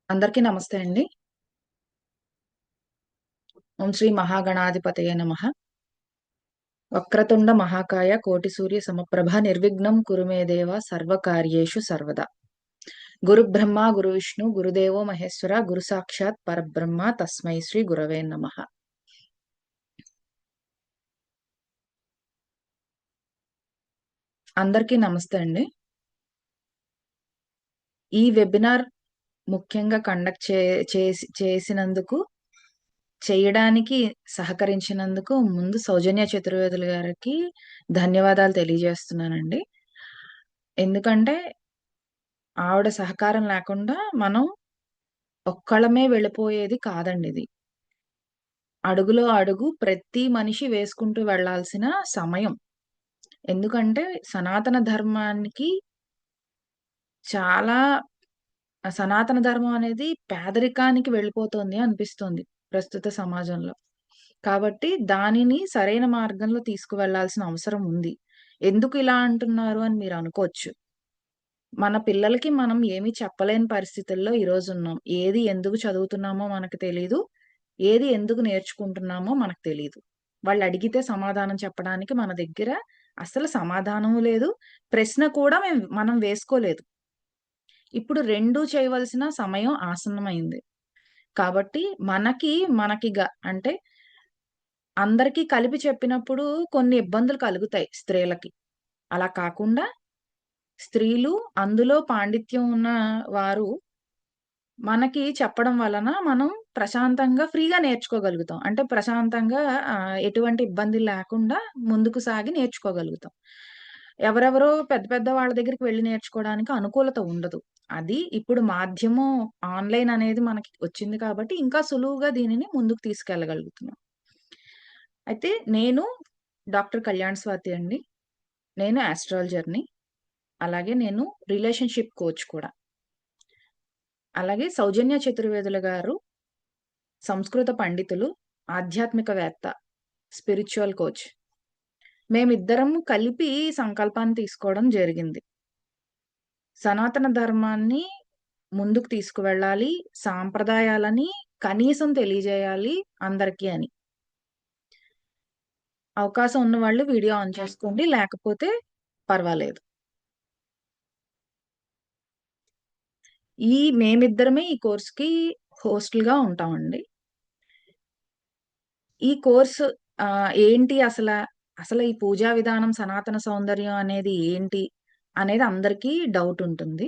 అందరికీ నమస్తే అండి. ఓం శ్రీ మహాగణాధిపతయే నమః. వక్రతుండ మహాకాయ కోటి సూర్య సమప్రభ నిర్విఘ్నం కురు మే దేవ సర్వకార్యేషు సర్వదా. గురు బ్రహ్మ గురు విష్ణు గురుదేవో మహేశ్వర గురు సాక్షాత్ పరబ్రహ్మ తస్మై శ్రీ గురవే నమః. అందరికీ నమస్తే అండి. ఈ వెబినార్ ముఖ్యంగా కండక్ట్ చేసినందుకు, చేయడానికి సహకరించినందుకు ముందు సౌజన్య చతుర్వేదులు గారికి ధన్యవాదాలు తెలియజేస్తున్నానండి. ఎందుకంటే ఆవిడ సహకారం లేకుండా మనం ఒక్కళ్ళమే వెళ్ళిపోయేది కాదండి ఇది. అడుగులో అడుగు ప్రతి మనిషి వేసుకుంటూ వెళ్ళాల్సిన సమయం. ఎందుకంటే సనాతన ధర్మానికి చాలా సనాతన ధర్మం అనేది పేదరికానికి వెళ్ళిపోతోంది అనిపిస్తుంది ప్రస్తుత సమాజంలో. కాబట్టి దానిని సరైన మార్గంలో తీసుకువెళ్ళాల్సిన అవసరం ఉంది. ఎందుకు ఇలా అంటున్నారు అని మీరు అనుకోవచ్చు. మన పిల్లలకి మనం ఏమి చెప్పలేని పరిస్థితుల్లో ఈరోజున్నాం. ఏది ఎందుకు చదువుతున్నామో మనకు తెలీదు. ఏది ఎందుకు నేర్చుకుంటున్నామో మనకు తెలీదు. వాళ్ళడిగితే సమాధానం చెప్పడానికి మన దగ్గర అస్సలు సమాధానము లేదు. ప్రశ్న కూడా మనం వేసుకోలేదు. ఇప్పుడు 2 చేయవలసిన సమయం ఆసన్నమైంది. కాబట్టి మనకిగా అంటే అందరికీ కలిపి చెప్పినప్పుడు కొన్ని ఇబ్బందులు కలుగుతాయి స్త్రీలకి. అలా కాకుండా స్త్రీలు అందులో పాండిత్యం ఉన్న వారు మనకి చెప్పడం వలన మనం ప్రశాంతంగా ఫ్రీగా నేర్చుకోగలుగుతాం. అంటే ప్రశాంతంగా ఎటువంటి ఇబ్బంది లేకుండా ముందుకు సాగి నేర్చుకోగలుగుతాం. ఎవరెవరో పెద్ద పెద్ద వాళ్ళ దగ్గరికి వెళ్లి నేర్చుకోవడానికి అనుకూలత ఉండదు. అది ఇప్పుడు మాధ్యమం ఆన్‌లైన్ అనేది మనకి వచ్చింది కాబట్టి ఇంకా సులువుగా దీనిని ముందుకు తీసుకెళ్లగలుగుతున్నాం. అయితే నేను డాక్టర్ కళ్యాణ్ స్వాతి అండి. నేను ఆస్ట్రాలజర్‌ని. అలాగే నేను రిలేషన్‌షిప్ కోచ్ కూడా. అలాగే సౌజన్య చతుర్వేదుల గారు సంస్కృత పండితులు, ఆధ్యాత్మికవేత్త, స్పిరిచ్యువల్ కోచ్. మేమిద్దరం కలిపి ఈ సంకల్పాన్ని తీసుకోవడం జరిగింది. సనాతన ధర్మాన్ని ముందుకు తీసుకువెళ్ళాలి, సాంప్రదాయాలని కనీసం తెలియజేయాలి అందరికీ అని. అవకాశం ఉన్నవాళ్ళు వీడియో ఆన్ చేసుకోండి. లేకపోతే పర్వాలేదు. మేమిద్దరమే ఈ కోర్స్‌కి హోస్ట్‌లుగా ఉంటామండి. ఈ కోర్సు ఏంటి అసలు ఈ పూజా విధానం, సనాతన సౌందర్యం అనేది ఏంటి? అనేది అందరికీ డౌటుంటుంది.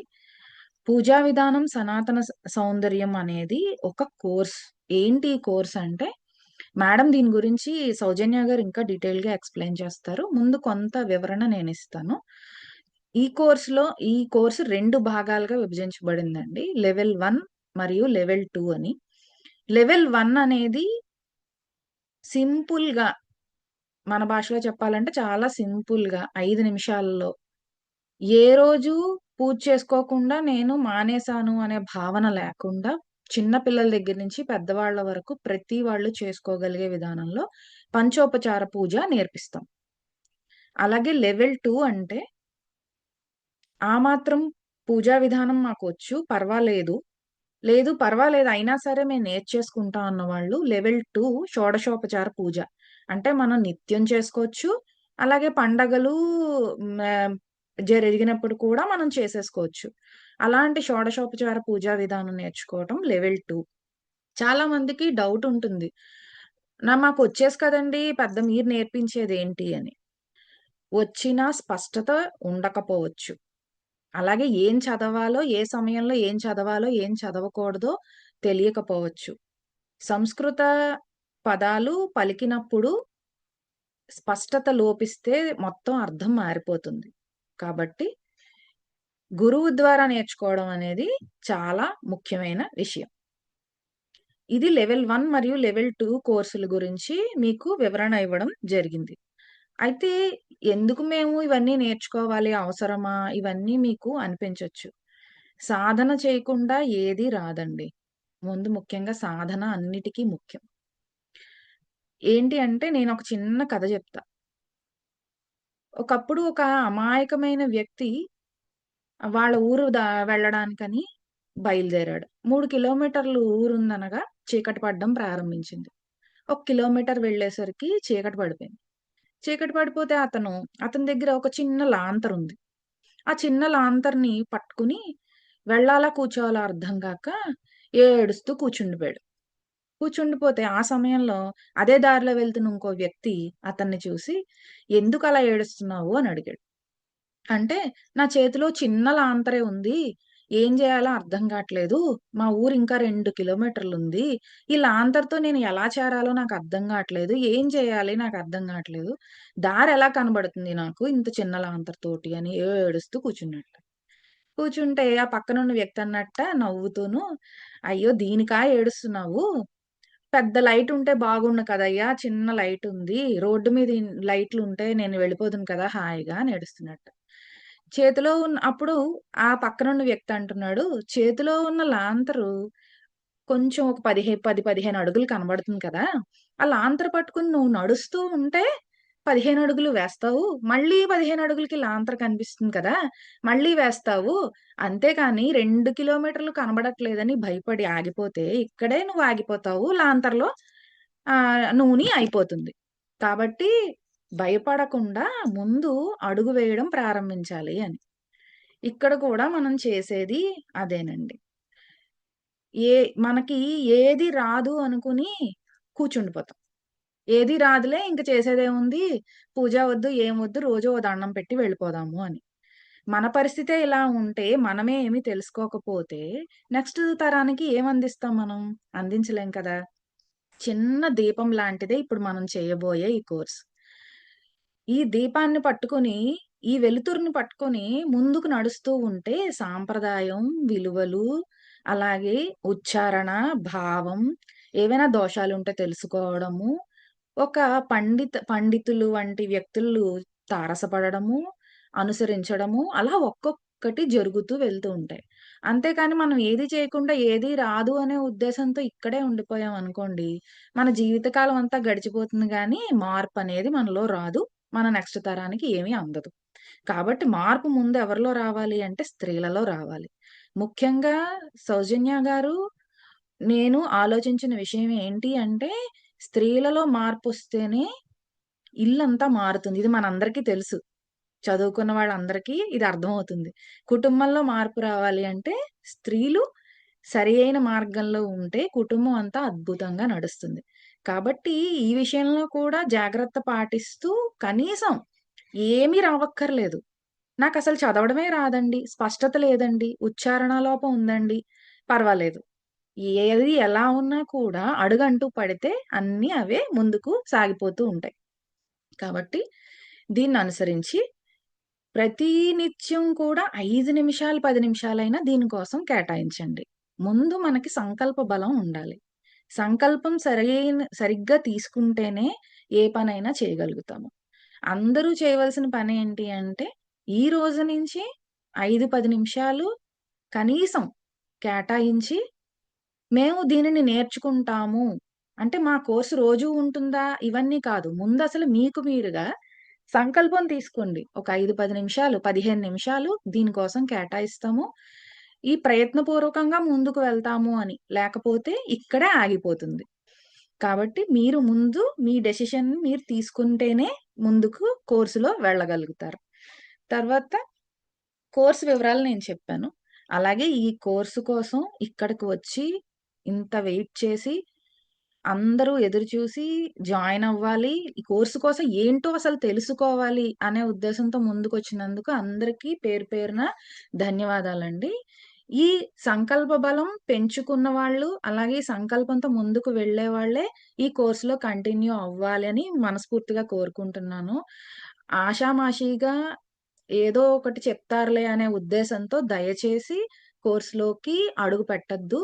పూజా విధానం, సనాతన సౌందర్యం అనేది ఒక కోర్స్. ఏంటి ఈ కోర్స్ అంటే, మేడం దీని గురించి సౌజన్య గారు ఇంకా డీటెయిల్‌గా ఎక్స్‌ప్లెయిన్ చేస్తారు. ముందు కొంత వివరణ నేనిస్తాను. ఈ కోర్స్ 2 భాగాలుగా విభజించబడిందండి. లెవెల్ 1 మరియు లెవెల్ 2 అని. లెవెల్ 1 అనేది సింపుల్‌గా మన భాషలో చెప్పాలంటే చాలా సింపుల్‌గా 5 నిమిషాల్లో ఏ రోజు పూజ చేసుకోకుండా నేను మానేశాను అనే భావన లేకుండా చిన్న పిల్లల దగ్గర నుంచి పెద్దవాళ్ళ వరకు ప్రతి వాళ్ళు చేసుకోగలిగే విధానంలో పంచోపచార పూజ నేర్పిస్తాం. అలాగే లెవెల్ 2 అంటే ఆ మాత్రం పూజా విధానం మాకొచ్చు పర్వాలేదు. లేదు పర్వాలేదు అయినా సరే మేము నేర్చేసుకుంటాం అన్నవాళ్ళు లెవెల్ 2 షోడశోపచార పూజ. అంటే మనం నిత్యం చేసుకోవచ్చు. అలాగే పండగలు హ్మ్. జరిగినప్పుడు కూడా మనం చేసేసుకోవచ్చు. అలాంటి షోడశోపచార పూజా విధానం నేర్చుకోవటం లెవెల్ 2. చాలా మందికి డౌట్ ఉంటుంది. మాకొచ్చేసి కదండీ! పెద్ద మీరు నేర్పించేదేంటి అని. వచ్చినా స్పష్టత ఉండకపోవచ్చు. అలాగే ఏం చదవాలో, ఏ సమయంలో ఏం చదవాలో, ఏం చదవకూడదో తెలియకపోవచ్చు. సంస్కృత పదాలు పలికినప్పుడు స్పష్టత లోపిస్తే మొత్తం అర్థం మారిపోతుంది. కాబట్టి గురువు ద్వారా నేర్చుకోవడం అనేది చాలా ముఖ్యమైన విషయం. ఇది లెవెల్ 1 మరియు లెవెల్ 2 కోర్సుల గురించి మీకు వివరణ ఇవ్వడం జరిగింది. అయితే ఎందుకు మేము ఇవన్నీ నేర్చుకోవాలి? అవసరమా? ఇవన్నీ మీకు అనిపించొచ్చు. సాధన చేయకుండా ఏది రాదండి. ముందు ముఖ్యంగా సాధన అన్నిటికీ ముఖ్యం. ఏంటి అంటే నేనొక చిన్న కథ చెప్తా. ఒక అమాయకమైన వ్యక్తి వాళ్ళ ఊరు వెళ్ళడానికని బయలుదేరాడు. 3 కిలోమీటర్లు ఊరుందనగా చీకటి పడడం ప్రారంభించింది. ఒక కిలోమీటర్ వెళ్ళేసరికి చీకటి పడిపోయింది. చీకటి పడిపోతే అతని దగ్గర ఒక చిన్న లాంతరుంది. ఆ చిన్న లాంతర్‌ని పట్టుకుని వెళ్ళాలా? కూర్చోవాలా? అర్థం గాక ఏడుస్తూ కూర్చుండిపోయాడు. కూర్చుండిపోతే ఆ సమయంలో అదే దారిలో వెళ్తున్న ఇంకో వ్యక్తి అతన్ని చూసి, "ఎందుకలా ఏడుస్తున్నావు?" అని అడిగాడు. అంటే, "నా చేతిలో చిన్న లాంతరే ఉంది. ఏం జేయాలో అర్థం గాట్లేదు. మా ఊరు ఇంకా 2 కిలోమీటర్లుంది. ఈ లాంతర్‌తో నేను ఎలా చేరాలో నాకు అర్థం గాట్లేదు. ఏం చేయాలి నాకు అర్థం గాట్లేదు. దారెలా కనబడుతుంది నాకు ఇంత చిన్న లాంతర్‌తోటి" అని ఏడుస్తూ కూర్చున్నట్ట. కూర్చుంటే ఆ పక్కనున్న వ్యక్తి అన్నట్ట నవ్వుతూను, "అయ్యో! దీనికా ఏడుస్తున్నావు? పెద్ద లైటుంటే బాగుండు కదయ్యా! చిన్న లైటుంది. రోడ్డు మీద లైట్లుంటే నేను వెళ్ళిపోదును కదా హాయిగా" అని ఏడుస్తున్నట్ట. చేతిలో ఉన్న అప్పుడు ఆ పక్కనున్న వ్యక్తి అంటున్నాడు, "చేతిలో ఉన్న లాంతరు కొంచెం ఒక 10, 15 అడుగులు కనబడుతుంది కదా! ఆ లాంతరు పట్టుకొని నువ్వు నడుస్తూ ఉంటే 15 అడుగులు వేస్తావు. మళ్ళీ 15 అడుగులకి లాంతరు కనిపిస్తుంది కదా! మళ్ళీ వేస్తావు. అంతేగాని 2 కిలోమీటర్లు కనబడట్లేదని భయపడి ఆగిపోతే ఇక్కడే నువ్వు ఆగిపోతావు. లాంతరులో నూని అయిపోతుంది. కాబట్టి భయపడకుండా ముందు అడుగు వేయడం ప్రారంభించాలి" అని. ఇక్కడ కూడా మనం చేసేది అదేనండి. ఏ మనకి ఏది రాదు అనుకుని కూర్చుండిపోతాం. ఏది రాదులే ఇంక చేసేదేముంది, పూజ వద్దు, ఏం వద్దు, రోజు ఓ దండం పెట్టి వెళ్ళిపోదాము అని. మన పరిస్థితే ఇలా ఉంటే, మనమే ఏమి తెలుసుకోకపోతే, నెక్స్ట్ తరానికి ఏం అందిస్తాం మనం? అందించలేం కదా! చిన్న దీపం లాంటిదే ఇప్పుడు మనం చేయబోయే ఈ కోర్స్. ఈ దీపాన్ని పట్టుకొని, ఈ వెలుతురుని పట్టుకొని ముందుకు నడుస్తూ ఉంటే సాంప్రదాయం, విలువలు, అలాగే ఉచ్చారణ, భావం, ఏవైనా దోషాలుంటే తెలుసుకోవడము, ఒక పండితులు వంటి వ్యక్తులు తారసపడడము, అనుసరించడము, అలా ఒక్కొక్కటి జరుగుతూ వెళ్తూ ఉంటాయి. అంతేకాని మనం ఏది చేయకుండా ఏది రాదు అనే ఉద్దేశంతో ఇక్కడే ఉండిపోయామనుకోండి, మన జీవితకాలం అంతా గడిచిపోతుంది గానీ, మార్పనేది మనలో రాదు. మన నెక్స్ట్ తరానికి ఏమీ అందదు. కాబట్టి మార్పు ముందు ఎవరిలో రావాలి అంటే స్త్రీలలో రావాలి. ముఖ్యంగా సౌజన్య గారు నేను ఆలోచించిన విషయం ఏంటి అంటే, స్త్రీలలో మార్పొస్తేనే ఇల్లంతా మారుతుంది. ఇది మనందరికీ తెలుసు. చదువుకున్న వాళ్ళందరికీ ఇది అర్థమవుతుంది. కుటుంబంలో మార్పు రావాలి అంటే స్త్రీలు సరియైన మార్గంలో ఉంటే కుటుంబం అంతా అద్భుతంగా నడుస్తుంది. కాబట్టి ఈ విషయంలో కూడా జాగ్రత్త పాటిస్తూ కనీసం ఏమీ రావక్కర్లేదు. నాకసలు చదవడమే రాదండి. స్పష్టత లేదండి. ఉచ్చారణ లోపం ఉందండి. పర్వాలేదు. ఏది ఎలా ఉన్నా కూడా అడుగంటూ పడితే అన్నీ అవే ముందుకు సాగిపోతూ ఉంటాయి. కాబట్టి దీన్ననుసరించి ప్రతి నిత్యం కూడా 5 నిమిషాలు, 10 నిమిషాలైనా దీనికోసం కేటాయించండి. ముందు మనకి సంకల్ప బలం ఉండాలి. సంకల్పం సరిగ్గా తీసుకుంటేనే ఏ పనైనా చేయగలుగుతాము. అందరూ చేయవలసిన పనేంటి అంటే, ఈ రోజు నుంచి 5, 10 నిమిషాలు కనీసం కేటాయించి, మేము దీనిని నేర్చుకుంటాము. అంటే మా కోర్స్ రోజూ ఉంటుందా? ఇవన్నీ కాదు. ముందసలు మీకు మీరుగా సంకల్పం తీసుకోండి. ఒక 5, 10 నిమిషాలు, 15 నిమిషాలు దీనికోసం కేటాయిస్తాము. ఈ ప్రయత్నపూర్వకంగా ముందుకు వెళ్తాము అని. లేకపోతే ఇక్కడే ఆగిపోతుంది. కాబట్టి మీరు ముందు మీ డెసిషన్‌ని మీరు తీసుకుంటేనే ముందుకు కోర్స్‌లో వెళ్ళగలుగుతారు. తర్వాత కోర్స్ వివరాలు నేను చెప్పాను. అలాగే ఈ కోర్స్ కోసం ఇక్కడికి వచ్చి ఇంత వెయిట్ చేసి అందరూ ఎదురుచూసి జాయిన్ అవ్వాలి. ఈ కోర్స్ కోసం ఏంటో అసలు తెలుసుకోవాలి అనే ఉద్దేశంతో ముందుకొచ్చినందుకు అందరికీ పేరు పేరున ధన్యవాదాలండి. ఈ సంకల్ప బలం పెంచుకున్న వాళ్ళు, అలాగే సంకల్పంతో ముందుకు వెళ్ళే వాళ్ళే ఈ కోర్స్‌లో కంటిన్యూ అవ్వాలని మనస్ఫూర్తిగా కోరుకుంటున్నాను. ఆషామాషీగా ఏదో ఒకటి చెప్తారులే అనే ఉద్దేశంతో దయచేసి కోర్స్‌లోకి అడుగు పెట్టొద్దు.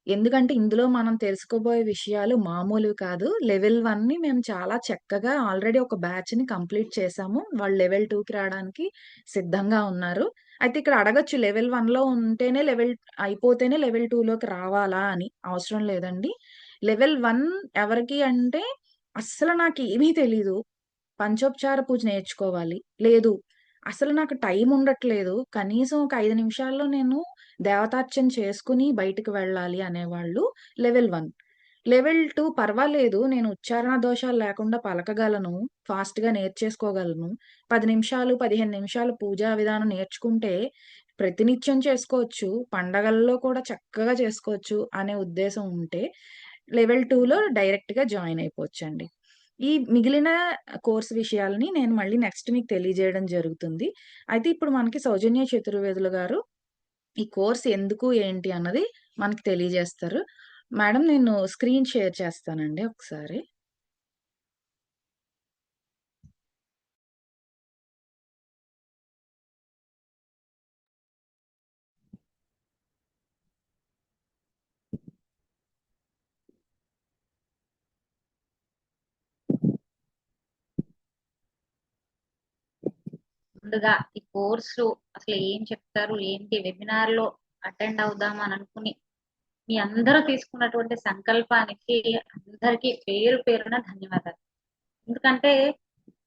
ఎందుకంటే ఇందులో మనం తెలుసుకోబోయే విషయాలు మామూలువి కాదు. లెవెల్ 1ని మేము చాలా చక్కగా ఆల్రెడీ ఒక బ్యాచ్‌ని కంప్లీట్ చేశాము. వాళ్ళు లెవెల్ 2కి రావడానికి సిద్ధంగా ఉన్నారు. అయితే ఇక్కడ అడగొచ్చు లెవెల్ 1లో ఉంటేనే అయిపోతేనే లెవెల్ 2లోకి రావాలా అని. అవసరం లేదండి. లెవెల్ 1 ఎవరికి అంటే అస్సలు నాకేమీ తెలీదు. పంచోపచార పూజ నేర్చుకోవాలి. లేదు అసలు నాకు టైం ఉండట్లేదు. కనీసం ఒక 5 నిమిషాల్లో నేను దేవతార్చన చేసుకొని బయటికి వెళ్ళాలి అనేవాళ్ళు లెవెల్ 1. లెవెల్ 2 పర్వాలేదు. నేను ఉచ్చారణ దోషాలు లేకుండా పలకగలను. ఫాస్ట్‌గా నేర్చేసుకోగలను. 10 నిమిషాలు, 15 నిమిషాలు పూజా విధానం నేర్చుకుంటే ప్రతినిత్యం చేసుకోవచ్చు. పండగల్లో కూడా చక్కగా చేసుకోవచ్చు అనే ఉద్దేశం ఉంటే లెవెల్ 2లో డైరెక్ట్‌గా జాయిన్ అయిపోవచ్చండి. ఈ మిగిలిన కోర్స్ విషయాలని నేను మళ్ళీ నెక్స్ట్ మీకు తెలియజేయడం జరుగుతుంది. అయితే ఇప్పుడు మనకి సౌజన్య చతుర్వేదులు గారు ఈ కోర్స్ ఎందుకు, ఏంటి అన్నది మనకి తెలియజేస్తారు. మేడం నేను స్క్రీన్ షేర్ చేస్తానండి ఒకసారి. ముందుగా ఈ కోర్సు అసలు ఏం చెప్తారు ఏంటి వెబినార్ లో అటెండ్ అవుదాం అని అనుకుని మీ అందరూ తీసుకున్నటువంటి సంకల్పానికి అందరికీ పేరు పేరున ధన్యవాదాలు. ఎందుకంటే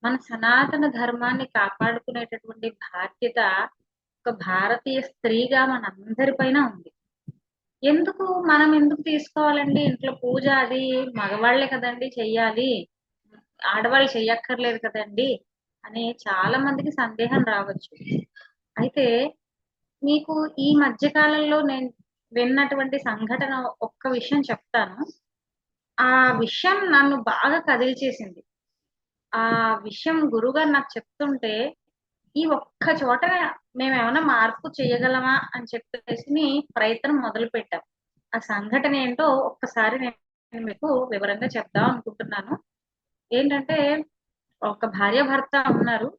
మన సనాతన ధర్మాన్ని కాపాడుకునేటటువంటి బాధ్యత ఒక భారతీయ స్త్రీగా మన పైన ఉంది. మనం ఎందుకు తీసుకోవాలండి? ఇంట్లో పూజ అది మగవాళ్లే కదండి చెయ్యాలి, ఆడవాళ్ళు చెయ్యక్కర్లేదు కదండి అని చాలా మందికి సందేహం రావచ్చు. అయితే మీకు ఈ మధ్య కాలంలో నేను విన్నటువంటి సంఘటన ఒక్క విషయం చెప్తాను. ఆ విషయం నన్ను బాగా కదిలిచేసింది. ఆ విషయం గురుగారు నాకు చెప్తుంటే ఈ ఒక్క చోట మేమేమైనా మార్పు చేయగలమా అని చెప్పేసి ప్రయత్నం మొదలు పెట్టాం. ఆ సంఘటన ఏంటో ఒక్కసారి నేను మీకు వివరంగా చెప్దాం అనుకుంటున్నాను. ఏంటంటే ఒక భార్య భర్త ఉన్నారు.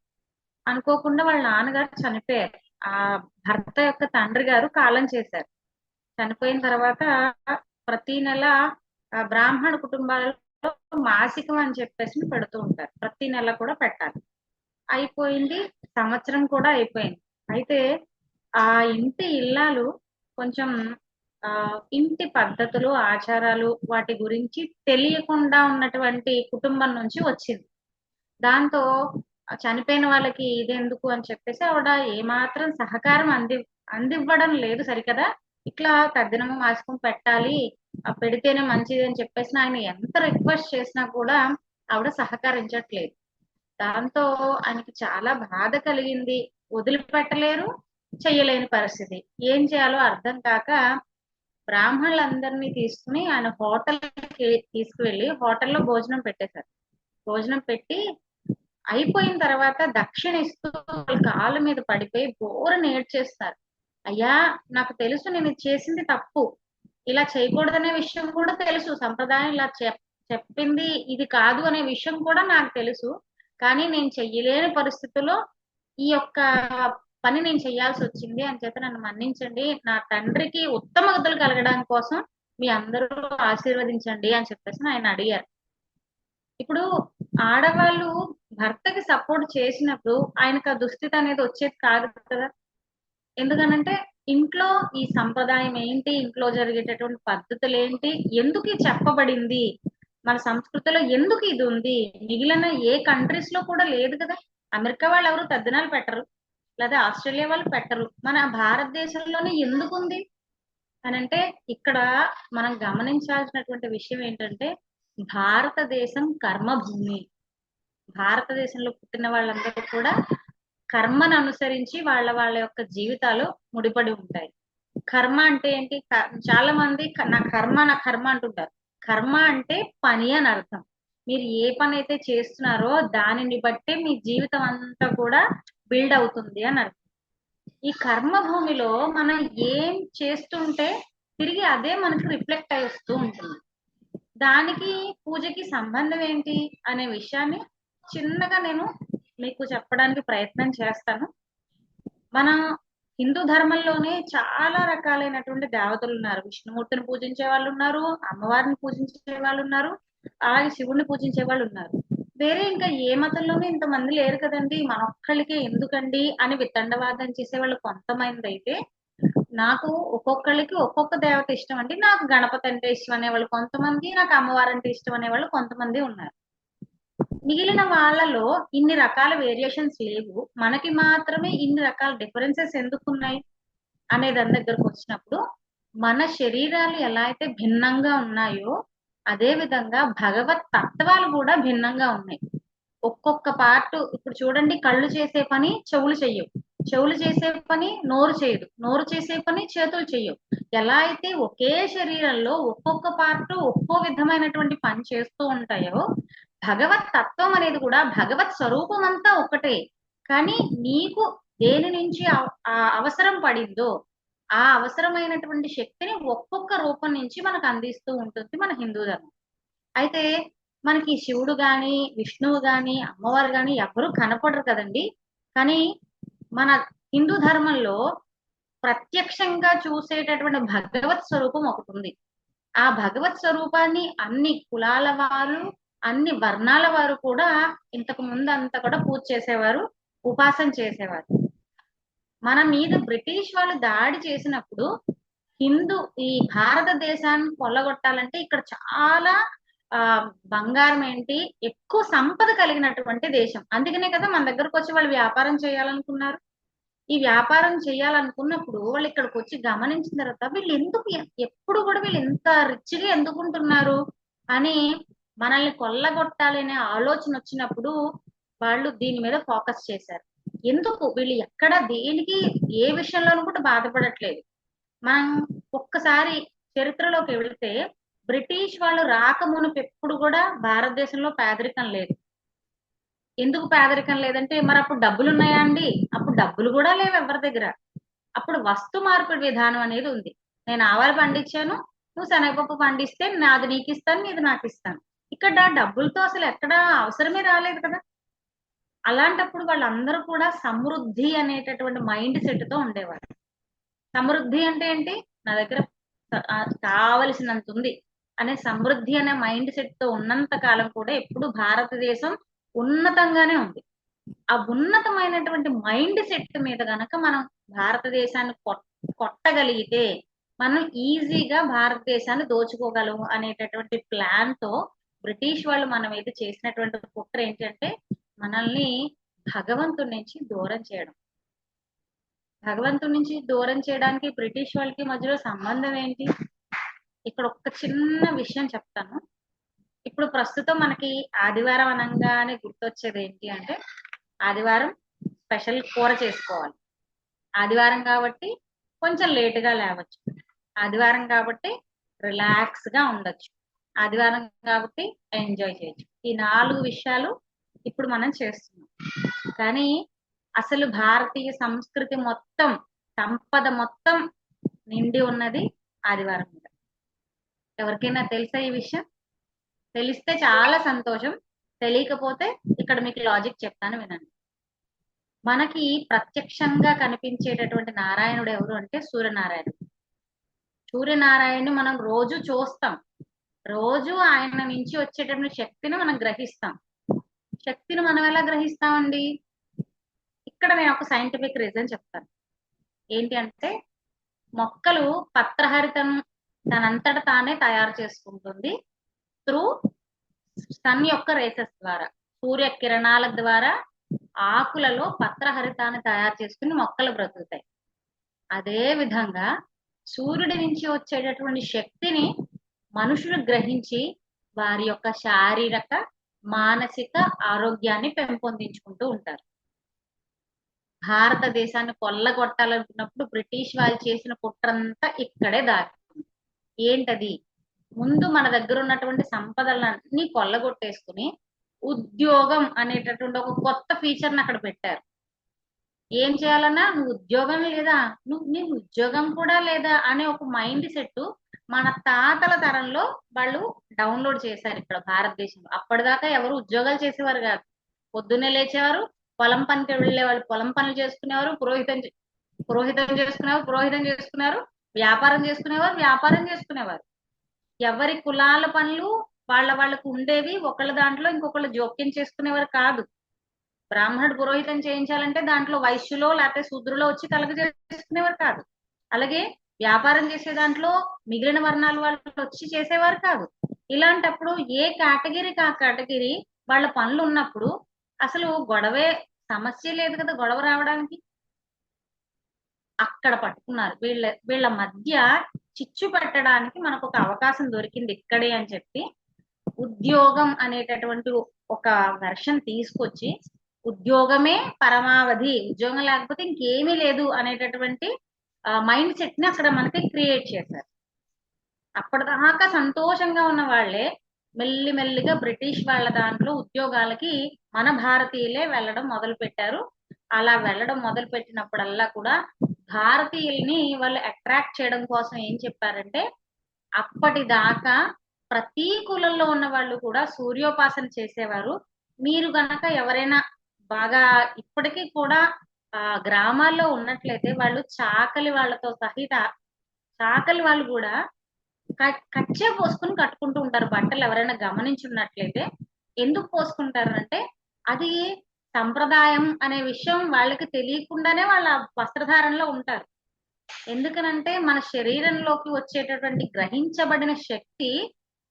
అనుకోకుండా వాళ్ళ నాన్నగారు చనిపోయారు. ఆ భర్త యొక్క తండ్రి గారు కాలం చేశారు. చనిపోయిన తర్వాత ప్రతి నెల బ్రాహ్మణ కుటుంబాలలో మాసికం అని చెప్పేసి పెడుతూ ఉంటారు. ప్రతి నెల కూడా పెట్టాలి. అయిపోయింది. సంవత్సరం కూడా అయిపోయింది. అయితే ఆ ఇంటి ఇల్లాలు కొంచెం ఆ ఇంటి పద్ధతులు, ఆచారాలు వాటి గురించి తెలియకుండా ఉన్నటువంటి కుటుంబం నుంచి వచ్చింది. దాంతో చనిపోయిన వాళ్ళకి ఇదెందుకు అని చెప్పేసి ఆవిడ ఏమాత్రం సహకారం అందివ్వడం లేదు సరికదా. ఇట్లా తద్దినము మాసికం పెట్టాలి, పెడితేనే మంచిది అని చెప్పేసి ఆయన ఎంత రిక్వెస్ట్ చేసినా కూడా ఆవిడ సహకరించట్లేదు. దాంతో ఆయనకి చాలా బాధ కలిగింది. వదిలిపెట్టలేరు, చెయ్యలేని పరిస్థితి. ఏం చేయాలో అర్థం కాక బ్రాహ్మణులందరినీ తీసుకుని ఆయన హోటల్కి తీసుకువెళ్ళి హోటల్లో భోజనం పెట్టేశారు. భోజనం పెట్టి అయిపోయిన తర్వాత దక్షిణ ఇస్తూ వాళ్ళ కాళ్ళ మీద పడిపోయి బోరని ఏడ్చేస్తారు. అయ్యా, నాకు తెలుసు నేను ఇది చేసింది తప్పు, ఇలా చేయకూడదనే విషయం కూడా తెలుసు, సంప్రదాయం ఇలా చెప్పింది ఇది కాదు అనే విషయం కూడా నాకు తెలుసు. కానీ నేను చెయ్యలేని పరిస్థితుల్లో ఈ యొక్క పని నేను చేయాల్సి వచ్చింది అని చెప్పి నన్ను మన్నించండి. నా తండ్రికి ఉత్తమ గతులు కలగడం కోసం మీ అందరూ ఆశీర్వదించండి అని చెప్పేసి ఆయన అడిగారు. ఇప్పుడు ఆడవాళ్ళు భర్తకి సపోర్ట్ చేసినప్పుడు ఆయనకు ఆ దుస్థితి అనేది వచ్చేది కాదు కదా. ఎందుకనంటే ఇంట్లో ఈ సంప్రదాయం ఏంటి, ఇంట్లో జరిగేటటువంటి పద్ధతులు ఏంటి, ఎందుకు ఇది చెప్పబడింది, మన సంస్కృతిలో ఎందుకు ఇది ఉంది, మిగిలిన ఏ కంట్రీస్ లో కూడా లేదు కదా. అమెరికా వాళ్ళు ఎవరు తద్దినాలు పెట్టరు, లేదా ఆస్ట్రేలియా వాళ్ళు పెట్టరు, మన భారతదేశంలోనే ఎందుకు ఉంది అని అంటే ఇక్కడ మనం గమనించాల్సినటువంటి విషయం ఏంటంటే భారతదేశం కర్మభూమి. భారతదేశంలో పుట్టిన వాళ్ళందరూ కూడా కర్మను అనుసరించి వాళ్ళ వాళ్ళ యొక్క జీవితాలు ముడిపడి ఉంటాయి. కర్మ అంటే ఏంటి? చాలా మంది నా కర్మ అంటుంటారు. కర్మ అంటే పని అని అర్థం. మీరు ఏ పని అయితే చేస్తున్నారో దానిని బట్టే మీ జీవితం అంతా కూడా బిల్డ్ అవుతుంది అని అర్థం. ఈ కర్మ భూమిలో మనం ఏం చేస్తుంటే తిరిగి అదే మనకి రిఫ్లెక్ట్ అయి వస్తూ ఉంటుంది. దానికి పూజకి సంబంధం ఏంటి అనే విషయాన్ని చిన్నగా నేను మీకు చెప్పడానికి ప్రయత్నం చేస్తాను. మన హిందూ ధర్మంలోనే చాలా రకాలైనటువంటి దేవతలు ఉన్నారు. విష్ణుమూర్తిని పూజించే వాళ్ళు ఉన్నారు, అమ్మవారిని పూజించే వాళ్ళు ఉన్నారు, అలాగే శివుణ్ణి పూజించే వాళ్ళు ఉన్నారు. వేరే ఇంకా ఏ మతంలోనూ ఇంతమంది లేరు కదండి, మన ఒక్కళ్ళకే ఎందుకండి అని వితండవాదం చేసేవాళ్ళు కొంతమంది అయితే, నాకు ఒక్కొక్కళ్ళకి ఒక్కొక్క దేవత ఇష్టం అండి, నాకు గణపతి అంటే ఇష్టం అనేవాళ్ళు కొంతమంది, నాకు అమ్మవారు అంటే ఇష్టం అనేవాళ్ళు కొంతమంది ఉన్నారు. మిగిలిన వాళ్ళలో ఇన్ని రకాల వేరియేషన్స్ లేవు, మనకి మాత్రమే ఇన్ని రకాల డిఫరెన్సెస్ ఎందుకు ఉన్నాయి అనే దాని దగ్గరకు వచ్చినప్పుడు, మన శరీరాలు ఎలా అయితే భిన్నంగా ఉన్నాయో అదే విధంగా భగవత్ తత్వాలు కూడా భిన్నంగా ఉన్నాయి. ఒక్కొక్క పార్ట్ ఇప్పుడు చూడండి, కళ్ళు చేసే పని చెవులు చెయ్యవు, చెవులు చేసే పని నోరు చేయదు, నోరు చేసే పని చేతులు చెయ్యవు. ఎలా అయితే ఒకే శరీరంలో ఒక్కొక్క పార్ట్ ఒక్కో విధమైనటువంటి పని చేస్తూ ఉంటాయో, భగవత్ తత్వం అనేది కూడా భగవత్ స్వరూపం అంతా ఒకటే. కానీ నీకు దేని నుంచి ఆ అవసరం పడిందో ఆ అవసరమైనటువంటి శక్తిని ఒక్కొక్క రూపం నుంచి మనకు అందిస్తూ ఉంటుంది మన హిందూ ధర్మం. అయితే మనకి శివుడు గాని విష్ణువు గాని అమ్మవారు గాని ఎవరు కనపడరు కదండి. కానీ మన హిందూ ధర్మంలో ప్రత్యక్షంగా చూసేటటువంటి భగవత్ స్వరూపం ఒకటి ఉంది. ఆ భగవత్ స్వరూపాన్ని అన్ని కులాల వారు, అన్ని వర్ణాల వారు కూడా ఇంతకు ముందు అంతా కూడా పూజ చేసేవారు, ఉపాసన చేసేవారు. మన మీద బ్రిటిష్ వాళ్ళు దాడి చేసినప్పుడు ఈ భారతదేశాన్ని కొల్లగొట్టాలంటే ఇక్కడ చాలా ఆ బంగారం ఏంటి ఎక్కువ సంపద కలిగినటువంటి దేశం. అందుకనే కదా మన దగ్గరకు వచ్చి వాళ్ళు వ్యాపారం చేయాలనుకున్నారు. ఈ వ్యాపారం చేయాలనుకున్నప్పుడు వాళ్ళు ఇక్కడికి వచ్చి గమనించిన తర్వాత వీళ్ళు ఎందుకు ఎప్పుడు కూడా వీళ్ళు ఎంత రిచ్ గా ఎందుకుంటున్నారు అని మనల్ని కొల్లగొట్టాలి అనే ఆలోచన వచ్చినప్పుడు వాళ్ళు దీని మీద ఫోకస్ చేశారు. ఎందుకు వీళ్ళు ఎక్కడ దేనికి ఏ విషయంలోనూ కూడా బాధపడట్లేదు. మనం ఒక్కసారి చరిత్రలోకి వెళితే బ్రిటిష్ వాళ్ళు రాకమునుపు ఎప్పుడు కూడా భారతదేశంలో పేదరికం లేదు. ఎందుకు పేదరికం లేదంటే మరి అప్పుడు డబ్బులు ఉన్నాయా అండి? అప్పుడు డబ్బులు కూడా లేవు ఎవరి దగ్గర. అప్పుడు వస్తు మార్పిడి విధానం అనేది ఉంది. నేను ఆవాలు పండించాను, నువ్వు శనగపప్పు పండిస్తే నాది నీకు ఇస్తాను, నీది నాకు ఇస్తాను. ఇక్కడ డబ్బులతో అసలు ఎక్కడ అవసరమే రాలేదు కదా. అలాంటప్పుడు వాళ్ళందరూ కూడా సమృద్ధి అనేటటువంటి మైండ్ సెట్ తో ఉండేవారు. సమృద్ధి అంటే ఏంటి? నా దగ్గర కావలసినంత ఉంది అనే సమృద్ధి అనే మైండ్ సెట్ తో ఉన్నంత కాలం కూడా ఎప్పుడు భారతదేశం ఉన్నతంగానే ఉంది. ఆ ఉన్నతమైనటువంటి మైండ్ సెట్ మీద గనక మనం భారతదేశాన్ని కొట్టగలిగితే మనం ఈజీగా భారతదేశాన్ని దోచుకోగలము అనేటటువంటి ప్లాన్ తో బ్రిటిష్ వాళ్ళు మన మీద చేసినటువంటి కుట్ర ఏంటంటే మనల్ని భగవంతుడి నుంచి దూరం చేయడం. భగవంతుడి నుంచి దూరం చేయడానికి బ్రిటిష్ వాళ్ళకి మధ్యలో సంబంధం ఏంటి? ఇక్కడ ఒక చిన్న విషయం చెప్తాను. ఇప్పుడు ప్రస్తుతం మనకి ఆదివారం అనగానే గుర్తొచ్చేది ఏంటి అంటే, ఆదివారం స్పెషల్ కూర చేసుకోవాలి, ఆదివారం కాబట్టి కొంచెం లేటుగా లేవచ్చు, ఆదివారం కాబట్టి రిలాక్స్ గా ఉండొచ్చు, ఆదివారం కాబట్టి ఎంజాయ్ చేయొచ్చు. ఈ 4 విషయాలు ఇప్పుడు మనం చేస్తున్నాం. కానీ అసలు భారతీయ సంస్కృతి మొత్తం, సంపద మొత్తం నిండి ఉన్నది ఆదివారం మీద. ఎవరికైనా తెలుసా ఈ విషయం? తెలిస్తే చాలా సంతోషం, తెలియకపోతే ఇక్కడ మీకు లాజిక్ చెప్తాను వినండి. మనకి ప్రత్యక్షంగా కనిపించేటటువంటి నారాయణుడు ఎవరు అంటే సూర్యనారాయణుడు. సూర్యనారాయణుని మనం రోజు చూస్తాం, రోజు ఆయన నుంచి వచ్చేటటువంటి శక్తిని మనం గ్రహిస్తాం. శక్తిని మనం ఎలా గ్రహిస్తామండి? ఇక్కడ నేను ఒక సైంటిఫిక్ రీజన్ చెప్తాను. ఏంటి అంటే, మొక్కలు పత్రహరితం తనంతట తానే తయారు చేసుకుంటుంది త్రూ సన్ యొక్క రేసెస్ ద్వారా, సూర్య కిరణాల ద్వారా ఆకులలో పత్రహరితాన్ని తయారు చేసుకుని మొక్కలు బ్రతుకుతాయి. అదే విధంగా సూర్యుడి నుంచి వచ్చేటటువంటి శక్తిని మనుషులు గ్రహించి వారి యొక్క శారీరక మానసిక ఆరోగ్యాన్ని పెంపొందించుకుంటూ ఉంటారు. భారతదేశాన్ని కొల్లగొట్టాలనుకున్నప్పుడు బ్రిటిష్ వాళ్ళు చేసిన కుట్రంతా ఇక్కడే దాచింది. ఏంటది? ముందు మన దగ్గర ఉన్నటువంటి సంపదలన్నీ కొల్లగొట్టేసుకుని ఉద్యోగం అనేటటువంటి ఒక కొత్త ఫీచర్ని అక్కడ పెట్టారు. ఏం చేయాలన్నా, నువ్వు ఉద్యోగం లేదా, నీకు ఉద్యోగం కూడా లేదా అనే ఒక మైండ్ సెట్ మన తాతల తరంలో వాళ్ళు డౌన్లోడ్ చేశారు ఇక్కడ భారతదేశంలో. అప్పటిదాకా ఎవరు ఉద్యోగాలు చేసేవారు కాదు. పొద్దున్నే లేచేవారు, పొలం పనికి వెళ్ళేవాళ్ళు, పొలం పనులు చేసుకునేవారు, పురోహితం చేసుకున్నారు, వ్యాపారం చేసుకునేవారు. ఎవరి కులాల పనులు వాళ్ళకు ఉండేవి. ఒకళ్ళ దాంట్లో ఇంకొకళ్ళు జోక్యం చేసుకునేవారు కాదు. బ్రాహ్మణుడు పురోహితం చేయించాలంటే దాంట్లో వైశ్యులో లేకపోతే శూద్రులో వచ్చి కలగ చేసుకునేవారు కాదు. అలాగే వ్యాపారం చేసే దాంట్లో మిగిలిన వర్ణాల వాళ్ళు వచ్చి చేసేవారు కాదు. ఇలాంటప్పుడు ఏ కేటగిరీకి ఆ కేటగిరీ వాళ్ళ పనులు ఉన్నప్పుడు అసలు గొడవే సమస్య లేదు కదా గొడవ రావడానికి. అక్కడ పట్టుకున్నారు. వీళ్ళ మధ్య చిచ్చు పెట్టడానికి మనకు ఒక అవకాశం దొరికింది ఇక్కడే అని చెప్పి ఉద్యోగం అనేటటువంటి ఒక వెర్షన్ తీసుకొచ్చి ఉద్యోగమే పరమావధి, ఉద్యోగం లేకపోతే ఇంకేమీ లేదు అనేటటువంటి మైండ్ సెట్ ని అక్కడ మనకి క్రియేట్ చేశారు. అప్పటిదాకా సంతోషంగా ఉన్న వాళ్ళే మెల్లి మెల్లిగా బ్రిటిష్ వాళ్ళ దాంట్లో ఉద్యోగాలకి మన భారతీయులే వెళ్ళడం మొదలు పెట్టారు. అలా వెళ్ళడం మొదలు పెట్టినప్పుడల్లా కూడా భారతీయుల్ని వాళ్ళు అట్రాక్ట్ చేయడం కోసం ఏం చెప్పారంటే అప్పటిదాకా ప్రతి కులంలో ఉన్న వాళ్ళు కూడా సూర్యోపాసన చేసేవారు. మీరు గనక ఎవరైనా బాగా ఇప్పటికీ కూడా గ్రామాల్లో ఉన్నట్లయితే వాళ్ళు చాకలి వాళ్ళతో సహిత చాకలి వాళ్ళు కూడా కచ్చే పోసుకుని కట్టుకుంటూ ఉంటారు బట్టలు. ఎవరైనా గమనించున్నట్లయితే ఎందుకు పోసుకుంటారంటే అది సంప్రదాయం అనే విషయం వాళ్ళకి తెలియకుండానే వాళ్ళ వస్త్రధారణలో ఉంటారు. ఎందుకనంటే మన శరీరంలోకి వచ్చేటటువంటి గ్రహించబడిన శక్తి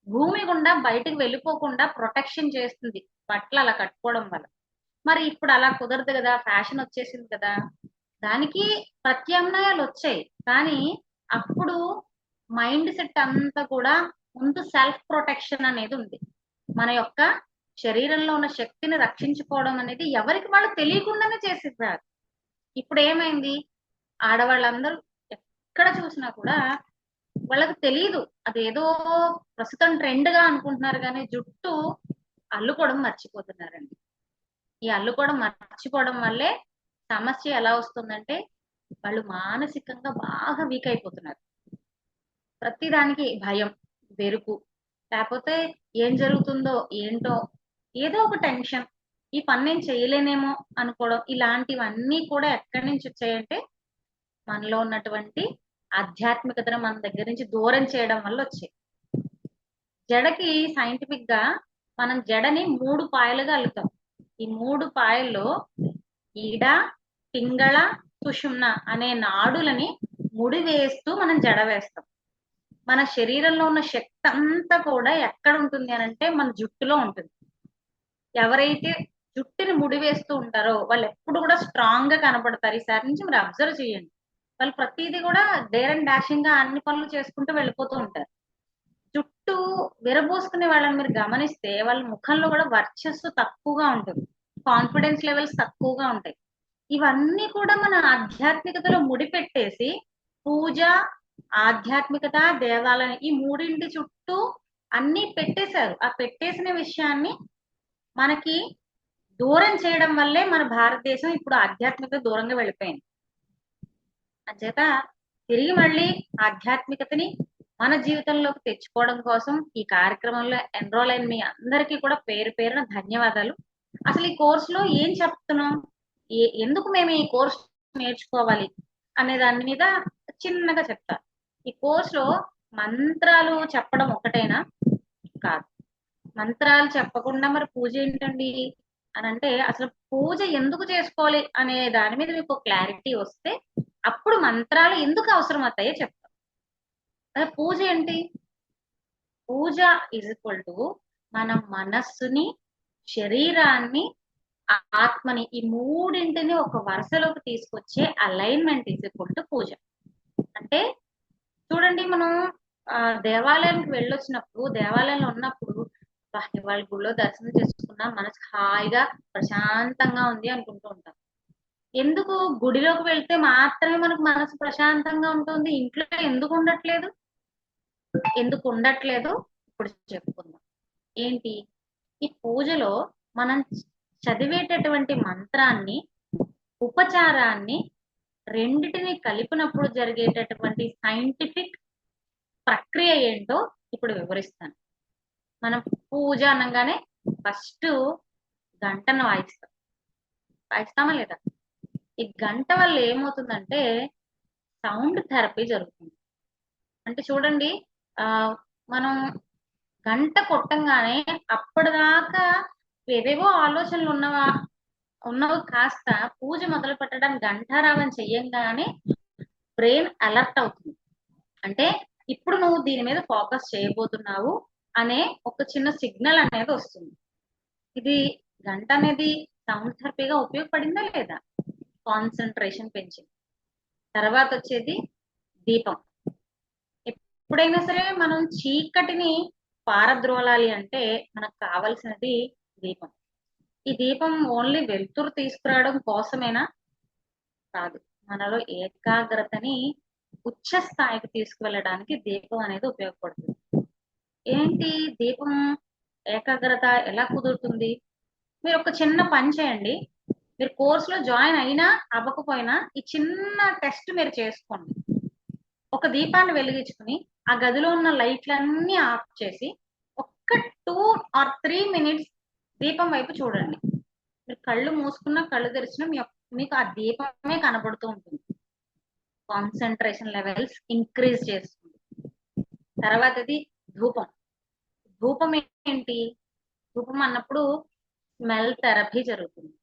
భూమి గుండా బయటకు వెళ్ళిపోకుండా ప్రొటెక్షన్ చేస్తుంది బట్టలు అలా కట్టుకోవడం వల్ల. మరి ఇప్పుడు అలా కుదరదు కదా, ఫ్యాషన్ వచ్చేసింది కదా, దానికి ప్రత్యామ్నాయాలు వచ్చాయి. కానీ అప్పుడు మైండ్ సెట్ అంతా కూడా ముందు సెల్ఫ్ ప్రొటెక్షన్ అనేది ఉంది. మన యొక్క శరీరంలో ఉన్న శక్తిని రక్షించుకోవడం అనేది ఎవరికి వాళ్ళు తెలియకుండానే చేసేసారు. ఇప్పుడు ఏమైంది, ఆడవాళ్ళందరూ ఎక్కడ చూసినా కూడా వాళ్ళకి తెలియదు, అదేదో ప్రస్తుతం ట్రెండ్ గా అనుకుంటున్నారు కానీ జుట్టు అల్లుకోవడం మర్చిపోతున్నారండి. ఈ అల్లుకోవడం మర్చిపోవడం వల్లే సమస్య ఎలా వస్తుందంటే వాళ్ళు మానసికంగా బాగా వీక్ అయిపోతున్నారు. ప్రతిదానికి భయం, బెరుకు, లేకపోతే ఏం జరుగుతుందో ఏంటో ఏదో ఒక టెన్షన్, ఈ పని నేను చేయలేనేమో అనుకోవడం, ఇలాంటివన్నీ కూడా ఎక్కడి నుంచి వచ్చాయంటే మనలో ఉన్నటువంటి ఆధ్యాత్మికతను మన దగ్గర నుంచి దూరం చేయడం వల్ల వచ్చాయి. జడకి సైంటిఫిక్ గా మనం జడని 3 పాయలుగా అల్లుతాం. ఈ 3 పాయల్లో ఈడ, పింగళ, సుషుమ్న అనే నాడులని ముడి వేస్తూ మనం జడ వేస్తాం. మన శరీరంలో ఉన్న శక్తి అంతా కూడా ఎక్కడ ఉంటుంది అని అంటే మన జుట్టులో ఉంటుంది. ఎవరైతే జుట్టుని ముడి వేస్తూ ఉంటారో వాళ్ళు ఎప్పుడు కూడా స్ట్రాంగ్ గా కనపడతారు. ఈసారి నుంచి మీరు అబ్జర్వ్ చేయండి, వాళ్ళు ప్రతిదీ కూడా డేర్ అండ్ డాషింగ్ గా అన్ని పనులు చేసుకుంటూ వెళ్ళిపోతూ ఉంటారు. జుట్టు విరబోసుకునే వాళ్ళని మీరు గమనిస్తే వాళ్ళ ముఖంలో కూడా వర్చస్సు తక్కువగా ఉంటుంది, కాన్ఫిడెన్స్ లెవెల్స్ తక్కువగా ఉంటాయి. ఇవన్నీ కూడా మన ఆధ్యాత్మికతలో ముడిపెట్టేసి పూజ, ఆధ్యాత్మికత, దేవాలయం ఈ మూడింటి చుట్టూ అన్ని పెట్టేశారు. ఆ పెట్టేసిన విషయాన్ని మనకి దూరం చేయడం వల్లే మన భారతదేశం ఇప్పుడు ఆధ్యాత్మికత దూరంగా వెళ్ళిపోయింది. అంచేత తిరిగి మళ్ళీ ఆధ్యాత్మికతని మన జీవితంలోకి తెచ్చుకోవడం కోసం ఈ కార్యక్రమంలో ఎన్రోల్ అయిన మీ అందరికీ కూడా పేరు పేరున ధన్యవాదాలు. అసలు ఈ కోర్సులో ఏం చెప్తున్నాం, ఎందుకు మేము ఈ కోర్స్ నేర్చుకోవాలి అనే దాని మీద చిన్నగా చెప్తా. ఈ కోర్సులో మంత్రాలు చెప్పడం ఒకటేనా? కాదు. మంత్రాలు చెప్పకుండా మరి పూజ ఏంటండి అని అంటే అసలు పూజ ఎందుకు చేసుకోవాలి అనే దాని మీద మీకు క్లారిటీ వస్తే అప్పుడు మంత్రాలు ఎందుకు అవసరం అవుతాయో చెప్తాం. అదే పూజ ఏంటి? పూజ ఈజ్ ఈక్వల్ టు మన మనస్సుని, శరీరాన్ని, ఆత్మని ఈ మూడింటిని ఒక వరుసలోకి తీసుకొచ్చే అలైన్మెంట్ ఈజ్ ఈక్వల్ టు పూజ. అంటే చూడండి, మనం దేవాలయానికి వెళ్ళొచ్చినప్పుడు, దేవాలయంలో ఉన్నప్పుడు వాళ్ళ గుళ్ళో దర్శనం చేసుకున్నా మనసు హాయిగా ప్రశాంతంగా ఉంది అనుకుంటూ ఉంటాం. ఎందుకు గుడిలోకి వెళ్తే మాత్రమే మనకు మనసు ప్రశాంతంగా ఉంటుంది, ఇంట్లో ఎందుకు ఉండట్లేదు? ఎందుకు ఉండట్లేదు ఇప్పుడు చెప్పుకుందాం. ఏంటి, ఈ పూజలో మనం చదివేటటువంటి మంత్రాన్ని, ఉపచారాన్ని రెండిటిని కలిపినప్పుడు జరిగేటటువంటి సైంటిఫిక్ ప్రక్రియ ఏంటో ఇప్పుడు వివరిస్తాను. మనం పూజ అనగానే ఫస్ట్ గంటను వాయిస్తామా లేదా? ఈ గంట వల్ల ఏమవుతుందంటే సౌండ్ థెరపీ జరుగుతుంది. అంటే చూడండి, మనం గంట కొట్టంగానే అప్పటిదాకా ఏవేవో ఆలోచనలు ఉన్నవి కాస్త పూజ మొదలు పెట్టడానికి గంటారావం చెయ్యంగానే బ్రెయిన్ అలర్ట్ అవుతుంది. అంటే ఇప్పుడు నువ్వు దీని మీద ఫోకస్ చేయబోతున్నావు అనే ఒక చిన్న సిగ్నల్ అనేది వస్తుంది. ఇది గంట అనేది సౌండ్ థెరపీగా ఉపయోగపడిందా లేదా? కాన్సన్ట్రేషన్ పెంచింది. తర్వాత వచ్చేది దీపం. ఎప్పుడైనా సరే మనం చీకటిని పారద్రోలాలి అంటే మనకు కావలసినది దీపం. ఈ దీపం ఓన్లీ వెలుతురు తీసుకురావడం కోసమేనా? కాదు. మనలో ఏకాగ్రతని ఉచ్చ స్థాయికి తీసుకువెళ్ళడానికి దీపం అనేది ఉపయోగపడుతుంది. ఏంటి దీపం ఏకాగ్రత ఎలా కుదురుతుంది? మీరు ఒక చిన్న పని చేయండి. మీరు కోర్సులో జాయిన్ అయినా అవ్వకపోయినా ఈ చిన్న టెస్ట్ మీరు చేసుకోండి. ఒక దీపాన్ని వెలిగించుకుని ఆ గదిలో ఉన్న లైట్లన్నీ ఆఫ్ చేసి ఒక్క 2 or 3 minutes దీపం వైపు చూడండి. మీరు కళ్ళు మూసుకున్నా కళ్ళు తెరిచినా మీకు ఆ దీపమే కనబడుతూ ఉంటుంది. కాన్సన్ట్రేషన్ లెవెల్స్ ఇంక్రీజ్ చేస్తుంది. తర్వాతది ధూపం. ధూపం ఏంటి? ధూపం అన్నప్పుడు స్మెల్ థెరపీ జరుగుతుంది.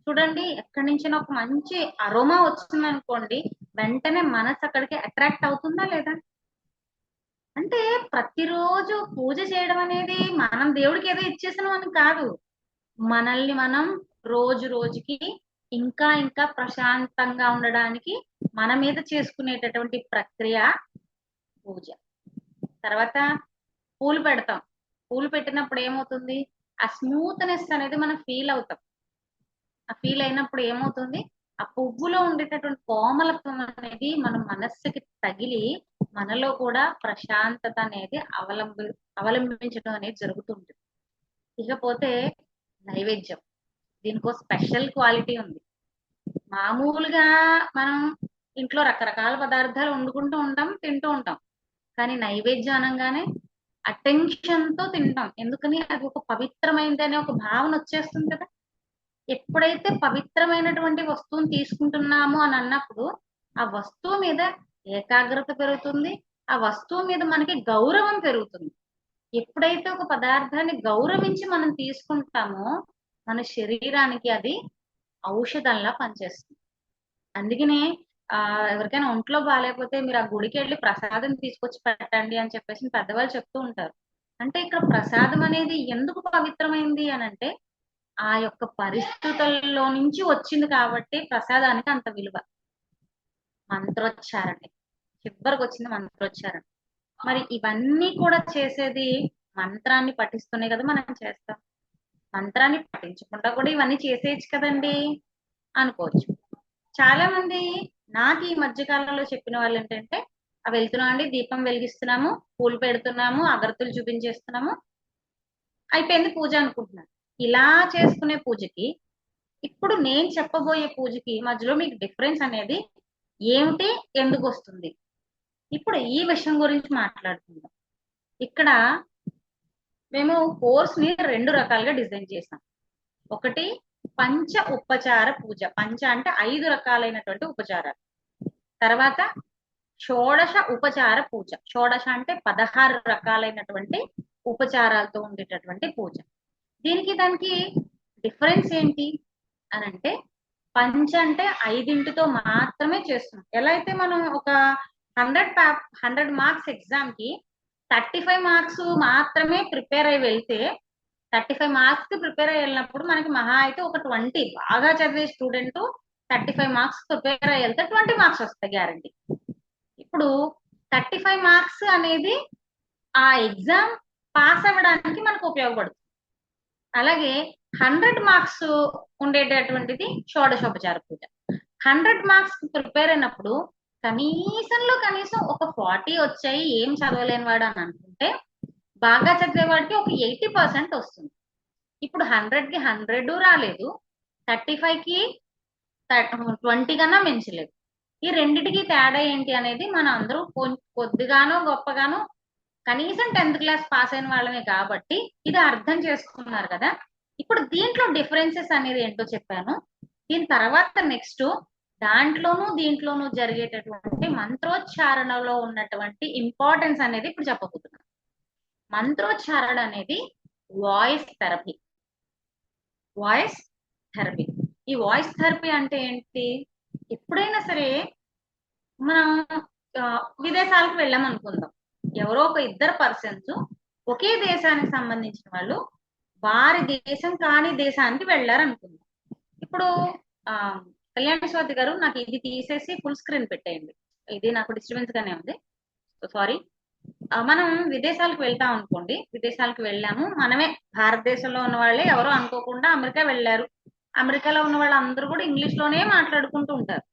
చూడండి, ఎక్కడి నుంచి ఒక మంచి అరోమా వచ్చింది అనుకోండి, వెంటనే మనసు అక్కడికి అట్రాక్ట్ అవుతుందా లేదా? అంటే ప్రతిరోజు పూజ చేయడం అనేది మనం దేవుడికి ఏదో ఇచ్చేసినాం అని కాదు. మనల్ని మనం రోజు రోజుకి ఇంకా ఇంకా ప్రశాంతంగా ఉండడానికి మన మీద చేసుకునేటటువంటి ప్రక్రియ పూజ. తర్వాత పూలు పెడతాం. పూలు పెట్టినప్పుడు ఏమవుతుంది? ఆ స్మూత్నెస్ అనేది మనం ఫీల్ అవుతాం. ఆ ఫీల్ అయినప్పుడు ఏమవుతుంది? ఆ పువ్వులో ఉండేటటువంటి కోమలత్వం అనేది మన మనస్సుకి తగిలి మనలో కూడా ప్రశాంతత అనేది అవలంబించడం అనేది జరుగుతుంది. ఇకపోతే నైవేద్యం. దీనికో స్పెషల్ క్వాలిటీ ఉంది. మామూలుగా మనం ఇంట్లో రకరకాల పదార్థాలు వండుకుంటూ ఉంటాం, తింటూ ఉంటాం. కానీ నైవేద్యం అనగానే అటెన్షన్ తో తింటాం. ఎందుకని? అది ఒక పవిత్రమైనది అనే ఒక భావన వచ్చేస్తుంది కదా. ఎప్పుడైతే పవిత్రమైనటువంటి వస్తువుని తీసుకుంటున్నాము అని అన్నప్పుడు ఆ వస్తువు మీద ఏకాగ్రత పెరుగుతుంది. ఆ వస్తువు మీద మనకి గౌరవం పెరుగుతుంది. ఎప్పుడైతే ఒక పదార్థాన్ని గౌరవించి మనం తీసుకుంటామో మన శరీరానికి అది ఔషధంలా పనిచేస్తుంది. అందుకనే ఎవరికైనా ఒంట్లో బాగాలేకపోతే మీరు ఆ గుడికి వెళ్ళి ప్రసాదం తీసుకొచ్చి పెట్టండి అని చెప్పేసి పెద్దవాళ్ళు చెప్తూ ఉంటారు. అంటే ఇక్కడ ప్రసాదం అనేది ఎందుకు పవిత్రమైంది అని అంటే ఆ యొక్క పరిస్థితుల్లో నుంచి వచ్చింది కాబట్టి ప్రసాదానికి అంత విలువ. మంత్రోచ్చారణ చివరికి వచ్చింది మంత్రోచ్చారణ. మరి ఇవన్నీ కూడా చేసేది మంత్రాన్ని పఠిస్తూనే కదా మనం చేస్తాం. మంత్రాన్ని పఠించకుండా కూడా ఇవన్నీ చేసేయచ్చు కదండి అనుకోవచ్చు. చాలా మంది నాకు ఈ మధ్య కాలంలో చెప్పిన వాళ్ళు ఏంటంటే, వెళ్తున్నాం అండి, దీపం వెలిగిస్తున్నాము, పూలు పెడుతున్నాము, అగరత్తులు చూపించేస్తున్నాము, అయిపోయింది పూజ అనుకుంటున్నాను. ఇలా చేసుకునే పూజకి ఇప్పుడు నేను చెప్పబోయే పూజకి మధ్యలో మీకు డిఫరెన్స్ అనేది ఏమిటి, ఎందుకు వస్తుంది? ఇప్పుడు ఈ విషయం గురించి మాట్లాడుకుందాం. ఇక్కడ మేము కోర్స్ ని 2 రకాలుగా డిజైన్ చేసాం. ఒకటి పంచ ఉపచార పూజ. పంచ అంటే 5 రకాలైనటువంటి ఉపచారాలు. తర్వాత షోడశ ఉపచార పూజ. షోడశ అంటే 16 రకాలైనటువంటి ఉపచారాలతో ఉండేటటువంటి పూజ. దానికి డిఫరెన్స్ ఏంటి అని అంటే, పంచ అంటే 5 మాత్రమే చేస్తున్నాం. ఎలా అయితే మనం ఒక 100 మార్క్స్ ఎగ్జామ్ కి 35 మార్క్స్ మాత్రమే ప్రిపేర్ అయి వెళ్తే 35 మార్క్స్ కి ప్రిపేర్ అయ్యి వెళ్ళినప్పుడు మనకి మహా అయితే ఒక 20 బాగా చదివే స్టూడెంట్ 35 మార్క్స్ ప్రిపేర్ అయ్యి వెళ్తే 20 మార్క్స్ వస్తాయి గ్యారంటీ. ఇప్పుడు 35 మార్క్స్ అనేది ఆ ఎగ్జామ్ పాస్ అవ్వడానికి మనకు ఉపయోగపడుతుంది. అలాగే 100 మార్క్స్ ఉండేటటువంటిది షోడశోపచార పూజ. 100 మార్క్స్ ప్రిపేర్ అయినప్పుడు కనీసం ఒక 40 వచ్చాయి, ఏం చదవలేని వాడు అని అనుకుంటే బాగా చదివేవాడికి ఒక 80% వస్తుంది. ఇప్పుడు 100 కి 100 రాలేదు, 35 కి 20 కన్నా మించలేదు. ఈ రెండిటికి తేడా ఏంటి అనేది మన అందరూ కొద్దిగానో గొప్పగానో కనీసం 10th క్లాస్ పాస్ అయిన వాళ్ళమే కాబట్టి ఇది అర్థం చేసుకున్నారు కదా. ఇప్పుడు దీంట్లో డిఫరెన్సెస్ అనేది ఏంటో చెప్పాను. దీని తర్వాత నెక్స్ట్ దీంట్లోనూ జరిగేటటువంటి మంత్రోచ్చారణలో ఉన్నటువంటి ఇంపార్టెన్స్ అనేది ఇప్పుడు చెప్పబోతున్నాను. మంత్రోచ్చారణ అనేది వాయిస్ థెరపీ. Voice therapy. ఈ వాయిస్ థెరపీ అంటే ఏంటి? ఎప్పుడైనా సరే మనం విదేశాలకు వెళ్ళామనుకుందాం. ఎవరో ఒక 2 పర్సన్స్ ఒకే దేశానికి సంబంధించిన వాళ్ళు వారి దేశం కాని దేశానికి వెళ్ళారు అనుకుందాం. ఇప్పుడు ఆ కళ్యాణ్ స్వాతి గారు నాకు ఇది తీసేసి ఫుల్ స్క్రీన్ పెట్టేయండి. ఇది నాకు డిస్టర్బెన్స్ గానే ఉంది, సారీ. మనం విదేశాలకు వెళ్తాం అనుకోండి, విదేశాలకు వెళ్ళాము మనమే, భారతదేశంలో ఉన్న వాళ్ళే ఎవరో అనుకోకుండా అమెరికా వెళ్ళారు. అమెరికాలో ఉన్న వాళ్ళందరూ కూడా ఇంగ్లీష్ లోనే మాట్లాడుకుంటూ ఉంటారు.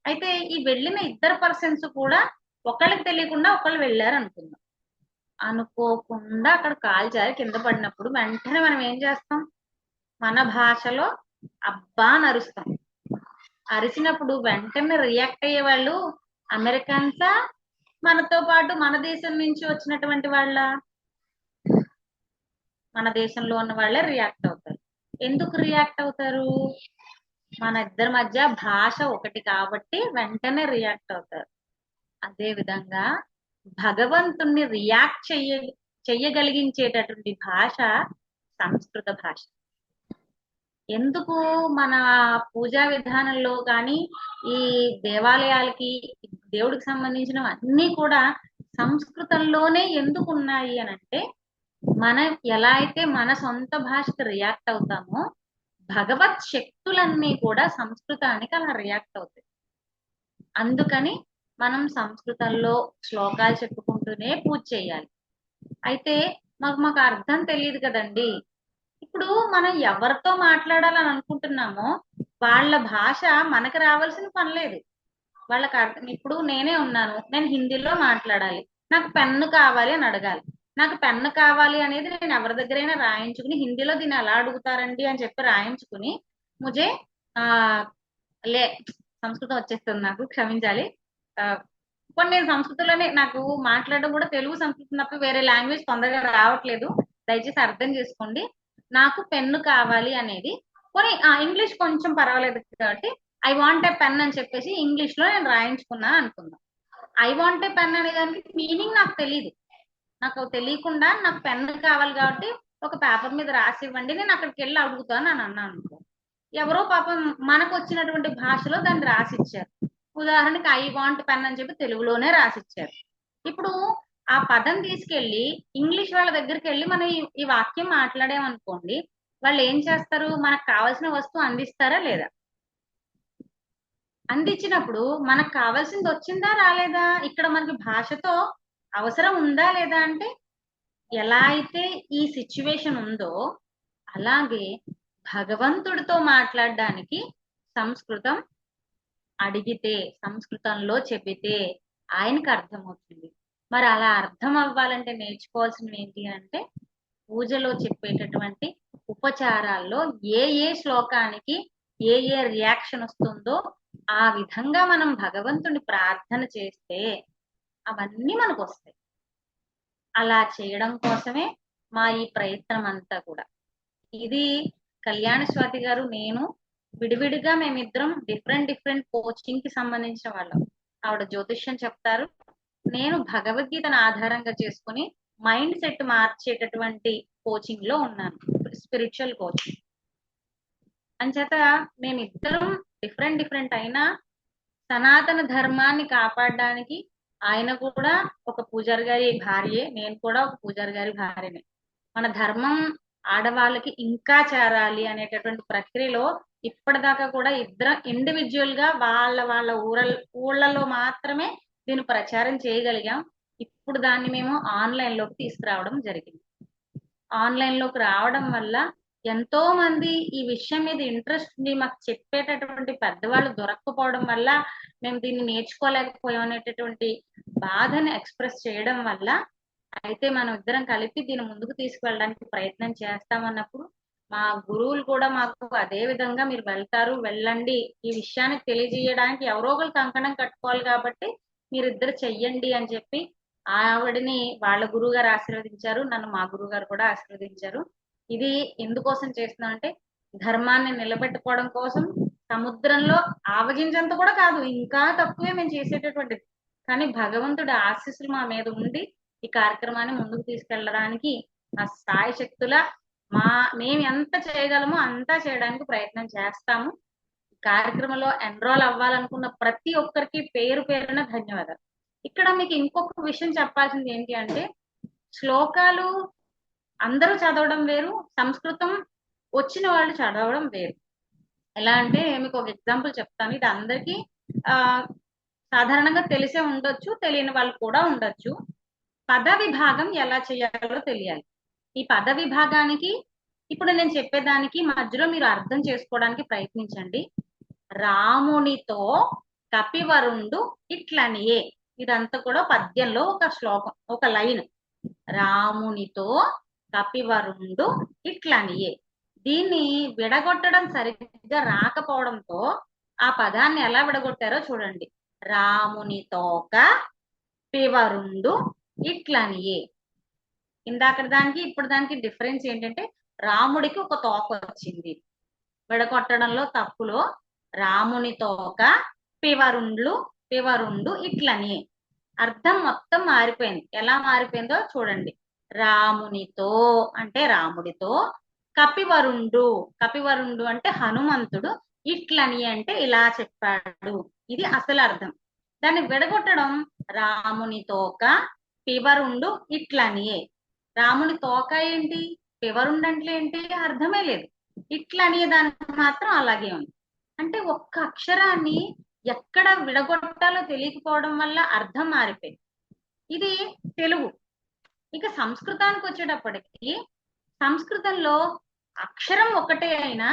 అయితే ఈ వెళ్ళిన ఇద్దరు పర్సన్స్ కూడా ఒకళ్ళకి తెలియకుండా ఒకళ్ళు వెళ్ళారు అనుకుందాం. అనుకోకుండా అక్కడ కాలు జారి కింద పడినప్పుడు వెంటనే మనం ఏం చేస్తాం? మన భాషలో అబ్బా అని అరుస్తాం. అరిచినప్పుడు వెంటనే రియాక్ట్ అయ్యే వాళ్ళు అమెరికన్సా, మనతో పాటు మన దేశం నుంచి వచ్చినటువంటి వాళ్ళ? మన దేశంలో ఉన్న వాళ్ళే రియాక్ట్ అవుతారు. ఎందుకు రియాక్ట్ అవుతారు? మన ఇద్దరి మధ్య భాష ఒకటి కాబట్టి వెంటనే రియాక్ట్ అవుతారు. అదే విధంగా భగవంతుణ్ణి రియాక్ట్ చెయ్యగలిగించేటటువంటి భాష సంస్కృత భాష. ఎందుకు మన పూజా విధానంలో కానీ ఈ దేవాలయాలకి దేవుడికి సంబంధించినవి అన్నీ కూడా సంస్కృతంలోనే ఎందుకు ఉన్నాయి అని అంటే, మనం ఎలా అయితే మన సొంత భాషకు రియాక్ట్ అవుతామో భగవత్ శక్తులన్నీ కూడా సంస్కృతానికి అలా రియాక్ట్ అవుతాయి. అందుకని మనం సంస్కృతంలో శ్లోకాలు చెప్పుకుంటూనే పూజ చేయాలి. అయితే మాకు అర్థం తెలియదు కదండి. ఇప్పుడు మనం ఎవరితో మాట్లాడాలని అనుకుంటున్నామో వాళ్ళ భాష మనకు రావాల్సిన పని లేదు. వాళ్ళకి అర్థం, ఇప్పుడు నేనే ఉన్నాను, నేను హిందీలో మాట్లాడాలి, నాకు పెన్ను కావాలి అని అడగాలి. నాకు పెన్ను కావాలి అనేది నేను ఎవరి దగ్గరైనా రాయించుకుని, హిందీలో దీన్ని ఎలా అడుగుతారండి అని చెప్పి రాయించుకుని, ముజే ఆ లే సంస్కృతం వచ్చేస్తుంది నాకు, క్షమించాలి. ఆ, కొన్ని నేను సంస్కృతంలోనే, నాకు మాట్లాడడం కూడా తెలుగు సంస్కృతం తప్ప వేరే లాంగ్వేజ్ తొందరగా రావట్లేదు, దయచేసి అర్థం చేసుకోండి. నాకు పెన్ను కావాలి అనేది కొన్ని ఇంగ్లీష్ కొంచెం పర్వాలేదు కాబట్టి ఐ వాంట్ ఏ పెన్ అని చెప్పేసి ఇంగ్లీష్ లో నేను రాయించుకున్నాను అనుకుందాం. ఐ వాంట్ ఏ పెన్ అనే దానికి మీనింగ్ నాకు తెలియదు. నాకు తెలియకుండా నాకు పెన్ కావాలి కాబట్టి ఒక పేపర్ మీద రాసి ఇవ్వండి, నేను అక్కడికి వెళ్ళి అడుగుతాను అని అన్నాను అనుకో. ఎవరో పాపం మనకు వచ్చినటువంటి భాషలో దాన్ని రాసిచ్చారు. ఉదాహరణకి ఐ వాంట్ పెన్ అని చెప్పి తెలుగులోనే రాసిచ్చారు. ఇప్పుడు ఆ పదం తీసుకెళ్లి ఇంగ్లీష్ వాళ్ళ దగ్గరికి వెళ్ళి మనం ఈ వాక్యం మాట్లాడామనుకోండి, వాళ్ళు ఏం చేస్తారు? మనకు కావాల్సిన వస్తువు అందిస్తారా లేదా? అందించినప్పుడు మనకు కావాల్సింది వచ్చిందా రాలేదా? ఇక్కడ మనకి భాషతో అవసరం ఉందా లేదా అంటే, ఎలా అయితే ఈ సిచ్యువేషన్ ఉందో అలాగే భగవంతుడితో మాట్లాడడానికి సంస్కృతం అడిగితే, సంస్కృతంలో చెబితే ఆయనకు అర్థమవుతుంది. మరి అలా అర్థం అవ్వాలంటే నేర్చుకోవాల్సినవి ఏంటి అంటే, పూజలో చెప్పేటటువంటి ఉపచారాల్లో ఏ ఏ శ్లోకానికి ఏ ఏ రియాక్షన్ వస్తుందో ఆ విధంగా మనం భగవంతుని ప్రార్థన చేస్తే అవన్నీ మనకు వస్తాయి. అలా చేయడం కోసమే మా ఈ ప్రయత్నం అంతా కూడా. ఇది కళ్యాణ స్వాతి గారు, నేను విడివిడిగా మేమిద్దరం డిఫరెంట్ డిఫరెంట్ కోచింగ్ కి సంబంధించిన వాళ్ళం. ఆవిడ జ్యోతిష్యం చెప్తారు, నేను భగవద్గీతను ఆధారంగా చేసుకుని మైండ్ సెట్ మార్చేటటువంటి కోచింగ్ లో ఉన్నాను, స్పిరిచువల్ కోచింగ్. అంచేత మేమిద్దరం డిఫరెంట్ డిఫరెంట్ అయినా సనాతన ధర్మాన్ని కాపాడడానికి ఆయన కూడా ఒక పూజారి గారి భార్యే, నేను కూడా ఒక పూజారి గారి భార్యనే. మన ధర్మం ఆడవాళ్ళకి ఇంకా చేరాలి అనేటటువంటి ప్రక్రియలో ఇప్పటిదాకా కూడా ఇద్దరం ఇండివిజువల్ గా వాళ్ళ వాళ్ళ ఊళ్ళలో మాత్రమే దీన్ని ప్రచారం చేయగలిగాం. ఇప్పుడు దాన్ని మేము ఆన్లైన్ లోకి తీసుకురావడం జరిగింది. ఆన్లైన్ లోకి రావడం వల్ల ఎంతో మంది ఈ విషయం మీద ఇంట్రెస్ట్ ఉంది, మాకు చెప్పేటటువంటి పెద్దవాళ్ళు దొరక్కపోవడం వల్ల మేము దీన్ని నేర్చుకోలేకపోయాం అనేటటువంటి బాధని ఎక్స్ప్రెస్ చేయడం వల్ల, అయితే మనం ఇద్దరం కలిపి దీన్ని ముందుకు తీసుకువెళ్ళడానికి ప్రయత్నం చేస్తామన్నప్పుడు మా గురువులు కూడా మాకు అదే విధంగా మీరు వెళ్తారు, వెళ్ళండి, ఈ విషయాన్ని తెలియజేయడానికి ఎవరో ఒకరు కంకణం కట్టుకోవాలి కాబట్టి మీరిద్దరు చెయ్యండి అని చెప్పి ఆవిడని వాళ్ళ గురువు గారు ఆశీర్వదించారు, నన్ను మా గురువు గారు కూడా ఆశీర్వదించారు. ఇది ఎందుకోసం చేస్తున్నాం అంటే, ధర్మాన్ని నిలబెట్టుకోవడం కోసం. సముద్రంలో ఆవగింజంత కూడా కాదు, ఇంకా తక్కువే మేము చేసేటటువంటిది, కానీ భగవంతుడి ఆశీస్సులు మా మీద ఉండి ఈ కార్యక్రమాన్ని ముందుకు తీసుకెళ్ళడానికి ఆ స్థాయి శక్తుల మేము ఎంత చేయగలమో అంతా చేయడానికి ప్రయత్నం చేస్తాము. ఈ కార్యక్రమంలో ఎన్రోల్ అవ్వాలనుకున్న ప్రతి ఒక్కరికి పేరు పేరున ధన్యవాదాలు. ఇక్కడ మీకు ఇంకొక విషయం చెప్పాల్సింది ఏంటి అంటే, శ్లోకాలు అందరూ చదవడం వేరు, సంస్కృతం వచ్చిన వాళ్ళు చదవడం వేరు. ఎలా అంటే మీకు ఒక ఎగ్జాంపుల్ చెప్తాను. ఇది అందరికీ ఆ సాధారణంగా తెలిసే ఉండొచ్చు, తెలియని వాళ్ళు కూడా ఉండొచ్చు. పద విభాగం ఎలా చేయాలో తెలియాలి. ఈ పద విభాగానికి ఇప్పుడు నేను చెప్పేదానికి మధ్యలో మీరు అర్థం చేసుకోవడానికి ప్రయత్నించండి. రామునితో కపివరుండు ఇట్లనియే, ఇదంతా కూడా పద్యంలో ఒక శ్లోకం, ఒక లైన్. రామునితో కపివరుండు ఇట్లనియే. దీన్ని విడగొట్టడం సరిగ్గా రాకపోవడంతో ఆ పదాన్ని ఎలా విడగొట్టారో చూడండి. రామునితోక పివరుండు ఇట్లనియే. ఇందాక దానికి ఇప్పుడు దానికి డిఫరెన్స్ ఏంటంటే రాముడికి ఒక తోక వచ్చింది. విడగొట్టడంలో తప్పులో రాముని తోక పివరుండు ఇట్లని అర్థం మొత్తం మారిపోయింది. ఎలా మారిపోయిందో చూడండి. రామునితో అంటే రాముడితో, కపివరుండు అంటే హనుమంతుడు, ఇట్లని అంటే ఇలా చెప్పాడు. ఇది అసలు అర్థం. దాన్ని విడగొట్టడం రాముని తోక పివరుండు ఇట్లనియే. రాముని తోక ఏంటి, పివరుండు అంటే ఏంటి అర్థమే లేదు. ఇట్లనే దానికి మాత్రం అలాగే ఉంది. అంటే ఒక్క అక్షరాన్ని ఎక్కడ విడగొట్టాలో తెలియకపోవడం వల్ల అర్థం మారిపోయింది. ఇది తెలుగు. ఇక సంస్కృతానికి వచ్చేటప్పటికి సంస్కృతంలో అక్షరం ఒకటే అయినా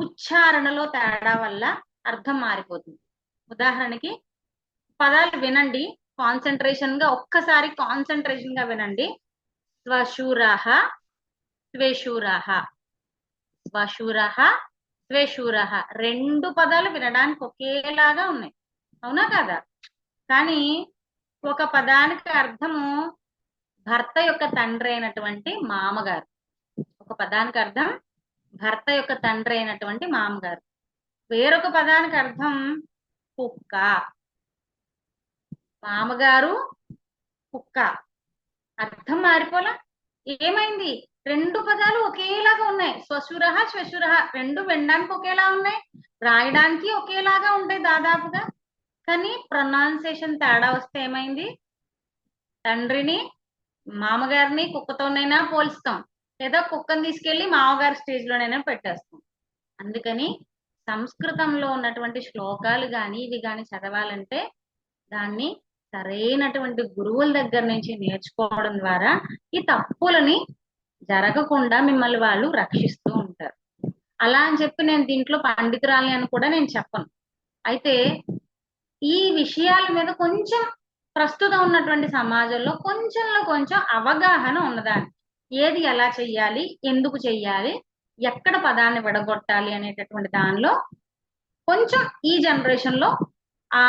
ఉచ్చారణలో తేడా వల్ల అర్థం మారిపోతుంది. ఉదాహరణకి పదాలు వినండి, ఒక్కసారి కాన్సన్ట్రేషన్ గా వినండి. స్వశూరః స్వేశూరః, స్వశూరః స్వేశూరః, రెండు పదాలు వినడానికి ఒకేలాగా ఉన్నాయి, అవునా కదా? కానీ ఒక పదానికి అర్థము భర్త యొక్క తండ్రి అయినటువంటి మామగారు, ఒక పదానికి అర్థం భర్త యొక్క తండ్రి అయినటువంటి మామగారు, వేరొక పదానికి అర్థం కుక్క. మామగారు కుక్క, అర్థం మారిపోలా? ఏమైంది? రెండు పదాలు ఒకేలాగా ఉన్నాయి. స్వశురః శ్వశురః రెండు వినడానికి ఒకేలా ఉన్నాయి, రాయడానికి ఒకేలాగా ఉంటాయి దాదాపుగా. కానీ ప్రొనౌన్సియేషన్ తేడా వస్తే ఏమైంది? తండ్రిని మామగారిని కుక్కతోనైనా పోల్స్తాం, లేదా కుక్కను తీసుకెళ్లి మామగారి స్టేజ్ లోనైనా పెట్టేస్తాం. అందుకని సంస్కృతంలో ఉన్నటువంటి శ్లోకాలు గాని ఇవి గాని చదవాలంటే దాన్ని సరైనటువంటి గురువుల దగ్గర నుంచి నేర్చుకోవడం ద్వారా ఈ తప్పులని జరగకుండా మిమ్మల్ని వాళ్ళు రక్షిస్తూ ఉంటారు. అలా అని చెప్పి నేను దీంట్లో పండితురాలి అని కూడా నేను చెప్పను. అయితే ఈ విషయాల మీద కొంచెం ప్రస్తుతం ఉన్నటువంటి సమాజంలో కొంచెంలో కొంచెం అవగాహన ఉన్నదాన్ని, ఏది ఎలా చెయ్యాలి, ఎందుకు చెయ్యాలి, ఎక్కడ పదాన్ని విడగొట్టాలి అనేటటువంటి దానిలో కొంచెం ఈ జనరేషన్ లో ఆ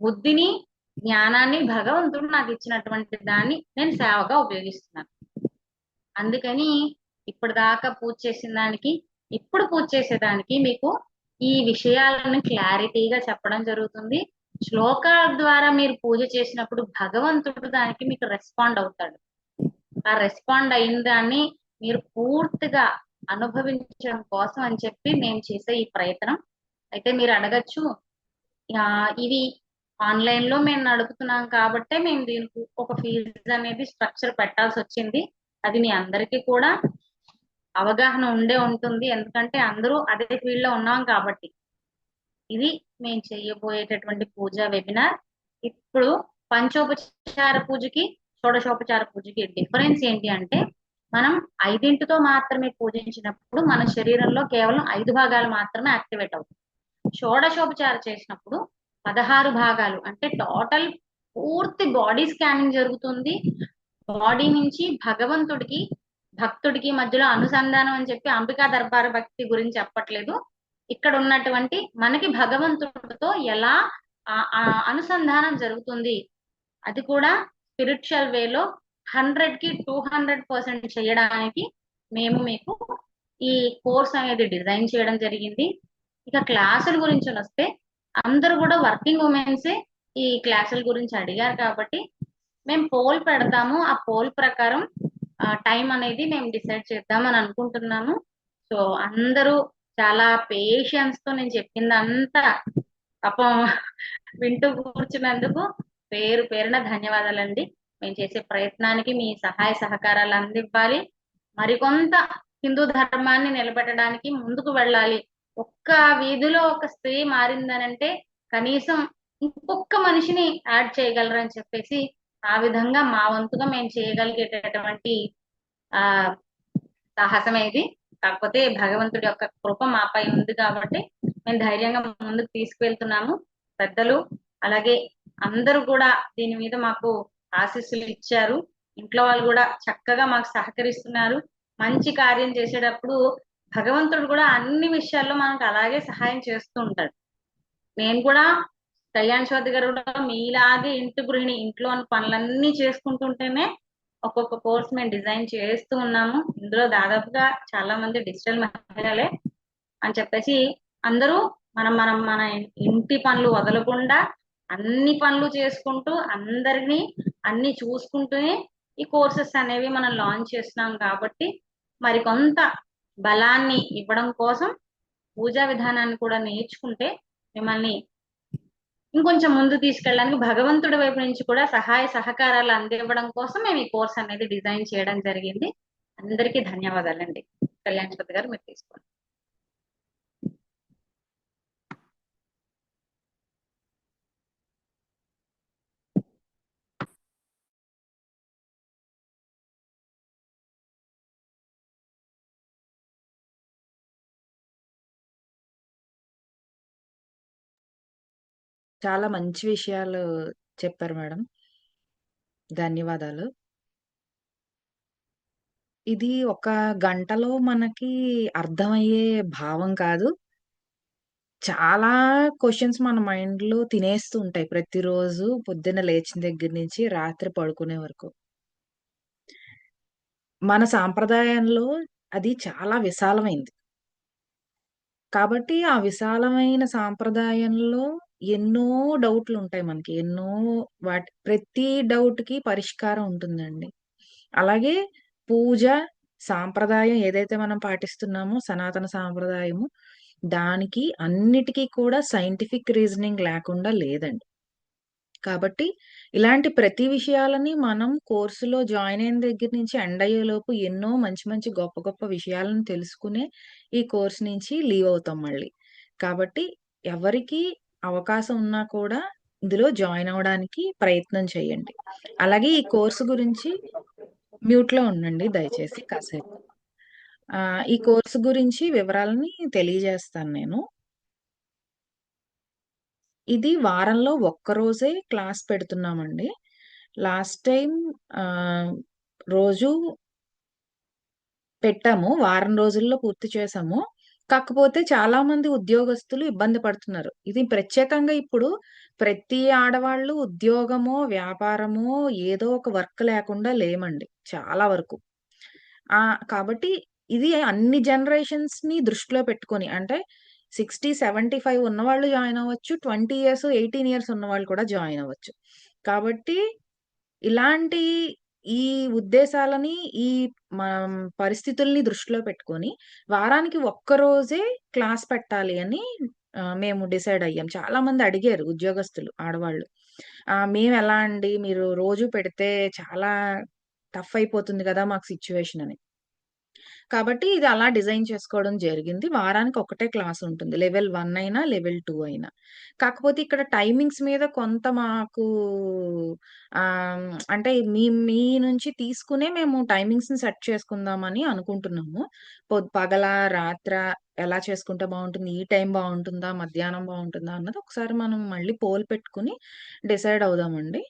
బుద్ధిని జ్ఞానాన్ని భగవంతుడు నాకు ఇచ్చినటువంటి దాన్ని నేను సేవగా ఉపయోగిస్తున్నాను. అందుకని ఇప్పటిదాకా పూజ చేసిన దానికి ఇప్పుడు పూజ చేసేదానికి మీకు ఈ విషయాలను క్లారిటీగా చెప్పడం జరుగుతుంది. శ్లోకాల ద్వారా మీరు పూజ చేసినప్పుడు భగవంతుడు దానికి మీకు రెస్పాండ్ అవుతాడు. ఆ రెస్పాండ్ అయిన దాన్ని మీరు పూర్తిగా అనుభవించడం కోసం అని చెప్పి మేము చేసే ఈ ప్రయత్నం. అయితే మీరు అడగచ్చు, ఇది ఆన్లైన్ లో మేము నడుపుతున్నాం కాబట్టే మేము దీనికి ఒక ఫీజు అనేది స్ట్రక్చర్ పెట్టాల్సి వచ్చింది. అది మీ అందరికీ కూడా అవగాహన ఉండే ఉంటుంది, ఎందుకంటే అందరూ అదే ఫీల్డ్ లో ఉన్నాం కాబట్టి. ఇది మేము చేయబోయేటటువంటి పూజా వెబినార్. ఇప్పుడు పంచోపచార పూజకి షోడశోపచార పూజకి డిఫరెన్స్ ఏంటి అంటే, మనం 5తో మాత్రమే పూజించినప్పుడు మన శరీరంలో కేవలం 5 భాగాలు మాత్రమే యాక్టివేట్ అవుతాయి. షోడశోపచార చేసినప్పుడు 16 భాగాలు, అంటే టోటల్ పూర్తి బాడీ స్కానింగ్ జరుగుతుంది. బాడీ నుంచి భగవంతుడికి భక్తుడికి మధ్యలో అనుసంధానం అని చెప్పి అంబికా దర్బార భక్తి గురించి చెప్పట్లేదు. ఇక్కడ ఉన్నటువంటి మనకి భగవంతుడితో ఎలా అనుసంధానం జరుగుతుంది, అది కూడా స్పిరిచువల్ వేలో 100కి 200% చేయడానికి మేము మీకు ఈ కోర్స్ అనేది డిజైన్ చేయడం జరిగింది. ఇక క్లాసుల గురించి వస్తే అందరూ కూడా వర్కింగ్ ఉమెన్సే ఈ క్లాసుల గురించి అడిగారు కాబట్టి మేము పోల్ పెడతాము. ఆ పోల్ ప్రకారం టైం అనేది మేము డిసైడ్ చేద్దామని అనుకుంటున్నాము. సో అందరూ చాలా పేషెన్స్ తో నేను చెప్పిందంతా పాపం వింటూ కూర్చున్నందుకు పేరున ధన్యవాదాలండి. మేము చేసే ప్రయత్నానికి మీ సహాయ సహకారాలు అందివ్వాలి. మరికొంత హిందూ ధర్మాన్ని నిలబెట్టడానికి ముందుకు వెళ్ళాలి. ఒక్క వీధిలో ఒక స్త్రీ మారిందనంటే కనీసం ఇంకొక మనిషిని యాడ్ చేయగలరని చెప్పేసి ఆ విధంగా మా వంతుగా మేము చేయగలిగేటటువంటి ఆ సాహసమే ఇది. కాకపోతే భగవంతుడి యొక్క కృప మాపై ఉంది కాబట్టి మేము ధైర్యంగా ముందుకు తీసుకువెళ్తున్నాము. పెద్దలు అలాగే అందరూ కూడా దీని మీద మాకు ఆశీస్సులు ఇచ్చారు. ఇంట్లో వాళ్ళు కూడా చక్కగా మాకు సహకరిస్తున్నారు. మంచి కార్యం చేసేటప్పుడు భగవంతుడు కూడా అన్ని విషయాల్లో మనకు అలాగే సహాయం చేస్తూ ఉంటాడు. నేను కూడా కళ్యాణ్ చౌదరి గారు కూడా మీలాగే ఇంటి గృహిణి, ఇంట్లో ఉన్న పనులన్నీ చేసుకుంటుంటేనే ఒక్కొక్క కోర్స్ మేము డిజైన్ చేస్తూ ఉన్నాము. ఇందులో దాదాపుగా చాలా మంది డిజిటల్ మహిళలే అని చెప్పేసి అందరూ మన ఇంటి పనులు వదలకుండా అన్ని పనులు చేసుకుంటూ అందరినీ అన్ని చూసుకుంటూనే ఈ కోర్సెస్ అనేవి మనం లాంచ్ చేస్తున్నాం కాబట్టి మరికొంత బలాన్ని ఇవ్వడం కోసం పూజా విధానాన్ని కూడా నేర్చుకుంటే మిమ్మల్ని ఇంకొంచెం ముందు తీసుకెళ్ళడానికి భగవంతుడి వైపు నుంచి కూడా సహాయ సహకారాలు అందివ్వడం కోసం మేము ఈ కోర్స్ అనేది డిజైన్ చేయడం జరిగింది. అందరికీ ధన్యవాదాలండి. కళ్యాణ్ చౌదరి గారు మీరు తీసుకోండి. చాలా మంచి విషయాలు చెప్పారు మేడం. ధన్యవాదాలు. ఇది ఒక గంటలో మనకి అర్థమయ్యే భావం కాదు. చాలా క్వెషన్స్ మన మైండ్‌లో తినేస్తూ ఉంటాయి ప్రతిరోజు పొద్దున్న లేచిన దగ్గర నుంచి రాత్రి పడుకునే వరకు. మన సాంప్రదాయంలో అది చాలా విశాలమైంది. కాబట్టి ఆ విశాలమైన సాంప్రదాయంలో ఎన్నో డౌట్‌లుంటాయి మనకి. ప్రతి డౌట్‌కి పరిష్కారం ఉంటుందండి. అలాగే పూజ, సాంప్రదాయం ఏదైతే మనం పాటిస్తున్నామో సనాతన సాంప్రదాయము, దానికి అన్నిటికి కూడా సైంటిఫిక్ రీజనింగ్ లేకుండా లేదండి. కాబట్టి ఇలాంటి ప్రతి విషయాలని మనం కోర్సులో జాయిన్ అయిన దగ్గర నుంచి ఎండ్ అయ్యేలోపు ఎన్నో మంచి మంచి గొప్ప గొప్ప విషయాలను తెలుసుకునే ఈ కోర్స్ నుంచి లీవ్ అవుతాం మళ్ళీ. కాబట్టి ఎవరికి అవకాశం ఉన్నా కూడా ఇందులో జాయిన్ అవ్వడానికి ప్రయత్నం చేయండి. అలాగే ఈ కోర్సు గురించి మ్యూట్‌లో ఉండండి దయచేసి కాసేపు. ఈ కోర్సు గురించి వివరాలని తెలియజేస్తాను నేను. ఇది వారంలో ఒక్కరోజే క్లాస్ పెడుతున్నామండి. లాస్ట్ టైమ్ ఆహ్, రోజు పెట్టాము. వారం రోజుల్లో పూర్తి చేశాము. కాకపోతే చాలామంది ఉద్యోగస్తులు ఇబ్బంది పడుతున్నారు. ఇది ప్రత్యేకంగా ఇప్పుడు ప్రతి ఆడవాళ్ళు ఉద్యోగమో, వ్యాపారమో ఏదో ఒక వర్క్ లేకుండా లేమండి చాలా వరకు. కాబట్టి ఇది అన్ని జనరేషన్స్‌ని దృష్టిలో పెట్టుకొని అంటే 60, 75 ఉన్నవాళ్ళు జాయిన్ అవ్వచ్చు. 20 ఇయర్స్, 18 ఇయర్స్ ఉన్నవాళ్ళు కూడా జాయిన్ అవ్వచ్చు. కాబట్టి ఇలాంటి ఈ ఉద్దేశాలని, ఈ పరిస్థితుల్ని దృష్టిలో పెట్టుకొని వారానికి ఒక్కరోజే క్లాస్ పెట్టాలి అని మేము డిసైడ్ అయ్యాం. చాలామంది అడిగారు ఉద్యోగస్తులు, ఆడవాళ్ళు. మేమెలా అండి మీరు రోజు పెడితే చాలా టఫ్ అయిపోతుంది గదా! మాకు సిట్యుయేషన్ అని. కాబట్టి ఇది అలా డిజైన్ చేసుకోవడం జరిగింది. వారానికి ఒకటే క్లాస్ ఉంటుంది. లెవెల్ 1 అయినా, లెవెల్ 2 అయినా. కాకపోతే ఇక్కడ టైమింగ్స్ మీద కొంత మాకు అంటే మీ నుంచి తీసుకునే మేము టైమింగ్స్‌ని సెట్ చేసుకుందామని అనుకుంటున్నాము. పగలా, రాత్రా ఎలా చేసుకుంటే బావుంటుంది? ఈ టైం బావుంటుందా? మధ్యాహ్నం బావుంటుందా? అన్నది ఒకసారి మనం మళ్ళీ పోల్ పెట్టుకొని డిసైడ్ అవుదామండి.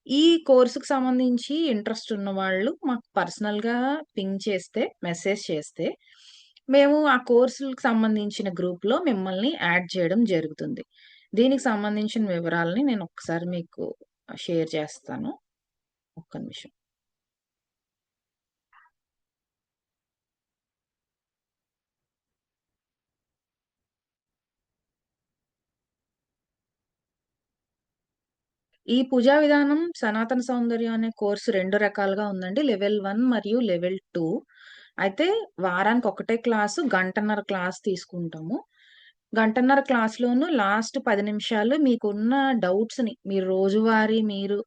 ఈ కోర్స్‌కి సంబంధించి ఇంట్రెస్ట్ ఉన్నవాళ్ళు మాకు పర్సనల్‌గా పింగ్ చేస్తే, మెసేజ్ చేస్తే, మేము ఆ కోర్సులకి సంబంధించిన గ్రూప్‌లో మిమ్మల్ని యాడ్ చేయడం జరుగుతుంది. దీనికి సంబంధించిన వివరాలని నేను ఒక్కసారి మీకు షేర్ చేస్తాను. ఒక్క నిమిషం. ఈ పూజా విధానం సనాతన సౌందర్యం అనే కోర్సు 2 రకాలుగా ఉందండి. లెవెల్ 1 మరియు లెవెల్ 2. అయితే వారానికి ఒకటే క్లాసు, గంటన్నర క్లాస్ తీసుకుంటాము. గంటన్నర క్లాస్‌లోను లాస్ట్ 10 నిమిషాలు మీకున్న డౌట్స్‌ని మీరు రోజువారీ మీరు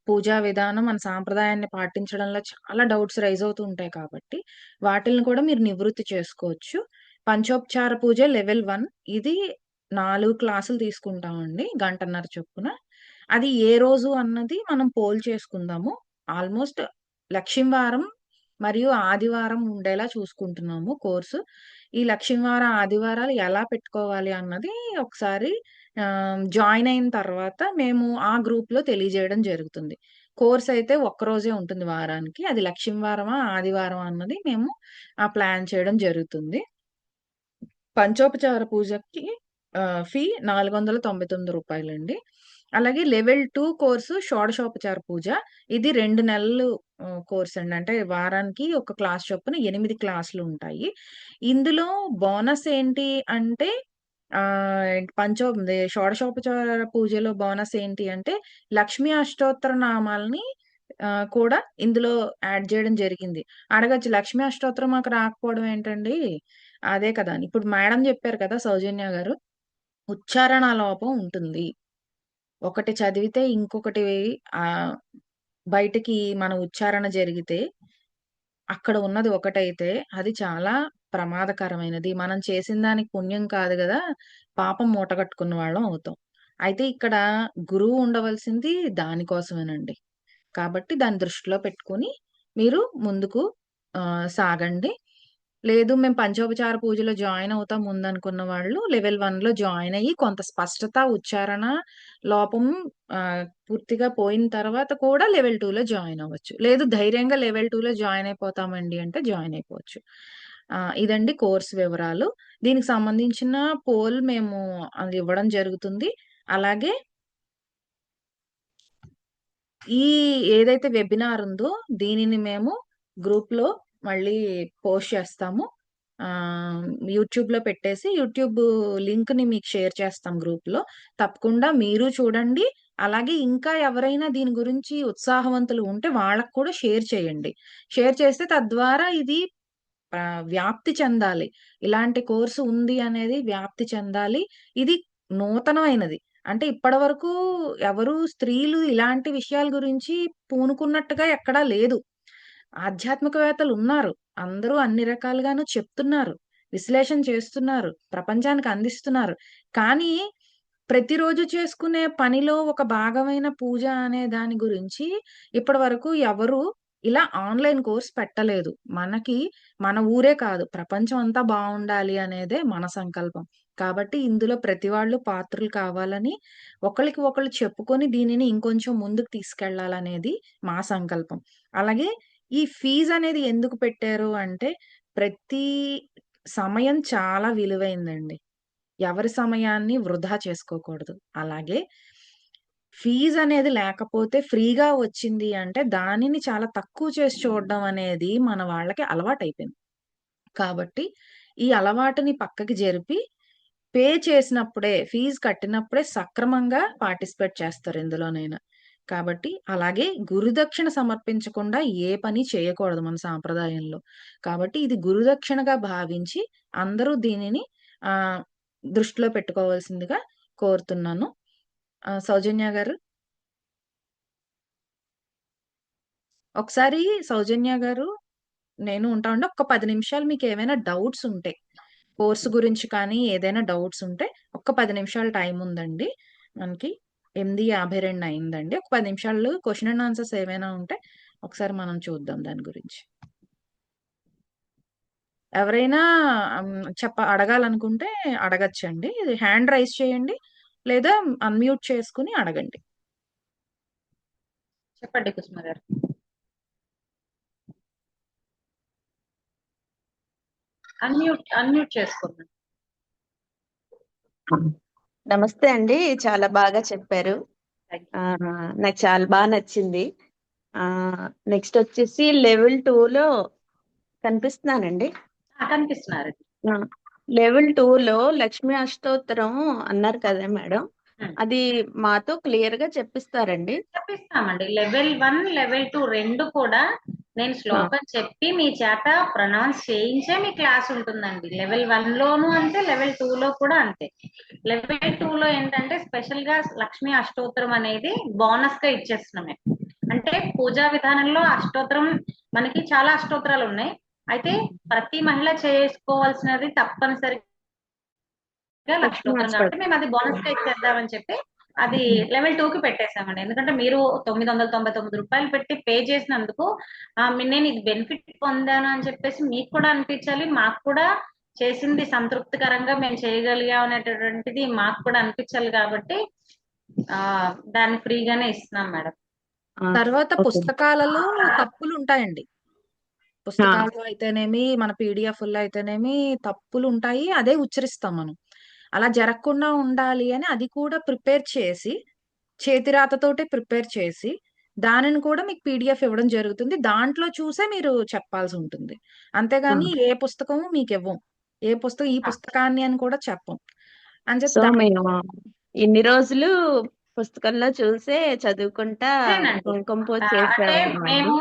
పూజా విధానం, మన సాంప్రదాయాన్ని పాటించడంలో చాలా డౌట్స్ రైజ్ అవుతూ ఉంటాయి కాబట్టి, వాటిల్ని కూడా మీరు నివృత్తి చేసుకోవచ్చు. పంచోపచార పూజ లెవెల్ 1 ఇది 4 క్లాసులు తీసుకుంటామండి. గంటన్నర చొప్పున. అది ఏ రోజు అన్నది మనం పోల్ చేసుకుందాము. ఆల్‌మోస్ట్ లక్షింవారం మరియు ఆదివారం ఉండేలా చూసుకుంటున్నాము కోర్సు. ఈ లక్షింవారం, ఆదివారాలు ఎలా పెట్టుకోవాలి అన్నది ఒకసారి జాయిన్ అయిన తర్వాత మేము ఆ గ్రూప్‌లో తెలియజేయడం జరుగుతుంది. కోర్స్ అయితే ఒక్కరోజే ఉంటుంది వారానికి. అది లక్షింవారమా, ఆదివారమా అన్నది మేము ప్లాన్ చేయడం జరుగుతుంది. పంచోపచార పూజకి ఫీ రూ. 499 అలాగే లెవెల్ 2 కోర్సు షోడశోపచార పూజ. ఇది 2 నెలలు కోర్స్ అండి. అంటే వారానికి ఒక క్లాస్ చొప్పున 8 క్లాసులుంటాయి. ఇందులో బోనస్ ఏంటి అంటే షోడశోపచార పూజలో బోనస్ ఏంటి అంటే లక్ష్మీ అష్టోత్తర నామాల్ని కూడా ఇందులో యాడ్ జేయడం జరిగింది. అడగొచ్చు లక్ష్మీ అష్టోత్తరం మాకు రాకపోవడం ఏంటండి? అదే కదా! అని. ఇప్పుడు మేడం జెప్పారు కదా! సౌజన్య గారు. ఉచ్చారణ లోపం ఉంటుంది. ఒకటి చదివితే ఇంకొకటి ఆహ్, బయటికి మన ఉచ్చారణ జరిగితే, అక్కడ ఉన్నది ఒకటైతే అది చాలా ప్రమాదకరమైనది. మనం చేసిన దానికి పుణ్యం కాదు గదా! పాపం మూటగట్టుకున్న వాళ్ళం అవుతాం. అయితే ఇక్కడ గురువు ఉండవలసింది దానికోసమేనండి. కాబట్టి దాన్ని దృష్టిలో పెట్టుకొని మీరు ముందుకు సాగండి. లేదు మేము పంచోపచార పూజలో జాయిన్ అవుతాం ముందనుకున్న వాళ్ళు లెవెల్ 1లో జాయిన్ అయ్యి కొంత స్పష్టత, ఉచ్చారణ లోపం పూర్తిగా పోయిన తర్వాత కూడా లెవెల్ 2లో జాయిన్ అవ్వచ్చు. లేదు ధైర్యంగా లెవెల్ 2లో జాయిన్ అయిపోతామండి అంటే జాయిన్ అయిపోవచ్చు. ఇదండి కోర్స్ వివరాలు. దీనికి సంబంధించిన పోల్ మేము అది ఇవ్వడం జరుగుతుంది. అలాగే ఈ ఏదైతే వెబినార్ ఉందో దీనిని మేము గ్రూప్‌లో మళ్ళీ పోస్ట్ చేస్తాము. ఆహ్, యూట్యూబ్‌లో పెట్టేసి యూట్యూబ్ లింక్‌ని మీకు షేర్ చేస్తాం గ్రూప్‌లో. తప్పకుండా మీరు చూడండి. అలాగే ఇంకా ఎవరైనా దీని గురించి ఉత్సాహవంతులు ఉంటే వాళ్ళకి కూడా షేర్ చేయండి. షేర్ చేస్తే తద్వారా ఇది వ్యాప్తి చెందాలి. ఇలాంటి కోర్సు ఉంది అనేది వ్యాప్తి చెందాలి. ఇది నూతనమైనది. అంటే ఇప్పటివరకు ఎవరు స్త్రీలు ఇలాంటి విషయాల గురించి పూనుకున్నట్టుగా ఎక్కడా లేదు. ఆధ్యాత్మికవేత్తలున్నారు. అందరూ అన్ని రకాలుగాను చెప్తున్నారు. విశ్లేషణ చేస్తున్నారు. ప్రపంచానికి అందిస్తున్నారు. కానీ ప్రతిరోజు చేసుకునే పనిలో ఒక భాగమైన పూజ అనే దాని గురించి ఇప్పటివరకు ఎవరు ఇలా ఆన్‌లైన్ కోర్స్ పెట్టలేదు. మనకి మన ఊరే కాదు, ప్రపంచం అంతా బావుండాలి అనేదే మన సంకల్పం. కాబట్టి ఇందులో ప్రతి వాళ్ళు పాత్రులు కావాలని, ఒకళ్ళకి ఒకళ్ళు చెప్పుకొని దీనిని ఇంకొంచెం ముందుకు తీసుకెళ్ళాలనేది మా సంకల్పం. అలాగే ఈ ఫీజనేది ఎందుకు పెట్టారు అంటే, ప్రతి సమయం చాలా విలువైందండి. ఎవరి సమయాన్ని వృధా చేసుకోకూడదు. అలాగే ఫీజనేది లేకపోతే ఫ్రీగా వచ్చింది అంటే, దానిని చాలా తక్కువ చేసి చూడడం అనేది మన వాళ్ళకి అలవాటైపోయింది. కాబట్టి, ఈ అలవాటుని పక్కకి జరిపి, పే చేసినప్పుడే, ఫీజ్ కట్టినప్పుడే సక్రమంగా పార్టిసిపేట్ చేస్తారు ఎందులోనైనా. కాబట్టి, అలాగే గురుదక్షిణ సమర్పించకుండా ఏ పని చేయకూడదు మన సాంప్రదాయంలో. కాబట్టి, ఇది గురుదక్షిణగా భావించి అందరూ దీనిని ఆహ్, దృష్టిలో పెట్టుకోవాల్సిందిగా కోరుతున్నాను. సౌజన్య గారు, ఒకసారి సౌజన్య గారు నేను ఉంటామండి. ఒక్క 10 నిమిషాలు మీకేమైనా డౌట్స్ ఉంటే, కోర్స్ గురించి కానీ ఏదైనా డౌట్స్ ఉంటే, ఒక్క 10 నిమిషాలు టైం ఉందండి. మనకి 8:52 అయిందండి. ఒక 10 నిమిషాలు క్వెషన్ అండ్ ఆన్సర్స్ ఏవైనా ఉంటే, ఒకసారి మనం చూద్దాం దాని గురించి. ఎవరైనా అడగాలనుకుంటే అడగొచ్చండి. హ్యాండ్ రైజ్ చేయండి. లేదా అన్‌మ్యూట్ చేసుకొని అడగండి. చెప్పండి కుసుమ గారు. అన్మ్యూట్ చేసుకోండి. నమస్తే అండి. చాలా బాగా చెప్పారు. థ్యాంక్ ఆ, నాకు చాలా బాగా నచ్చింది. నెక్స్ట్ వచ్చేసి లెవెల్ 2లో కనిపిస్తున్నానండి. కనిపిస్తున్నారు. లెవెల్ 2లో లక్ష్మీ అష్టోత్తరం అన్నారు కదా మేడం, అది మాతో క్లియర్ గా చెప్పిస్తారండి. చెప్పిస్తామండి. లెవెల్ 1, లెవెల్ 2 2 కూడా నేను శ్లోకం చెప్పి మీ చేత ప్రొనౌన్స్ చేయించే మీ క్లాస్ ఉంటుందండి. లెవెల్ 1 లోను అంతే, లెవెల్ 2 లో కూడా అంతే. లెవెల్ 2 లో ఏంటంటే స్పెషల్ గా లక్ష్మీ అష్టోత్తరం అనేది బోనస్ గా ఇచ్చేస్తున్నామే. అంటే పూజా విధానంలో అష్టోత్తరం మనకి చాలా అష్టోత్తరాలు ఉన్నాయి. అయితే ప్రతి మహిళ చేసుకోవాల్సినది తప్పనిసరిగా లక్ష్మీ అష్టోత్తరం కాబట్టి మేము అది బోనస్ గా ఇచ్చేద్దామని చెప్పి అది లెవెల్ 2 కి పెట్టేశామండి. ఎందుకంటే మీరు 999 రూపాయలు పెట్టి పే చేసినందుకు నేను ఇది బెనిఫిట్ పొందాను అని చెప్పేసి మీకు కూడా అనిపించాలి, మాకు కూడా చేసింది సంతృప్తికరంగా మేము చేయగలిగాం అనేటటువంటిది మాకు కూడా అనిపించాలి. కాబట్టి దాన్ని ఫ్రీగానే ఇస్తున్నాం మేడం. తర్వాత ఓకే. పుస్తకాలలో తప్పులు ఉంటాయండి. పుస్తకాల్లో అయితేనేమి, మన పీడిఎఫ్‌ల్లో అయితేనేమి తప్పులు ఉంటాయి. అదే ఉచ్చరిస్తాం మనం. అలా జరగకుండా ఉండాలి అని అది కూడా ప్రిపేర్ చేసి, చేతి రాతతోటే ప్రిపేర్ చేసి, దానిని కూడా మీకు పీడిఎఫ్ ఇవ్వడం జరుగుతుంది. దాంట్లో చూసే మీరు చెప్పాల్సుంటుంది. అంతేగాని ఏ పుస్తకము మీకివ్వం. ఏ పుస్తకం ఈ పుస్తకాన్ని అని కూడా చెప్పం. అంచేత సో మేము ఇన్ని రోజులు పుస్తకంలో చూసే చదువుకుంటా అదేనండి. కుంకుమ పూజ అంటే చేసేవాళ్ళమండి. మేము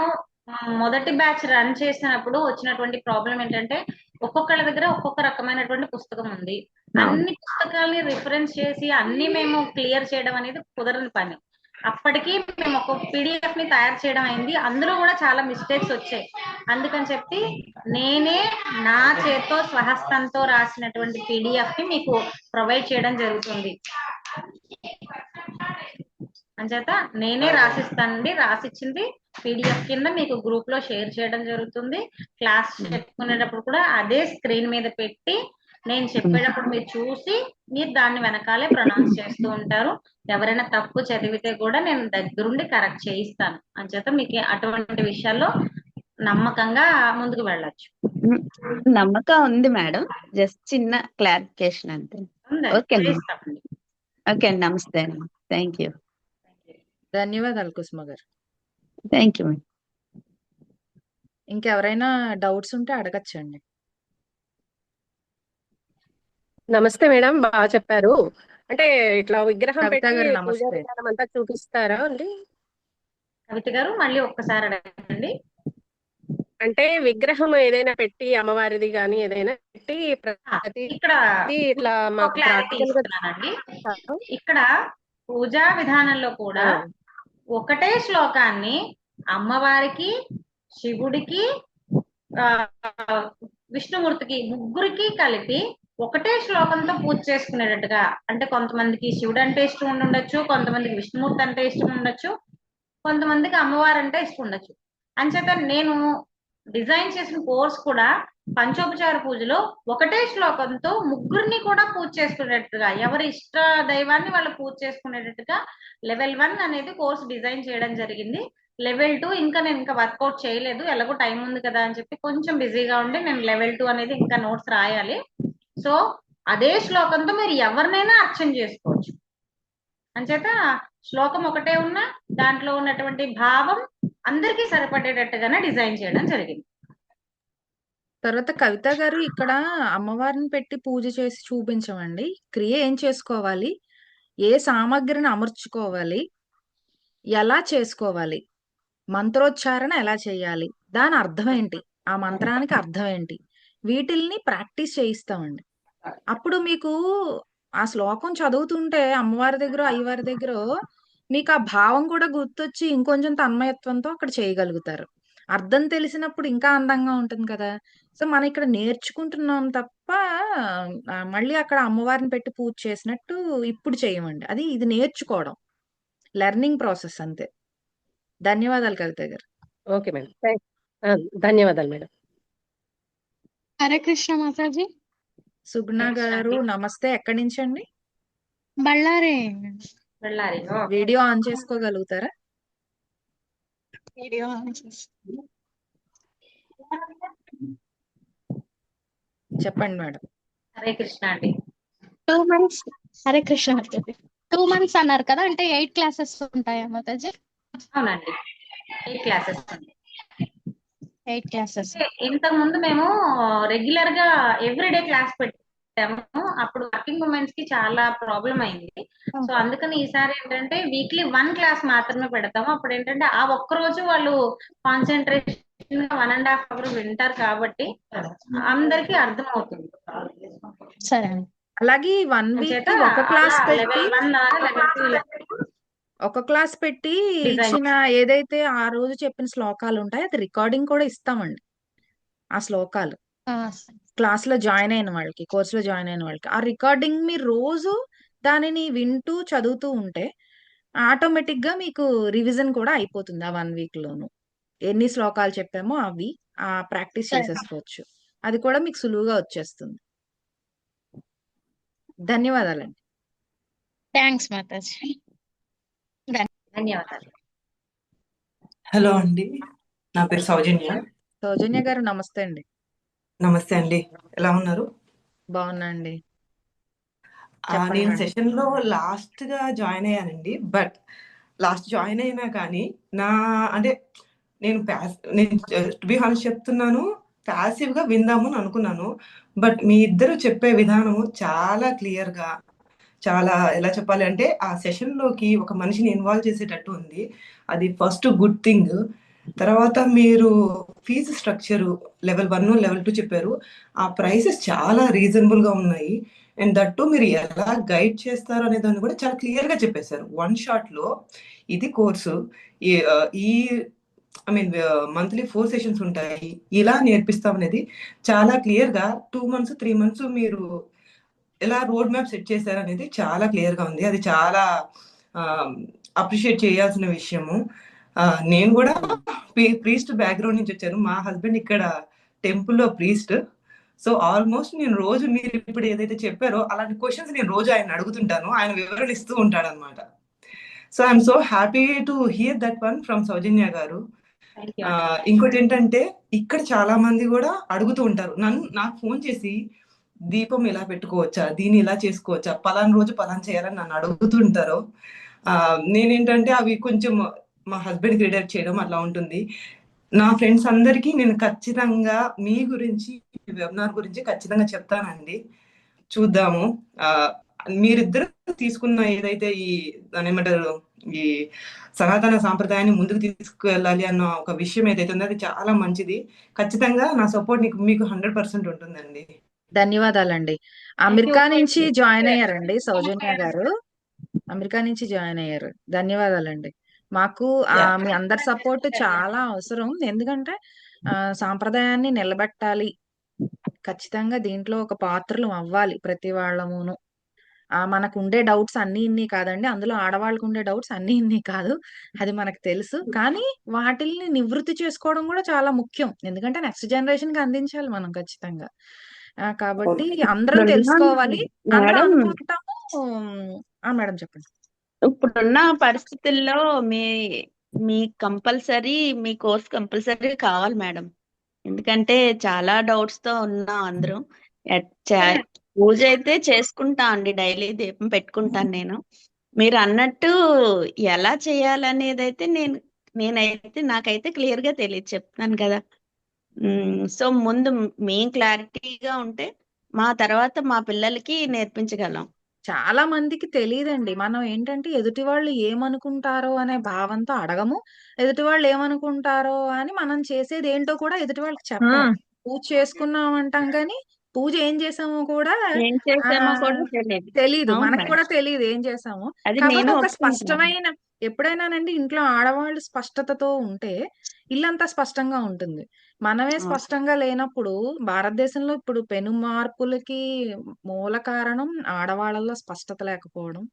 మొదటి బ్యాచ్ రన్ చేసినప్పుడు వచ్చినటువంటి ప్రాబ్లం ఏంటంటే ఒక్కొక్కళ్ళ దగ్గర ఒక్కొక్క రకమైనటువంటి పుస్తకం ఉంది. అన్ని పుస్తకాలని రిఫరెన్స్ చేసి అన్ని మేము క్లియర్ చేయడం అనేది కుదరని పని. అప్పటికి మేము ఒక పీడిఎఫ్ ని తయారు చేయడం అయింది. అందులో కూడా చాలా మిస్టేక్స్ వచ్చాయి. అందుకని చెప్పి నేనే నా చేత్తో స్వహస్తంతో రాసినటువంటి పీడిఎఫ్ ని మీకు ప్రొవైడ్ చేయడం జరుగుతుంది. అంచేత నేనే రాసిస్తానండి. రాసిచ్చింది పీడిఎఫ్ కింద మీకు గ్రూప్ లో షేర్ చేయడం జరుగుతుంది. క్లాస్ చెప్పుకునేటప్పుడు కూడా అదే స్క్రీన్ మీద పెట్టి నేను చెప్పేటప్పుడు మీరు చూసి మీరు దాన్ని వెనకాలే ప్రొనౌన్స్ చేస్తూ ఉంటారు. ఎవరైనా తప్పు చదివితే కూడా నేను దగ్గరుండి కరెక్ట్ చేయిస్తాను. అంచేత మీకు అటువంటి విషయాల్లో నమ్మకంగా ముందుకు వెళ్ళొచ్చు. నమ్మకం ఉంది మేడం. జస్ట్ చిన్న క్లారిఫికేషన్ అంతే. ఓకే అండి. చేయిస్తామండి. ఓకే అండి. నమస్తే అండి. Thank you. ధన్యవాదాలు కుసుమ గారు. Thank you madam. ఇంకెవరైనా డౌట్స్ ఉంటే అడగచ్చండి. నమస్తే మేడం, బాగా చెప్పారు. అంటే ఇట్లా విగ్రహం కవిత పెట్టి గారు పూజా నమస్తే. విధానం అంతా చూపిస్తారా అండి? కవిత గారు మళ్ళీ ఒక్కసారి అడగండి. అంటే విగ్రహం ఏదైనా పెట్టి అమ్మవారిది గాని ఏదైనా పెట్టి ప్రతి ఇక్కడ ఇట్లా మాకు క్లారిటీ ప్రాక్టికల్ గా ఇస్తున్నానండి. చూపిస్తారా? ఇక్కడ పూజా విధానంలో కూడా ఒకటే శ్లోకాన్ని అమ్మవారికి, శివుడికి, విష్ణుమూర్తికి ముగ్గురికి కలిపి ఒకటే శ్లోకంతో పూజ చేసుకునేటట్టుగా, అంటే కొంతమందికి శివుడు అంటే ఇష్టం ఉండొచ్చు, కొంతమందికి విష్ణుమూర్తి అంటే ఇష్టం ఉండొచ్చు, కొంతమందికి అమ్మవారు అంటే ఇష్టం ఉండొచ్చు. అంచేత నేను డిజైన్ చేసిన కోర్స్ కూడా పంచోపచార పూజలో ఒకటే శ్లోకంతో ముగ్గురిని కూడా పూజ చేసుకునేటట్టుగా, ఎవరి ఇష్ట దైవాన్ని వాళ్ళు పూజ చేసుకునేటట్టుగా లెవెల్ 1 అనేది కోర్స్ డిజైన్ చేయడం జరిగింది. లెవెల్ 2 ఇంకా నేను ఇంకా వర్కౌట్ చేయలేదు, ఎలాగో టైం ఉంది కదా అని చెప్పి కొంచెం బిజీగా ఉండి నేను లెవెల్ 2 అనేది ఇంకా నోట్స్ రాయాలి. సో అదే శ్లోకంతో మీరు ఎవరినైనా అర్చన చేసుకోవచ్చు. అంచేత శ్లోకం ఒకటే ఉన్నా దాంట్లో ఉన్నటువంటి భావం అందరికీ సరిపడేటట్టుగానే డిజైన్ చేయడం జరిగింది. తర్వాత కవిత గారు ఇక్కడ అమ్మవారిని పెట్టి పూజ చేసి చూపించమండి. క్రియ ఏం చేసుకోవాలి, ఏ సామగ్రిని అమర్చుకోవాలి, ఎలా చేసుకోవాలి, మంత్రోచ్చారణ ఎలా చేయాలి, దాని అర్థం ఏంటి, ఆ మంత్రానికి అర్థం ఏంటి, వీటిల్ని ప్రాక్టీస్ చేయిస్తామండి. అప్పుడు మీకు ఆ శ్లోకం చదువుతుంటే అమ్మవారి దగ్గర అయ్యవారి దగ్గర మీకు ఆ భావం కూడా గుర్తొచ్చి ఇంకొంచెం తన్మయత్వంతో అక్కడ చేయగలుగుతారు. అర్థం తెలిసినప్పుడు ఇంకా అందంగా ఉంటుంది కదా. సో మనం ఇక్కడ నేర్చుకుంటున్నాం తప్ప మళ్ళీ అక్కడ అమ్మవారిని పెట్టి పూజ చేసినట్టు ఇప్పుడు చేయమండి. ఇది నేర్చుకోవడం, లెర్నింగ్ ప్రాసెస్ అంతే. ధన్యవాదాలు కవిత గారు. ఓకే మేడం, ధన్యవాదాలు మేడం. హరే కృష్ణ మాతాజీ. సుగుణ గారు నమస్తే. ఎక్కడి నుంచి అండి? బళ్ళారి. వీడియో ఆన్ చేసుకోగలుగుతారా? వీడియో ఆన్ చేసి చెప్పండి మేడం. హరే కృష్ణ అండి. 2 months. హరే కృష్ణ మాతాజీ. 2 months అన్నారు కదా, అంటే 8 classes ఉంటాయా మాతాజీ? అవునండి, 8 క్లాసెస్ ఉంది. 8 classes. ఇంతకు ముందు మేము రెగ్యులర్ గా ఎవ్రీడే క్లాస్ పెట్టాము. అప్పుడు వర్కింగ్ ఉమెన్స్ కి చాలా ప్రాబ్లం అయింది. సో అందుకని ఈసారి ఏంటంటే వీక్లీ 1 క్లాస్ మాత్రమే పెడతాము. అప్పుడు ఏంటంటే ఆ ఒక్క రోజు వాళ్ళు కాన్సన్ట్రేషన్ చిన్న 1.5 అవర్ వింటారు కాబట్టి అందరికీ అర్థం అవుతుంది. సరే అండి. అలాగే 1 వీక్ అంచేత కి ఒక అలా క్లాస్ పెట్టి లెవెల్ 1 లెవెల్ 2 ఒక క్లాస్ పెట్టి డిజైన్ ఇచ్చిన ఏదైతే ఆ రోజు చెప్పిన శ్లోకాలు ఉంటాయో అది రికార్డింగ్ కూడా ఇస్తామండి. ఆ శ్లోకాలు ఆ, క్లాస్ లో జాయిన్ అయిన వాళ్ళకి, కోర్సులో జాయిన్ అయిన వాళ్ళకి ఆ రికార్డింగ్ మీరు రోజు దానిని వింటూ చదువుతూ ఉంటే ఆటోమేటిక్ గా మీకు రివిజన్ కూడా అయిపోతుంది ఆ 1 వీక్ లోను. ఎన్ని శ్లోకాలు చెప్పామో అవి ప్రాక్టీస్ సరే. చేసేసుకోవచ్చు. అది కూడా మీకు సులువుగా వచ్చేస్తుంది. ధన్యవాదాలండి. థ్యాంక్స్ మాతాజీ. ధన్యవాదాలు. హలో అండి, నా పేరు సౌజన్య. సౌజన్య గారు నమస్తే అండి. నమస్తే అండి, ఎలా ఉన్నారు? బాగున్నా అండి. నేను చెప్పండి. సెషన్ లో లాస్ట్ గా జాయిన్ అయ్యానండి. బట్ లాస్ట్ జాయిన్ అయినా కానీ అంటే నేను టు బి హానెస్ట్ చెప్తున్నాను, ప్యాసివ్ గా విందాము అని అనుకున్నాను. బట్ మీ ఇద్దరు చెప్పే విధానము చాలా క్లియర్ గా, చాలా ఎలా చెప్పాలి అంటే ఆ సెషన్ లోకి ఒక మనిషిని ఇన్వాల్వ్ చేసేటట్టు ఉంది. అది ఫస్ట్ గుడ్ థింగ్. తర్వాత మీరు ఫీజు స్ట్రక్చర్ లెవెల్ 1 లెవెల్ 2 చెప్పారు. ఆ ప్రైసెస్ చాలా రీజనబుల్ గా ఉన్నాయి. అండ్ దట్టు మీరు ఎలా గైడ్ చేస్తారు అనే దాన్ని కూడా చాలా క్లియర్ గా చెప్పేశారు. 1 షాట్ లో ఇది కోర్సు, ఈ ఐ మీన్ మంత్లీ 4 సెషన్స్ ఉంటాయి, ఇలా నేర్పిస్తాం అనేది చాలా క్లియర్ గా 2 months 3 months మీరు ఎలా రోడ్ మ్యాప్ సెట్ చేశారు అనేది చాలా క్లియర్ గా ఉంది. అది చాలా అప్రిషియేట్ చేయాల్సిన విషయము. నేను కూడా ప్రీస్ట్ బ్యాక్గ్రౌండ్ నుంచి వచ్చాను. మా హస్బెండ్ ఇక్కడ టెంపుల్లో ప్రీస్ట్. సో ఆల్మోస్ట్ నేను రోజు మీరు ఇప్పుడు ఏదైతే చెప్పారో అలాంటి క్వశ్చన్స్ నేను రోజు ఆయన అడుగుతుంటాను, ఆయన వివరణ ఇస్తూ ఉంటాడు అనమాట. So I'm so happy to hear that one from Soujanya గారు. ఇంకోటి ఏంటంటే ఇక్కడ చాలా మంది కూడా అడుగుతూ ఉంటారు, నాకు ఫోన్ చేసి దీపం ఇలా పెట్టుకోవచ్చా, దీన్ని ఇలా చేసుకోవచ్చా, పలానా రోజు పలానా చేయాలని నన్ను అడుగుతుంటారు. నేనేంటంటే అవి కొంచెం మా హస్బెండ్కి రిడైరెక్ట్ చేయడం అలా ఉంటుంది. నా ఫ్రెండ్స్ అందరికీ నేను ఖచ్చితంగా మీ గురించి, వెబినార్ గురించి ఖచ్చితంగా చెప్తానండి. చూద్దాము. మీరిద్దరు తీసుకున్న ఏదైతే ఈ దాని ఏమంటారు, ఈ సనాతన సాంప్రదాయాన్ని ముందుకు తీసుకువెళ్ళాలి అన్న ఒక విషయం ఏదైతే ఉందో అది చాలా మంచిది. ఖచ్చితంగా నా సపోర్ట్ మీకు 100% ఉంటుందండి. ధన్యవాదాలండి. అమెరికా నుంచి జాయిన్ అయ్యారండి సౌజన్య గారు. అమెరికా నుంచి జాయిన్ అయ్యారు. ధన్యవాదాలండి. మాకు మీ అందరి సపోర్ట్ చాలా అవసరం. ఎందుకంటే సాంప్రదాయాన్ని నిలబెట్టాలి. ఖచ్చితంగా దీంట్లో ఒక పాత్రలు అవ్వాలి ప్రతి వాళ్ళమును. మనకు ఉండే డౌట్స్ అన్ని ఇన్ని కాదండి. అందులో ఆడవాళ్ళకు ఉండే డౌట్స్ అన్ని ఇన్ని కాదు. అది మనకు తెలుసు. కానీ వాటిల్ని నివృత్తి చేసుకోవడం కూడా చాలా ముఖ్యం. ఎందుకంటే నెక్స్ట్ జనరేషన్ కి అందించాలి మనం ఖచ్చితంగా. కాబట్టి అందరం తెలుసుకోవాలి. అందరం మేడం, అనుకుంటాము. మేడం చెప్పండి. ఇప్పుడున్న పరిస్థితుల్లో మీ కంపల్సరీ మీ కోర్స్ కంపల్సరీ కావాలి మేడం. ఎందుకంటే చాలా డౌట్స్ తో ఉన్నాం అందరం. పూజ అయితే చేసుకుంటా అండి, డైలీ దీపం పెట్టుకుంటాను నేను. మీరు అన్నట్టు ఎలా చేయాలనేది అయితే నాకైతే క్లియర్ గా తెలియదు, చెప్తాను కదా. సో ముందు మేము క్లారిటీగా ఉంటే మా తర్వాత మా పిల్లలకి నేర్పించగలం. చాలా మందికి తెలియదండి. మనం ఏంటంటే ఎదుటి వాళ్ళు ఏమనుకుంటారో అనే భావంతో అడగము. ఎదుటి వాళ్ళు ఏమనుకుంటారో అని మనం చేసేది ఏంటో కూడా ఎదుటి వాళ్ళకి చెప్పము. పూజ చేసుకున్నాం అంటాం కానీ పూజ ఏం చేసామో కూడా ఏం ఆ చేసామో కూడా తెలియదు. తెలీదు. అవును మనకు మేడం, కూడా తెలియదు ఏం చేసామో. అది కాకపోతే నేను ఒక ఒప్పుకుంటాను. స్పష్టమైన ఎప్పుడైనానండి ఇంట్లో ఆడవాళ్ళు స్పష్టతతో ఉంటే ఇల్లంతా స్పష్టంగా ఉంటుంది. మనమే అవును. స్పష్టంగా లేనప్పుడు భారతదేశంలో ఇప్పుడు పెను మార్పులకి మూల కారణం ఆడవాళ్ళలో స్పష్టత లేకపోవడం,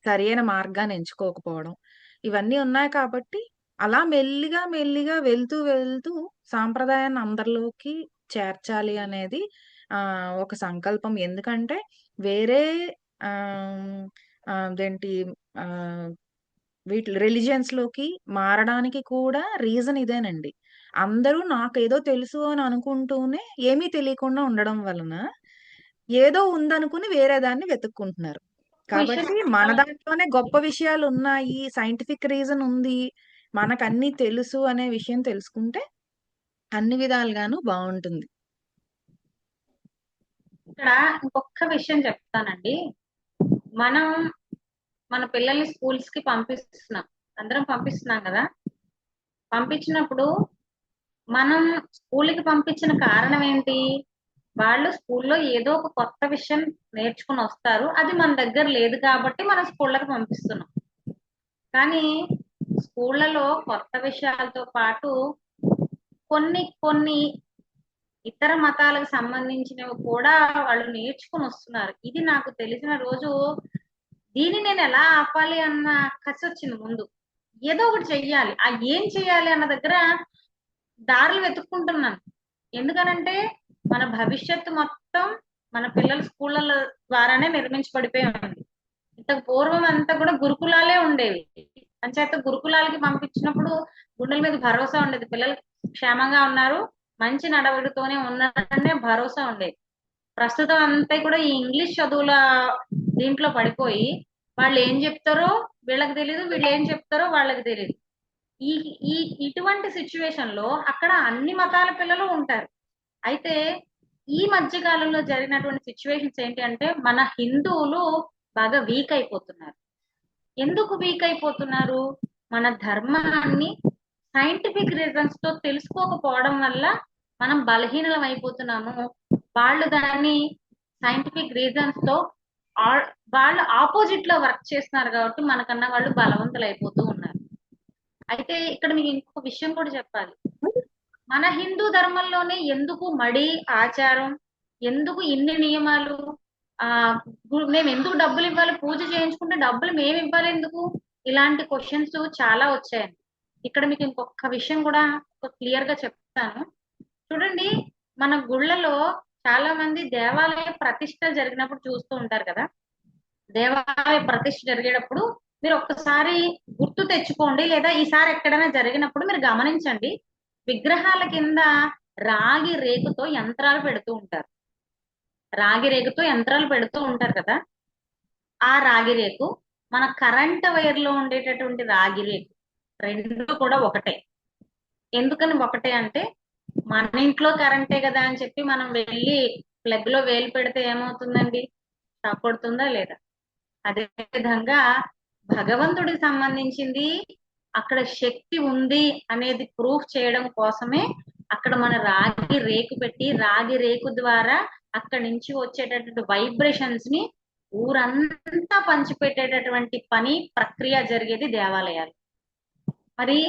సరియైన మార్గాన్ని ఎంచుకోకపోవడం. ఇవన్నీ ఉన్నాయి కాబట్టి అలా మెల్లిగా మెల్లిగా వెళ్తూ వెళ్తూ సాంప్రదాయాన్ని అందరిలోకి చేర్చాలి అనేది ఒక సంకల్పం. ఎందుకంటే వేరే ఆహ్, అదేంటి ఆహ్, రిలిజియన్స్ లోకి మారడానికి కూడా రీజన్ ఇదేనండి. అందరూ నాకేదో తెలుసు అని అనుకుంటూనే ఏమీ తెలియకుండా ఉండడం వలన ఏదో ఉందనుకుని వేరే దాన్ని వెతుక్కుంటున్నారు. కాబట్టి మన దాంట్లోనే గొప్ప విషయాలు ఉన్నాయి, సైంటిఫిక్ రీజన్ ఉంది, మనకన్నీ తెలుసు అనే విషయం తెలుసుకుంటే అన్ని విధాలుగాను బావుంటుంది. ఇక్కడ ఇంకొక విషయం చెప్తానండి. మనం మన పిల్లల్ని స్కూల్స్ కి పంపిస్తున్నాం, అందరం పంపిస్తున్నాం కదా. పంపించినప్పుడు మనం స్కూల్కి పంపించిన కారణం ఏంటి? వాళ్ళు స్కూల్లో ఏదో ఒక కొత్త విషయం నేర్చుకుని వస్తారు, అది మన దగ్గర లేదు కాబట్టి మనం స్కూళ్ళకి పంపిస్తున్నాం. కానీ స్కూళ్ళలో కొత్త విషయాలతో పాటు కొన్ని కొన్ని ఇతర మతాలకు సంబంధించినవి కూడా వాళ్ళు నేర్చుకుని వస్తున్నారు. ఇది నాకు తెలిసిన రోజు దీన్ని నేను ఎలా ఆపాలి అన్న కసి వచ్చింది ముందు. ఏదో ఒకటి చెయ్యాలి, ఆ ఏం చెయ్యాలి అన్న దగ్గర దారులు వెతుక్కుంటున్నాను. ఎందుకనంటే మన భవిష్యత్తు మొత్తం మన పిల్లల స్కూళ్ళ ద్వారానే నిర్మించబడిపోయి ఉంది. ఇంతకు పూర్వం అంతా కూడా గురుకులాలే ఉండేవి. అంచేత గురుకులాలకి పంపించినప్పుడు గుండెల మీద భరోసా ఉండేది, పిల్లలు క్షేమంగా ఉన్నారు, మంచి నడవడితోనే ఉన్నారనే భరోసా ఉండేది. ప్రస్తుతం అంతా కూడా ఈ ఇంగ్లీష్ చదువుల దీంట్లో పడిపోయి వాళ్ళు ఏం చెప్తారో వీళ్ళకి తెలియదు, వీళ్ళు ఏం చెప్తారో వాళ్ళకి తెలియదు. ఈ ఈ ఇటువంటి సిచ్యువేషన్ లో అక్కడ అన్ని మతాల పిల్లలు ఉంటారు. అయితే ఈ మధ్య కాలంలో జరిగినటువంటి సిచ్యువేషన్స్ ఏంటి అంటే మన హిందువులు బాగా వీక్ అయిపోతున్నారు. ఎందుకు వీక్ అయిపోతున్నారు? మన ధర్మాన్ని సైంటిఫిక్ రీజన్స్ తో తెలుసుకోకపోవడం వల్ల మనం బలహీనం అయిపోతున్నాము. వాళ్ళు దాన్ని సైంటిఫిక్ రీజన్స్ తో వాళ్ళు ఆపోజిట్ లో వర్క్ చేస్తున్నారు కాబట్టి మనకన్నా వాళ్ళు బలవంతులు అయిపోతూ ఉన్నారు. అయితే ఇక్కడ మీకు ఇంకొక విషయం కూడా చెప్పాలి. మన హిందూ ధర్మంలోనే ఎందుకు మడి ఆచారం, ఎందుకు ఇన్ని నియమాలు, మేము ఎందుకు డబ్బులు ఇవ్వాలి, పూజ చేయించుకుంటే డబ్బులు మేము ఇవ్వాలి ఎందుకు, ఇలాంటి క్వశ్చన్స్ చాలా వచ్చాయండి. ఇక్కడ మీకు ఇంకొక విషయం కూడా క్లియర్ గా చెప్తాను. చూడండి, మన గుళ్ళలో చాలా మంది దేవాలయ ప్రతిష్ట జరిగినప్పుడు చూస్తూ ఉంటారు కదా. దేవాలయ ప్రతిష్ట జరిగేటప్పుడు మీరు ఒక్కసారి గుర్తు తెచ్చుకోండి, లేదా ఈసారి ఎక్కడైనా జరిగినప్పుడు మీరు గమనించండి, విగ్రహాల కింద రాగి రేకుతో యంత్రాలు పెడుతూ ఉంటారు. రాగి రేకుతో యంత్రాలు పెడుతూ ఉంటారు కదా. ఆ రాగి రేకు మన కరెంట్ వైర్ లో ఉండేటటువంటి రాగి రేకు రెండు కూడా ఒకటే. ఎందుకని ఒకటే అంటే, మన ఇంట్లో కరెంటే కదా అని చెప్పి మనం వెళ్ళి ప్లగ్ లో వేలు పెడితే ఏమవుతుందండి? షాక్ కొడుతుందా లేదా? అదే విధంగా భగవంతుడికి సంబంధించింది అక్కడ శక్తి ఉంది అనేది ప్రూఫ్ చేయడం కోసమే అక్కడ మన రాగి రేకు పెట్టి, రాగి రేకు ద్వారా అక్కడి నుంచి వచ్చేటటువంటి వైబ్రేషన్స్ ని ఊరంతా పంచిపెట్టేటటువంటి పని ప్రక్రియ జరిగేది దేవాలయాలు. మరి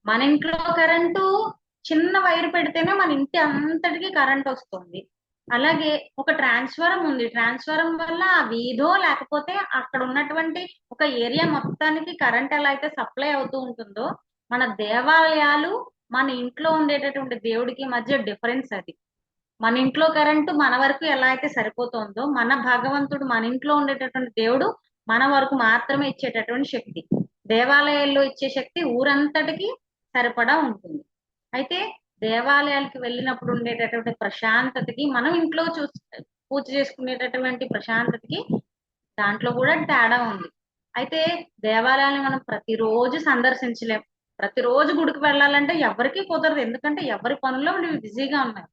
మన ఇంట్లో కరెంటు చిన్న వైర్ పెడితేనే మన ఇంటి అంతటికి కరెంట్ వస్తుంది. అలాగే ఒక ట్రాన్స్ఫారం ఉంది, ట్రాన్స్ఫారం వల్ల ఆ వీధో లేకపోతే అక్కడ ఉన్నటువంటి ఒక ఏరియా మొత్తానికి కరెంట్ ఎలా అయితే సప్లై అవుతూ ఉంటుందో, మన దేవాలయాలు మన ఇంట్లో ఉండేటటువంటి దేవుడికి మధ్య డిఫరెన్స్ అది. మన ఇంట్లో కరెంటు మన వరకు ఎలా అయితే సరిపోతుందో, మన భగవంతుడు మన ఇంట్లో ఉండేటటువంటి దేవుడు మన వరకు మాత్రమే ఇచ్చేటటువంటి శక్తి. దేవాలయాల్లో ఇచ్చే శక్తి ఊరంతటికి సరిపడా ఉంటుంది. అయితే దేవాలయాలకు వెళ్ళినప్పుడు ఉండేటటువంటి ప్రశాంతతకి, మనం ఇంట్లో పూజ చేసుకునేటటువంటి ప్రశాంతతకి దాంట్లో కూడా తేడా ఉంది. అయితే దేవాలయాన్ని మనం ప్రతిరోజు సందర్శించలేం. ప్రతిరోజు గుడికి వెళ్ళాలంటే ఎవరికి కుదరదు, ఎందుకంటే ఎవరి పనుల్లో బిజీగా ఉన్నారు.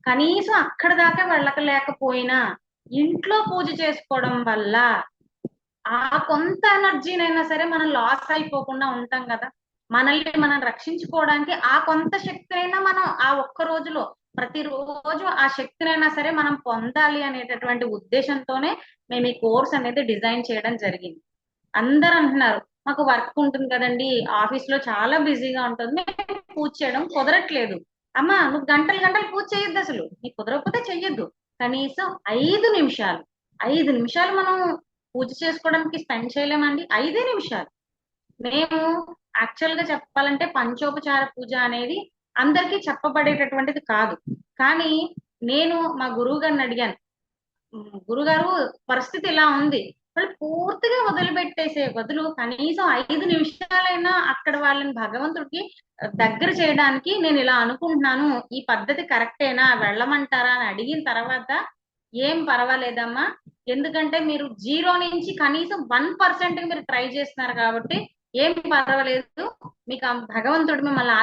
కనీసం అక్కడ దాకా వెళ్ళకలేకపోయినా ఇంట్లో పూజ చేసుకోవడం వల్ల ఆ కొంత ఎనర్జీనైనా సరే మనం లాస్ అయిపోకుండా ఉంటాం కదా. మనల్ని మనం రక్షించుకోవడానికి ఆ కొంత శక్తినైనా మనం ఆ ఒక్క రోజులో ప్రతిరోజు ఆ శక్తినైనా సరే మనం పొందాలి అనేటటువంటి ఉద్దేశంతోనే మేము ఈ కోర్స్ అనేది డిజైన్ చేయడం జరిగింది. అందరు అంటున్నారు, మాకు వర్క్ ఉంటుంది కదండి, ఆఫీస్ లో చాలా బిజీగా ఉంటుంది, మేము పూజ చేయడం కుదరట్లేదు. అమ్మా, నువ్వు గంటలు గంటలు పూజ చేయొద్దు, అసలు నీకు కుదరకపోతే చెయ్యొద్దు. కనీసం 5 నిమిషాలు మనం పూజ చేసుకోవడానికి స్పెండ్ చేయలేమండి. 5 నిమిషాలు. మేము యాక్చువల్ గా చెప్పాలంటే పంచోపచార పూజ అనేది అందరికీ చెప్పబడేటటువంటిది కాదు. కానీ నేను మా గురువు గారిని అడిగాను, గురుగారు పరిస్థితి ఇలా ఉంది, వాళ్ళు పూర్తిగా వదిలిపెట్టేసే బదులు కనీసం 5 నిమిషాలైనా అక్కడ వాళ్ళని భగవంతుడికి దగ్గర చేయడానికి నేను ఇలా అనుకుంటున్నాను, ఈ పద్ధతి కరెక్టేనా, వెళ్ళమంటారా అని అడిగిన తర్వాత, ఏం పర్వాలేదమ్మా, ఎందుకంటే మీరు 0 నుంచి కనీసం 1% మీరు ట్రై చేస్తున్నారు కాబట్టి ఏం పర్వాలేదు, మీకు భగవంతుడు మిమ్మల్ని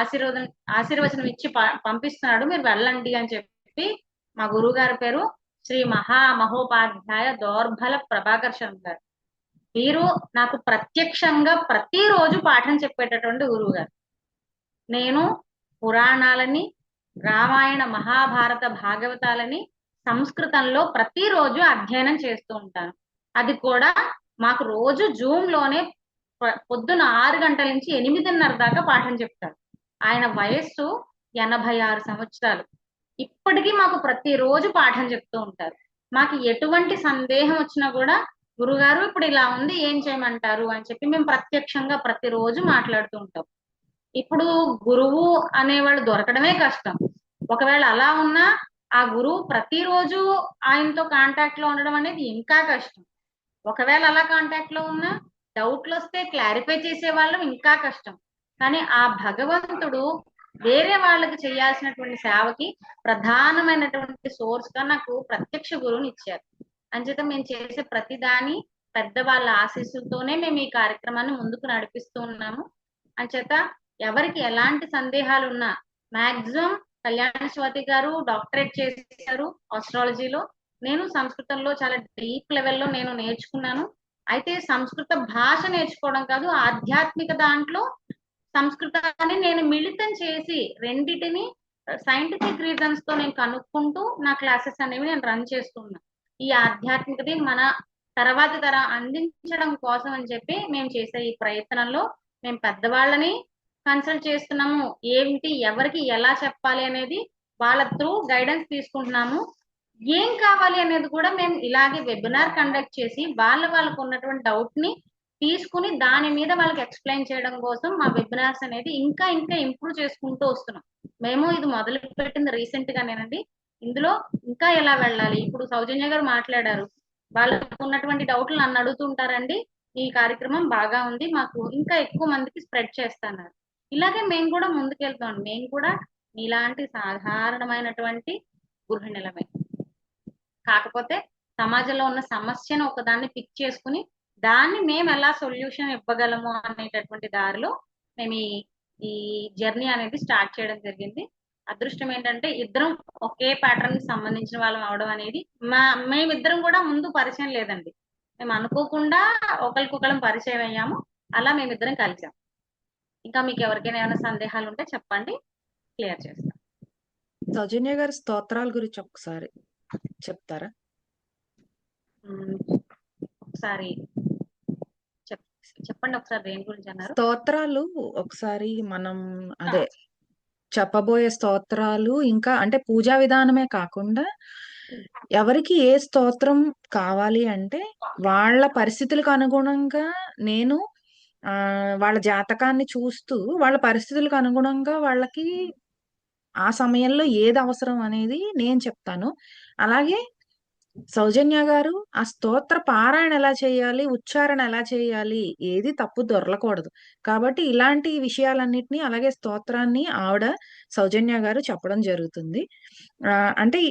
ఆశీర్వచనం ఇచ్చి పంపిస్తున్నాడు, మీరు వెళ్ళండి అని చెప్పి మా గురువు గారి పేరు శ్రీ మహామహోపాధ్యాయ దౌర్బల ప్రభాకర్ శర్మ గారు. వీరు నాకు ప్రత్యక్షంగా ప్రతిరోజు పాఠం చెప్పేటటువంటి గురువు గారు. నేను పురాణాలని, రామాయణ మహాభారత భాగవతాలని సంస్కృతంలో ప్రతిరోజు అధ్యయనం చేస్తూ ఉంటాను. అది కూడా మాకు రోజు జూమ్ లోనే పొద్దున 6 గంటల నుంచి 8:30 దాకా పాఠం చెప్తారు. ఆయన వయస్సు 86 సంవత్సరాలు. ఇప్పటికీ మాకు ప్రతిరోజు పాఠం చెప్తూ ఉంటారు. మాకు ఎటువంటి సందేహం వచ్చినా కూడా గురుగారు ఇప్పుడు ఇలా ఉంది, ఏం చేయమంటారు అని చెప్పి మేము ప్రత్యక్షంగా ప్రతిరోజు మాట్లాడుతూ ఉంటాం. ఇప్పుడు గురువు అనేవాళ్ళు దొరకడమే కష్టం. ఒకవేళ అలా ఉన్నా ఆ గురువు ప్రతిరోజు ఆయనతో కాంటాక్ట్ లో ఉండడం అనేది ఇంకా కష్టం. ఒకవేళ అలా కాంటాక్ట్ లో ఉన్నా డౌట్లు వస్తే క్లారిఫై చేసే వాళ్ళం ఇంకా కష్టం. కానీ ఆ భగవంతుడు వేరే వాళ్ళకి చేయాల్సినటువంటి సేవకి ప్రధానమైనటువంటి సోర్స్ గా నాకు ప్రత్యక్ష గురువుని ఇచ్చారు. అంచేత మేము చేసే ప్రతిదాని పెద్దవాళ్ళ ఆశీస్సులతోనే మేము ఈ కార్యక్రమాన్ని ముందుకు నడిపిస్తూ ఉన్నాము. అంచేత ఎవరికి ఎలాంటి సందేహాలు ఉన్నా మాక్సిమం కళ్యాణ స్వాతి గారు డాక్టరేట్ చేశారు ఆస్ట్రాలజీలో. నేను సంస్కృతంలో చాలా డీప్ లెవెల్లో నేను నేర్చుకున్నాను. అయితే సంస్కృత భాష నేర్చుకోవడం కాదు, ఆధ్యాత్మిక దాంట్లో సంస్కృతాన్ని నేను మిళితం చేసి రెండిటిని సైంటిఫిక్ రీజన్స్ తో నేను కనుక్కుంటూ నా క్లాసెస్ అనేవి నేను రన్ చేస్తున్నా. ఈ ఆధ్యాత్మికత మన తర్వాతి తరం అందించడం కోసం అని చెప్పి మేము చేసే ఈ ప్రయత్నంలో మేము పెద్దవాళ్ళని కన్సల్ట్ చేస్తున్నాము. ఏంటి ఎవరికి ఎలా చెప్పాలి అనేది వాళ్ళ త్రూ గైడెన్స్ తీసుకుంటున్నాము. ఏం కావాలి అనేది కూడా మేము ఇలాగే వెబినార్ కండక్ట్ చేసి వాళ్ళకు ఉన్నటువంటి డౌట్ ని తీసుకుని దాని మీద వాళ్ళకి ఎక్స్ప్లెయిన్ చేయడం కోసం మా వెబినార్స్ అనేది ఇంకా ఇంకా ఇంప్రూవ్ చేసుకుంటూ వస్తున్నాం. మేము ఇది మొదలు పెట్టింది రీసెంట్ గానేనండి. ఇందులో ఇంకా ఎలా వెళ్ళాలి, ఇప్పుడు సౌజన్య గారు మాట్లాడారు, వాళ్ళకు ఉన్నటువంటి డౌట్లు నన్ను అడుగుతుంటారండి. ఈ కార్యక్రమం బాగా ఉంది, మాకు ఇంకా ఎక్కువ మందికి స్ప్రెడ్ చేస్తున్నారు. ఇలాగే మేము కూడా ముందుకెళ్తాం. మేము కూడా మీలాంటి సాధారణమైనటువంటి గృహిణులమే. కాకపోతే సమాజంలో ఉన్న సమస్యను ఒకదాన్ని పిక్ చేసుకుని దాన్ని మేము ఎలా సొల్యూషన్ ఇవ్వగలము అనేటటువంటి దారిలో మేము ఈ జర్నీ అనేది స్టార్ట్ చేయడం జరిగింది. అదృష్టం ఏంటంటే ఇద్దరం ఒకే ప్యాటర్న్ కి సంబంధించిన వాళ్ళం అవడం అనేది మేమిద్దరం కూడా ముందు పరిచయం లేదండి. మేము అనుకోకుండా ఒకరికొకరం పరిచయం అయ్యాము. అలా మేమిద్దరం కలిసాం. ఇంకా మీకు ఎవరికైనా ఏమైనా సందేహాలు ఉంటే చెప్పండి, క్లియర్ చేస్తాం. సౌజన్య గారి స్తోత్రాల గురించి ఒకసారి చెప్తారా? ఒకసారి చెప్పండి. ఒకసారి దేని గురించి అన్నారు? స్తోత్రాలు ఒకసారి మనం అదే చెప్పబోయే స్తోత్రాలు ఇంకా అంటే పూజా విధానమే కాకుండా ఎవరికి ఏ స్తోత్రం కావాలి అంటే వాళ్ళ పరిస్థితులకు అనుగుణంగా నేను వాళ్ళ జాతకాన్ని చూస్తూ వాళ్ళ పరిస్థితులకు అనుగుణంగా వాళ్ళకి ఆ సమయంలో ఏది అవసరం అనేది నేను చెప్తాను. అలాగే సౌజన్య గారు ఆ స్తోత్ర పారాయణ ఎలా చేయాలి, ఉచ్చారణ ఎలా చేయాలి, ఏది తప్పు దొరలకూడదు. కాబట్టి ఇలాంటి విషయాలన్నిటినీ అలాగే స్తోత్రాన్ని ఆవిడ సౌజన్య గారు చెప్పడం జరుగుతుంది. అంటే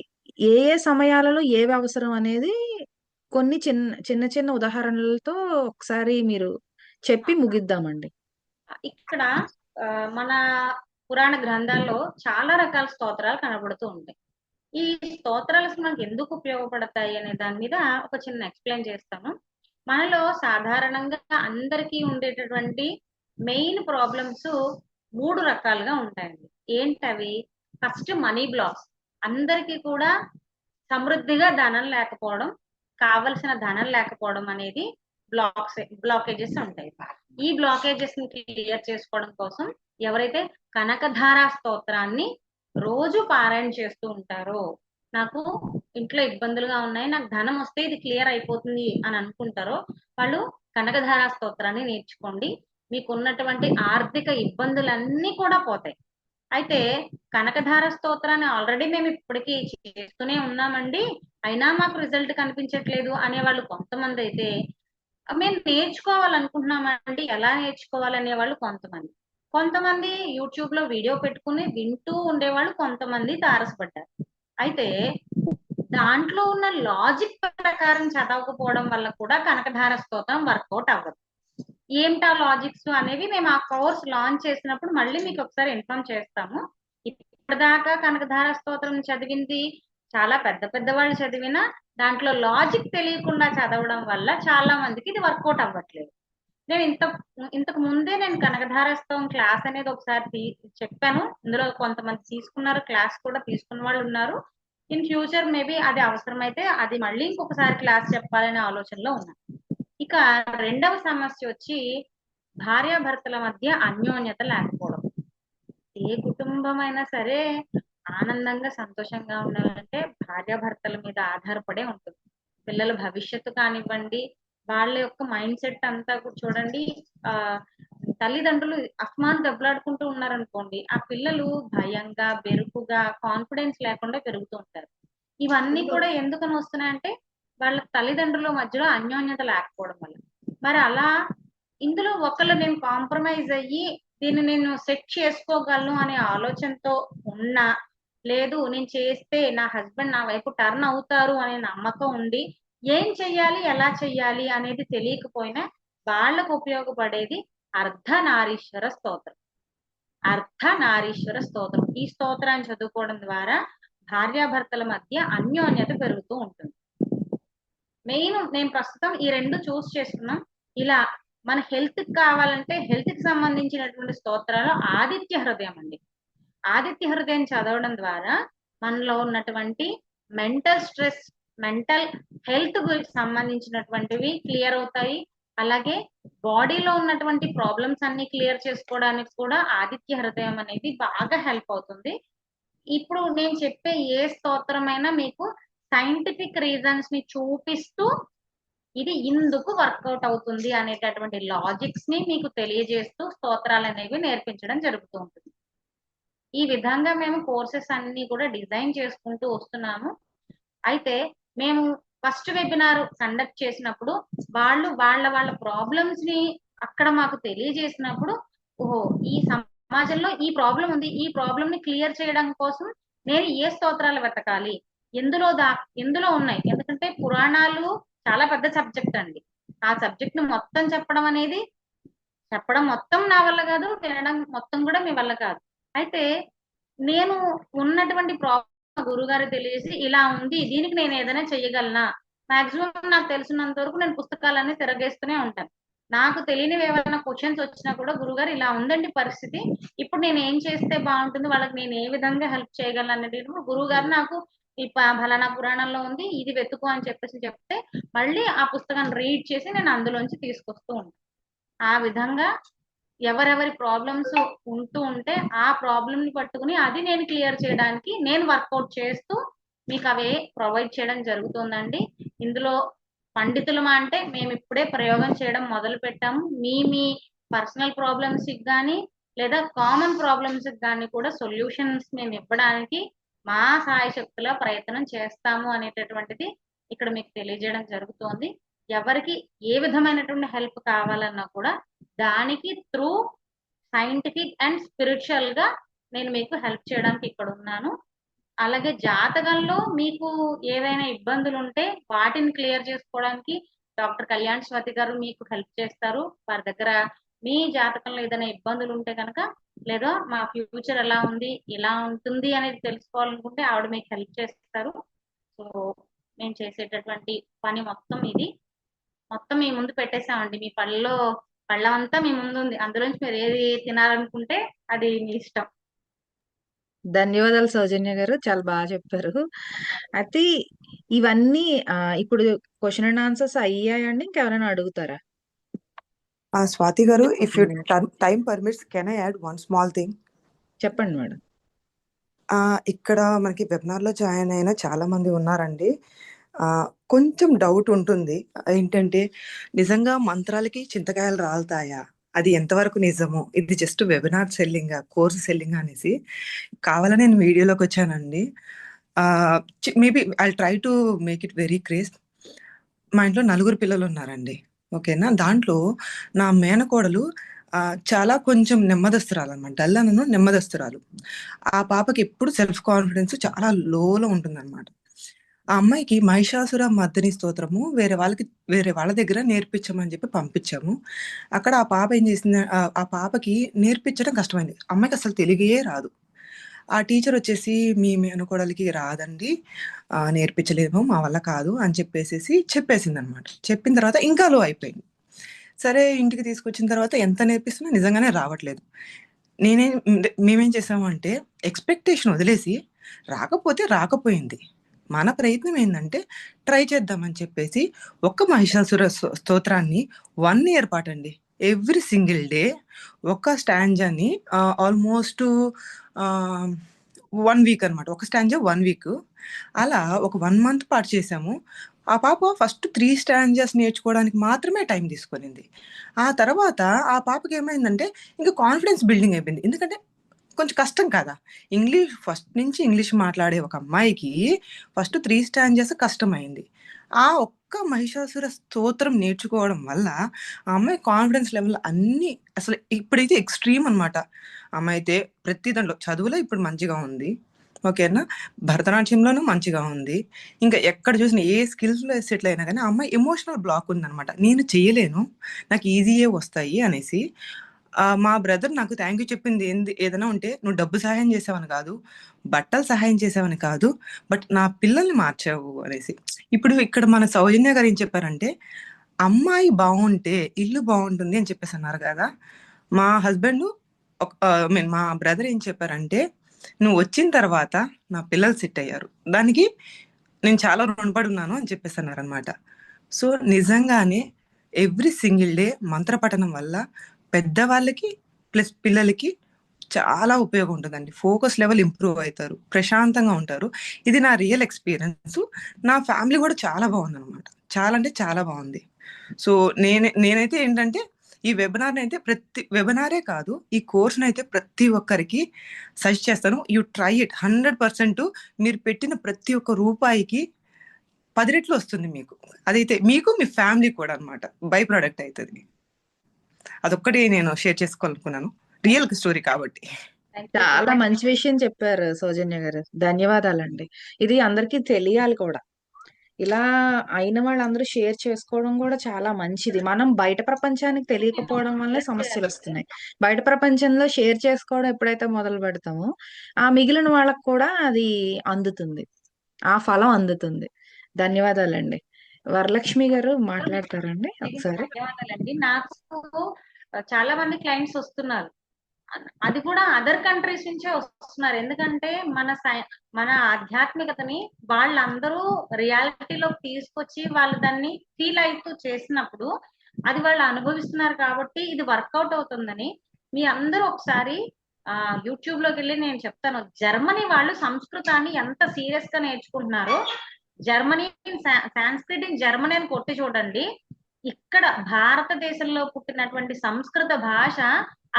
ఏ ఏ సమయాలలో ఏవి అవసరం అనేది కొన్ని చిన్న చిన్న ఉదాహరణలతో ఒకసారి మీరు చెప్పి ముగిద్దామండి. ఇక్కడ మన పురాణ గ్రంథాల్లో చాలా రకాల స్తోత్రాలు కనబడుతూ ఉంటాయి. ఈ స్తోత్రాలు మనకు ఎందుకు ఉపయోగపడతాయి అనే దాని మీద ఒక చిన్న ఎక్స్ప్లెయిన్ చేస్తాను. మనలో సాధారణంగా అందరికీ ఉండేటటువంటి మెయిన్ ప్రాబ్లమ్స్ 3 రకాలుగా ఉంటాయండి. ఏంటవి? First money blocks. అందరికీ కూడా సమృద్ధిగా ధనం లేకపోవడం, కావలసిన ధనం లేకపోవడం అనేది బ్లాకేజెస్ ఉంటాయి. ఈ బ్లాకేజెస్ ని క్లియర్ చేసుకోవడం కోసం ఎవరైతే కనకధారా స్తోత్రాన్ని రోజు పారాయణ చేస్తూ ఉంటారో, నాకు ఇంట్లో ఇబ్బందులుగా ఉన్నాయి, నాకు ధనం వస్తే ఇది క్లియర్ అయిపోతుంది అని అనుకుంటారో వాళ్ళు కనకధారా స్తోత్రాన్ని నేర్చుకోండి. మీకు ఉన్నటువంటి ఆర్థిక ఇబ్బందులన్నీ కూడా పోతాయి. అయితే కనకధార స్తోత్రాన్ని ఆల్రెడీ మేము ఇప్పటికీ చేస్తూనే ఉన్నామండి, అయినా మాకు రిజల్ట్ కనిపించట్లేదు అనేవాళ్ళు కొంతమంది అయితే, మేము నేర్చుకోవాలనుకుంటున్నామండి, ఎలా నేర్చుకోవాలనే వాళ్ళు కొంతమంది యూట్యూబ్ లో వీడియో పెట్టుకుని వింటూ ఉండేవాళ్ళు కొంతమంది తారసపడ్డారు. అయితే దాంట్లో ఉన్న లాజిక్ ప్రకారం చదవకపోవడం వల్ల కూడా కనకధార స్తోత్రం వర్కౌట్ అవ్వదు. ఏమిటా లాజిక్స్ అనేవి మేము ఆ కోర్స్ లాంచ్ చేసినప్పుడు మళ్ళీ మీకు ఒకసారి ఇన్ఫార్మ్ చేస్తాము. ఇప్పటిదాకా కనకధార స్తోత్రం చదివింది చాలా పెద్ద వాళ్ళు చదివినా దాంట్లో లాజిక్ తెలియకుండా చదవడం వల్ల చాలా మందికి ఇది వర్కౌట్ అవ్వట్లేదు. నేను ఇంతకు ముందే నేను కనకధారస్తం క్లాస్ అనేది ఒకసారి చెప్పాను. ఇందులో కొంతమంది తీసుకున్నారు, క్లాస్ కూడా తీసుకున్న వాళ్ళు ఉన్నారు. ఇన్ ఫ్యూచర్ మేబీ అది అవసరమైతే అది మళ్ళీ ఇంకొకసారి క్లాస్ చెప్పాలనే ఆలోచనలో ఉన్నాను. ఇక రెండవ సమస్య వచ్చి భార్యాభర్తల మధ్య అన్యోన్యత లేకపోవడం. ఏ కుటుంబం అయినా సరే ఆనందంగా సంతోషంగా ఉండాలంటే భార్యాభర్తల మీద ఆధారపడే ఉంటుంది. పిల్లల భవిష్యత్తు కానివ్వండి, వాళ్ళ యొక్క మైండ్ సెట్ అంతా కూడా చూడండి. తల్లిదండ్రులు అస్మాన్ దెబ్బలాడుకుంటూ ఉన్నారనుకోండి, ఆ పిల్లలు భయంగా, బెరుకుగా, కాన్ఫిడెన్స్ లేకుండా పెరుగుతూ ఉంటారు. ఇవన్నీ కూడా ఎందుకని వస్తున్నాయంటే వాళ్ళ తల్లిదండ్రుల మధ్యలో అన్యోన్యత లేకపోవడం వల్ల. మరి అలా ఇందులో ఒకళ్ళు నేను కాంప్రమైజ్ అయ్యి దీన్ని నేను సెట్ చేసుకోగలను అనే ఆలోచనతో ఉన్నా, లేదు నేను చేస్తే నా హస్బెండ్ నా వైపు టర్న్ అవుతారు అనే నమ్మకం ఉండి ఏం చెయ్యాలి, ఎలా చెయ్యాలి అనేది తెలియకపోయినా వాళ్ళకు ఉపయోగపడేది అర్ధనారీశ్వర స్తోత్రం. అర్ధనారీశ్వర స్తోత్రం. ఈ స్తోత్రాన్ని చదువుకోవడం ద్వారా భార్యాభర్తల మధ్య అన్యోన్యత పెరుగుతూ ఉంటుంది. మెయిన్ నేను ప్రస్తుతం ఈ రెండు చూస్ చేసుకున్నాం. ఇలా మన హెల్త్ కి కావాలంటే హెల్త్ కి సంబంధించినటువంటి స్తోత్రాలు ఆదిత్య హృదయం అండి. ఆదిత్య హృదయం చదవడం ద్వారా మనలో ఉన్నటువంటి మెంటల్ స్ట్రెస్, మెంటల్ హెల్త్ గురించి సంబంధించినటువంటివి క్లియర్ అవుతాయి. అలాగే బాడీలో ఉన్నటువంటి ప్రాబ్లమ్స్ అన్ని క్లియర్ చేసుకోవడానికి కూడా ఆదిత్య హృదయం అనేది బాగా హెల్ప్ అవుతుంది. ఇప్పుడు నేను చెప్పే ఏ స్తోత్రమైనా మీకు సైంటిఫిక్ రీజన్స్ ని చూపిస్తూ ఇది ఇందుకు వర్కౌట్ అవుతుంది అనేటటువంటి లాజిక్స్ ని మీకు తెలియజేస్తూ స్తోత్రాలు అనేవి నేర్పించడం జరుగుతూ ఉంటుంది. ఈ విధంగా మేము కోర్సెస్ అన్ని కూడా డిజైన్ చేసుకుంటూ వస్తున్నాము. అయితే మేము ఫస్ట్ వెబినార్ కండక్ట్ చేసినప్పుడు వాళ్ళు వాళ్ళ ప్రాబ్లమ్స్ ని అక్కడ మాకు తెలియజేసినప్పుడు, ఓహో ఈ సమాజంలో ఈ ప్రాబ్లం ఉంది, ఈ ప్రాబ్లం ని క్లియర్ చేయడం కోసం నేను ఏ స్తోత్రాలు వెతకాలి, ఎందులో ఉన్నాయి. ఎందుకంటే పురాణాలు చాలా పెద్ద సబ్జెక్ట్ అండి. ఆ సబ్జెక్ట్ ని మొత్తం చెప్పడం మొత్తం నా వల్ల కాదు, వినడం మొత్తం కూడా మీ వల్ల కాదు. అయితే నేను ఉన్నటువంటి ప్రాబ్లం గురుగారు తెలియజేసి ఇలా ఉంది, దీనికి నేను ఏదైనా చెయ్యగలనా, మాక్సిమం నాకు తెలిసినంత వరకు నేను పుస్తకాలన్నీ తిరగేస్తూనే ఉంటాను. నాకు తెలియనివి ఏమైనా క్వశ్చన్స్ వచ్చినా కూడా గురుగారు ఇలా ఉందండి పరిస్థితి, ఇప్పుడు నేను ఏం చేస్తే బాగుంటుంది, వాళ్ళకి నేను ఏ విధంగా హెల్ప్ చేయగలను అనేది గురువుగారు నాకు ఈ ఫలానా పురాణంలో ఉంది, ఇది వెతుకు అని చెప్పేసి చెప్తే మళ్ళీ ఆ పుస్తకాన్ని రీడ్ చేసి నేను అందులోంచి తీసుకొస్తూ ఉంటాను. ఆ విధంగా ఎవరెవరి ప్రాబ్లమ్స్ ఉంటూ ఉంటే ఆ ప్రాబ్లమ్ ని పట్టుకుని అది నేను క్లియర్ చేయడానికి నేను వర్కౌట్ చేస్తూ మీకు అవే ప్రొవైడ్ చేయడం జరుగుతుందండి. ఇందులో పండితులమా అంటే మేము ఇప్పుడే ప్రయోగం చేయడం మొదలు పెట్టాము. మీ పర్సనల్ ప్రాబ్లమ్స్ కి కానీ లేదా కామన్ ప్రాబ్లమ్స్ కి కానీ కూడా సొల్యూషన్స్ మేము ఇవ్వడానికి మా సాయశక్తుల ప్రయత్నం చేస్తాము అనేటటువంటిది ఇక్కడ మీకు తెలియజేయడం జరుగుతోంది. ఎవరికి ఏ విధమైనటువంటి హెల్ప్ కావాలన్నా కూడా దానికి త్రూ సైంటిఫిక్ అండ్ స్పిరిచువల్ గా నేను మీకు హెల్ప్ చేయడానికి ఇక్కడ ఉన్నాను. అలాగే జాతకంలో మీకు ఏవైనా ఇబ్బందులు ఉంటే వాటిని క్లియర్ చేసుకోవడానికి డాక్టర్ కళ్యాణ్ స్వాతి గారు మీకు హెల్ప్ చేస్తారు. వారి దగ్గర మీ జాతకంలో ఏదైనా ఇబ్బందులు ఉంటే కనుక, లేదా మా ఫ్యూచర్ ఎలా ఉంది, ఎలా ఉంటుంది అనేది తెలుసుకోవాలనుకుంటే ఆవిడ మీకు హెల్ప్ చేస్తారు. సో మేము చేసేటటువంటి పని మొత్తం ఇది మొత్తం మీ ముందు పెట్టేసామండి. మీ పళ్ళంతా మీ ముందు ఉంది. అందులోంచి మీరు ఏది తినాలనుకుంటే అది మీ ఇష్టం. ధన్యవాదాలు సౌజన్య గారు, చాలా బాగా చెప్పారు. అయితే ఇవన్నీ ఇప్పుడు క్వశ్చన్ అండ్ ఆన్సర్స్ అయ్యాయండి, ఇంకెవరైనా అడుగుతారా? స్వాతి గారు, if you time permits, can I add one small thing? చెప్పండి మేడం. ఇక్కడ మనకి వెబినార్ లో జాయిన్ అయిన చాలా మంది ఉన్నారండి. కొంచెం డౌట్ ఉంటుంది. ఏంటంటే నిజంగా మంత్రాలకి చింతకాయలు రాలుతాయా, అది ఎంతవరకు నిజము, ఇది just webinar selling course selling అనేసి కావాలని నేను వీడియోలోకి వచ్చానండి. Maybe I try to make it very crisp. మా ఇంట్లో 4 పిల్లలు ఉన్నారండి, ఓకేనా. దాంట్లో నా మేనకోడలు చాలా కొంచెం నెమ్మదస్తురాలు అనమాట, డల్లనను నెమ్మదస్తురాలు. ఆ పాపకి ఎప్పుడు సెల్ఫ్ కాన్ఫిడెన్స్ చాలా లోలో ఉంటుందన్నమాట. ఆ అమ్మాయికి మహిషాసుర మర్దిని స్తోత్రము వేరే వాళ్ళ దగ్గర నేర్పించమని చెప్పి పంపించాము. అక్కడ ఆ పాప ఏం చేసింది, ఆ పాపకి నేర్పించడం కష్టమైంది. అమ్మాయికి అసలు తెలుగే రాదు. ఆ టీచర్ వచ్చేసి మీ మేనకోడలికి రాదండి, నేర్పించలేము, మా వల్ల కాదు అని చెప్పేసింది అనమాట. చెప్పిన తర్వాత ఇంకా లో అయిపోయింది. సరే ఇంటికి తీసుకొచ్చిన తర్వాత ఎంత నేర్పిస్తున్నా నిజంగానే రావట్లేదు. మేమేం చేసామంటే ఎక్స్పెక్టేషన్ వదిలేసి రాకపోతే రాకపోయింది. మన ప్రయత్నం ఏందంటే ట్రై చేద్దామని చెప్పేసి ఒక్క మహిషాసుర స్తోత్రాన్ని 1 ఇయర్ పాటండి. ఎవ్రీ సింగిల్ డే ఒక స్టాంజాని ఆల్మోస్ట్ 1 వీక్ అనమాట. ఒక స్టాంజా 1 వీక్. అలా ఒక 1 మంత్ పాటు చేశాము. ఆ పాప ఫస్ట్ 3 స్టాంజాస్ నేర్చుకోవడానికి మాత్రమే టైం తీసుకునింది. ఆ తర్వాత ఆ పాపకేమైందంటే ఇంక కాన్ఫిడెన్స్ బిల్డింగ్ అయిపోయింది. ఎందుకంటే కొంచెం కష్టం కదా! ఫస్ట్ నుంచి ఇంగ్లీష్ మాట్లాడే ఒక అమ్మాయికి ఫస్ట్ 3 స్టాంజాస్ కష్టమైంది. ఆ ఒక్క మహిషాసుర స్తోత్రం నేర్చుకోవడం వల్ల ఆ అమ్మాయి కాన్ఫిడెన్స్ లెవెల్ అన్నీ అసలు ఇప్పుడైతే ఎక్స్‌ట్రీమ్ అనమాట. ఆ అమ్మాయి అయితే ప్రతి దాంట్లో చదువులో ఇప్పుడు మంచిగా ఉంది. ఓకేనా? భరతనాట్యంలోనూ మంచిగా ఉంది. ఇంకా ఎక్కడ చూసినా ఏ స్కిల్స్‌లో సెటిల్ అయినా గానీ ఆ అమ్మాయి ఎమోషనల్ బ్లాక్ ఉందనమాట. నేను చేయలేను. నాకు ఈజీయే వస్తాయి అనేసి. మా బ్రదర్ నాకు థాంక్ యూ చెప్పింది ఏదైనా ఉంటే, "నువ్వు డబ్బు సహాయం చేసావని కాదు, బట్టలు సహాయం చేసావని కాదు, బట్ నా పిల్లల్ని మార్చావు" అనేసి. ఇప్పుడు ఇక్కడ మన సౌజన్య గారు ఏం చెప్పారంటే, అమ్మాయి బావుంటే ఇల్లు బావుంటుంది అని చెప్పేసన్నారు కదా! మా హస్బెండు ఐ మీన్ మా బ్రదర్ ఏం చెప్పారంటే, "నువ్వు వచ్చిన తర్వాత నా పిల్లలు సెట్ అయ్యారు. దానికి నేను చాలా రుణపడి ఉన్నాను" అని చెప్పేసన్నారనమాట. సో, నిజంగానే ఎవ్రీ సింగిల్ డే మంత్ర పఠనం వల్ల పెద్దవాళ్ళకి ప్లస్ పిల్లలకి చాలా ఉపయోగం ఉంటదండి. ఫోకస్ లెవెల్ ఇంప్రూవ్ అయితారు. ప్రశాంతంగా ఉంటారు. ఇది నా రియల్ ఎక్స్‌పీరియన్స్. నా ఫ్యామిలీ గూడా చాలా బావుందనమాట. చాలా అంటే చాలా బావుంది. సో, నేనైతే ఏంటంటే ఈ వెబినార్‌నైతే వెబినారే కాదు, ఈ కోర్స్‌నైతే ప్రతి ఒక్కరికి సజెస్ట్ చేస్తాను. యూ ట్రై ఇట్ 100% మీరు పెట్టిన ప్రతి ఒక్క రూపాయికి 10 రెట్లు వస్తుంది మీకు. అదైతే మీకు, మీ ఫ్యామిలీకి కూడా అనమాట. బై ప్రొడక్ట్ అయితది. అదొక్కటి నేను షేర్ చేసుకోవాలనుకున్నాను. రియల్ స్టోరీ కాబట్టి. థ్యాంక్ యూ సో చాలా మచ్. మంచి విషయం చెప్పారు సౌజన్య గారు. ధన్యవాదాలండి. ఇది అందరికీ తెలియాలి కూడా. ఇలా అయిన వాళ్ళందరూ షేర్ చేసుకోవడం కూడా చాలా మంచిది. మనం బయట ప్రపంచానికి తెలియకపోవడం వల్లే సమస్యలొస్తున్నాయి. బయట ప్రపంచంలో షేర్ చేసుకోవడం ఎప్పుడైతే మొదలు పెడతామో, ఆ మిగిలిన వాళ్ళకి కూడా అది అందుతుంది. ఆ ఫలం అందుతుంది. ధన్యవాదాలండి. వరలక్ష్మి గారు మాట్లాడతారండి మీకు ఒకసారి? ధన్యవాదాలండి. నాకు చాలా మంది క్లయింట్స్ వస్తున్నారు. అది కూడా అదర్ కంట్రీస్ నుంచే వస్తున్నారు. ఎందుకంటే మన ఆధ్యాత్మికతని వాళ్ళందరూ రియాలిటీలోకి తీసుకొచ్చి వాళ్ళు దాన్ని ఫీల్ అవుతూ చేసినప్పుడు అది వాళ్ళు అనుభవిస్తున్నారు కాబట్టి ఇది వర్కౌట్ అవుతుందని మీ అందరూ ఒకసారి యూట్యూబ్ లోకి వెళ్ళి నేను చెప్తాను. జర్మనీ వాళ్ళు సంస్కృతాన్ని ఎంత సీరియస్ గా నేర్చుకుంటున్నారో, జర్మనీ సాంస్క్రిట్ ఇన్ జర్మనీ అని కొట్టి చూడండి. ఇక్కడ భారతదేశంలో పుట్టినటువంటి సంస్కృత భాష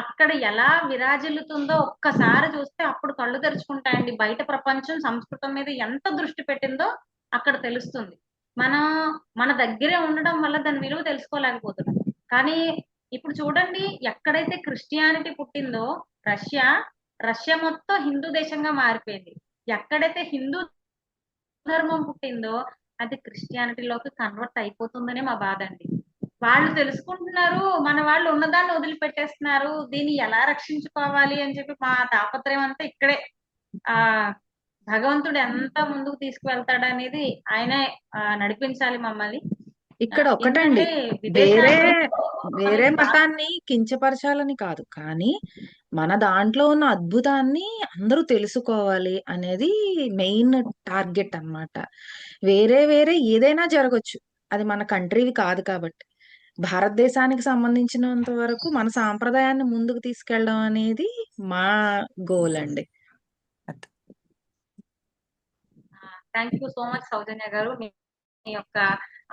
అక్కడ ఎలా విరాజిల్లుతుందో ఒక్కసారి చూస్తే అప్పుడు కళ్ళు తెరుచుకుంటాయండి. బయట ప్రపంచం సంస్కృతం మీద ఎంత దృష్టి పెట్టిందో అక్కడ తెలుస్తుంది. మనం మన దగ్గరే ఉండడం వల్ల దాని విలువ తెలుసుకోలేకపోతున్నాం. కానీ ఇప్పుడు చూడండి, ఎక్కడైతే క్రిస్టియానిటీ పుట్టిందో రష్యా మొత్తం హిందూ దేశంగా మారిపోయింది. ఎక్కడైతే హిందూ ధర్మం పుట్టిందో అది క్రిస్టియానిటీలోకి కన్వర్ట్ అయిపోతుందనే మా బాధ అండి. వాళ్ళు తెలుసుకుంటున్నారు, మన వాళ్ళు ఉన్నదాన్ని వదిలిపెట్టేస్తున్నారు. దీన్ని ఎలా రక్షించుకోవాలి అని చెప్పి మా తాపత్రయం అంతా ఇక్కడే. ఆ భగవంతుడు ఎంత ముందుకు తీసుకువెళ్తాడు అనేది ఆయనే నడిపించాలి మమ్మల్ని. ఇక్కడ ఒకటండి, ఏంటంటే వేరే విదేశాల్లో మతాన్ని కించపరచాలని కాదు, కానీ మన దాంట్లో ఉన్న అద్భుతాన్ని అందరూ తెలుసుకోవాలి అనేది మెయిన్ టార్గెట్ అన్నమాట. వేరే ఏదైనా జరగచ్చు, అది మన కంట్రీది కాదు కాబట్టి. భారతదేశానికి సంబంధించినంత వరకు మన సాంప్రదాయాన్ని ముందుకు తీసుకెళ్ళడం అనేది మా గోల్ అండి. థ్యాంక్ యూ సో మచ్ సౌజన్య గారు. మీ యొక్క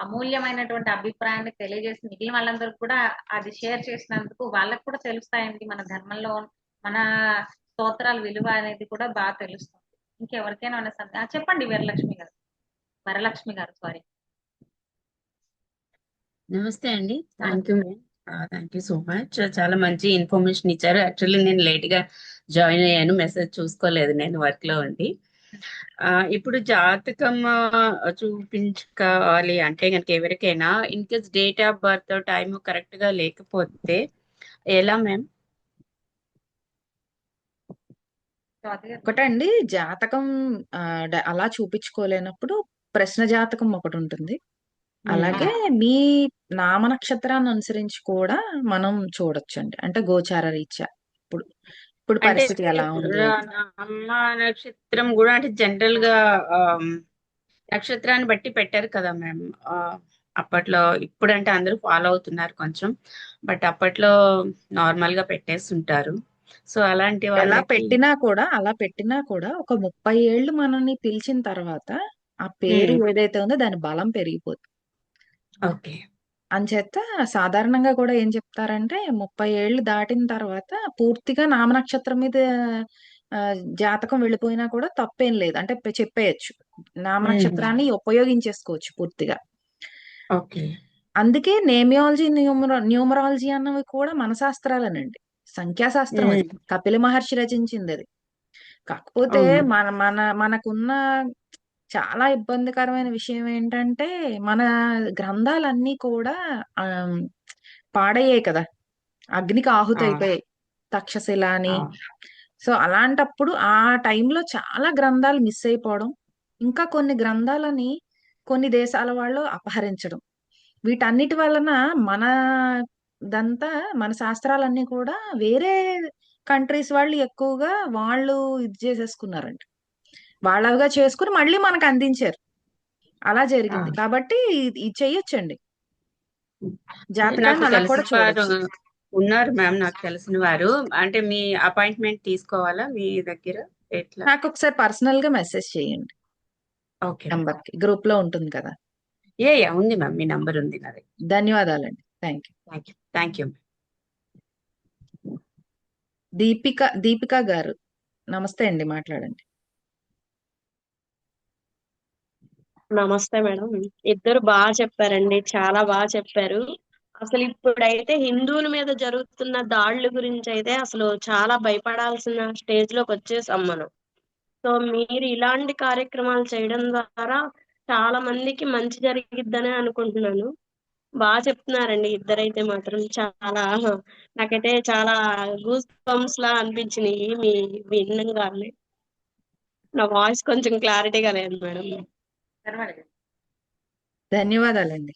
అమూల్యమైనటువంటి అభిప్రాయాన్ని తెలియజేసి మిగిలిన వాళ్ళందరికీ కూడా అది షేర్ చేసినందుకు వాళ్ళకు కూడా తెలుస్తాయండి. మన ధర్మంలో మన స్తోత్రాల విలువ అనేది కూడా బాగా తెలుస్తుంది. ఇంకెవరికైనా ఉన్న చెప్పండి వరలక్ష్మి గారు సారీ. నమస్తే అండి. Thank you ma'am. Thank you so much. చాలా మంచి ఇన్ఫర్మేషన్ ఇచ్చారు. యాక్చువల్లీ నేను లేట్ గా జాయిన్ అయ్యాను, మెసేజ్ చూసుకోలేదు నేను వర్క్ లో ఉండి. ఇప్పుడు జాతకం చూపించుకోవాలి అంటే కనుక ఎవరికైనా in case date of birth time correct గా లేకపోతే ఎలా మ్యామ్? ఒకటండి, జాతకం అలా చూపించుకోలేనప్పుడు ప్రశ్న జాతకం ఒకటి ఉంటుంది. అలాగే మీ నామ నక్షత్రాన్ని అనుసరించి కూడా మనం చూడొచ్చండి. అంటే గోచార రీత్యా ఇప్పుడు ఇప్పుడు అంటే పరిస్థితి ఎలా ఉంది అని. అమ్మ నక్షత్రం కూడా అంటే జనరల్ గా నక్షత్రాన్ని బట్టి పెట్టారు కదా మ్యామ్. అప్పట్లో ఇప్పుడంటే అందరూ ఫాలో అవుతున్నారు కొంచెం, బట్ అప్పట్లో నార్మల్ గా పెట్టేస్తుంటారు. సో అలాంటి అలా వాళ్ళకి పెట్టినా కూడా ఒక 30 ఏళ్ళు మనల్ని పిలిచిన తర్వాత ఆ పేరు ఏదైతే ఉందో దాని బలం పెరిగిపోతుంది. ఓకే. అంచేత సాధారణంగా కూడా ఏం చెప్తారంటే 30 ఏళ్ళు దాటిన తర్వాత పూర్తిగా నామనక్షత్రం మీద జాతకం వెళ్ళిపోయినా కూడా తప్పేం లేదు. అంటే చెప్పేయచ్చు. నామనక్షత్రాన్ని ఉపయోగించేసుకోవచ్చు పూర్తిగా. ఓకే. అందుకే నేమియాలజీ, న్యూమరాలజీ అన్నవి కూడా మన శాస్త్రాలనండి. సంఖ్యాశాస్త్రం అది. కపిల మహర్షి రచించింది అది. కాకపోతే అవును. మనకున్న చాలా ఇబ్బందికరమైన విషయం ఏంటంటే మన గ్రంథాలన్నీ కూడా పాడయ్యాయి కదా, అగ్నికి ఆహుతి అయిపోయాయి, తక్షశిల అని. సో అలాంటప్పుడు ఆ టైంలో చాలా గ్రంథాలు మిస్ అయిపోవడం, ఇంకా కొన్ని గ్రంథాలని కొన్ని దేశాల వాళ్ళు అపహరించడం, వీటన్నిటి వలన మన శాస్త్రాలన్నీ కూడా వేరే కంట్రీస్ వాళ్ళు ఎక్కువగా వాళ్ళు ఇది చేసేసుకున్నారండి. వాళ్ళగా చేసుకుని మళ్ళీ మనకు అందించారు. అలా జరిగింది. కాబట్టి ఇది చెయ్యొచ్చండి. జాతకాన్ని నాకు అలా కూడా తెలిసిన వారు చూడొచ్చు. ఉన్నారు మ్యామ్, నాకు తెలిసిన వారు. అంటే మీ అపాయింట్మెంట్ తీసుకోవాలా మీ దగ్గర ఎట్లా? నాకు ఒకసారి పర్సనల్ గా మెసేజ్ చేయండి. ఓకే. నంబర్ కి గ్రూప్ లో ఉంటుంది కదా. ఉంది మ్యామ్, మీ నంబర్ ఉంది నాది. ధన్యవాదాలండి. Thank you. Thank you. Deepika గారు నమస్తే అండి, మాట్లాడండి. నమస్తే మేడం. ఇద్దరు బాగా చెప్పారండి, చాలా బాగా చెప్పారు. అసలు ఇప్పుడైతే హిందువుల మీద జరుగుతున్న దాడుల గురించి అయితే అసలు చాలా భయపడాల్సిన స్టేజ్ లోకి వచ్చేసాం మనం. సో మీరు ఇలాంటి కార్యక్రమాలు చేయడం ద్వారా చాలా మందికి మంచి జరిగిద్దనే అనుకుంటున్నాను. బాగా చెప్తున్నారండి ఇద్దరైతే మాత్రం. చాలా నాకైతే చాలా గూస్ బంప్స్ లా అనిపించినాయి మీ విన్నంగానే. నా వాయిస్ కొంచెం క్లారిటీగా లేదు మేడం. ధన్యవాదాలండి.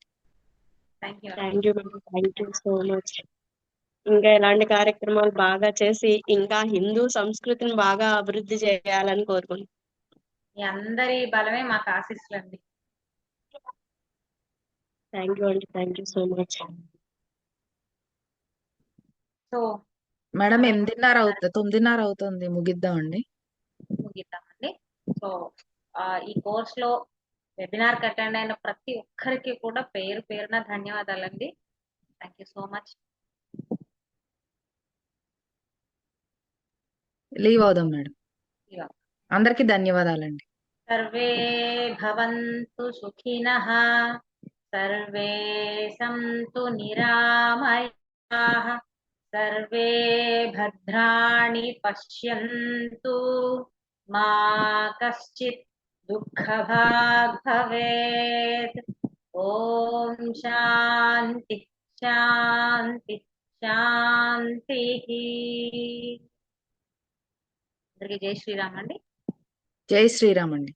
Thank you madam, thank you so much. ఇంకా ఇలాంటి కార్యక్రమాలు బాగా చేసి ఇంకా హిందూ సంస్కృతిని బాగా అభివృద్ధి చేయాలని కోరుకుంటున్నాను. మీ అందరి బలమే మాకు ఆశీస్సులండి. థ్యాంక్ యూ అండి, thank you so much. So madam 9:30 అవుతుంది, ముగిద్దామండి. ముగిద్దామండి. సో ఈ కోర్స్ లో వెబినార్ కి అటెండ్ అయిన ప్రతి ఒక్కరికి కూడా పేరు పేరున ధన్యవాదాలండి. Thank you so much. Leave అవుదాం మేడం. అందరికీ ధన్యవాదాలండి. సర్వే భవంతు సుఖినః, సర్వే సంతు నిరామయాః, సర్వే భద్రాణి పశ్యంతు, మా కశ్చిత్ దుఃఖభాగ్ భవేత్. ఓం శాంతి శాంతి శాంతి. అందరికీ జై శ్రీరామ్ అండి. జై శ్రీరామ్ అండి.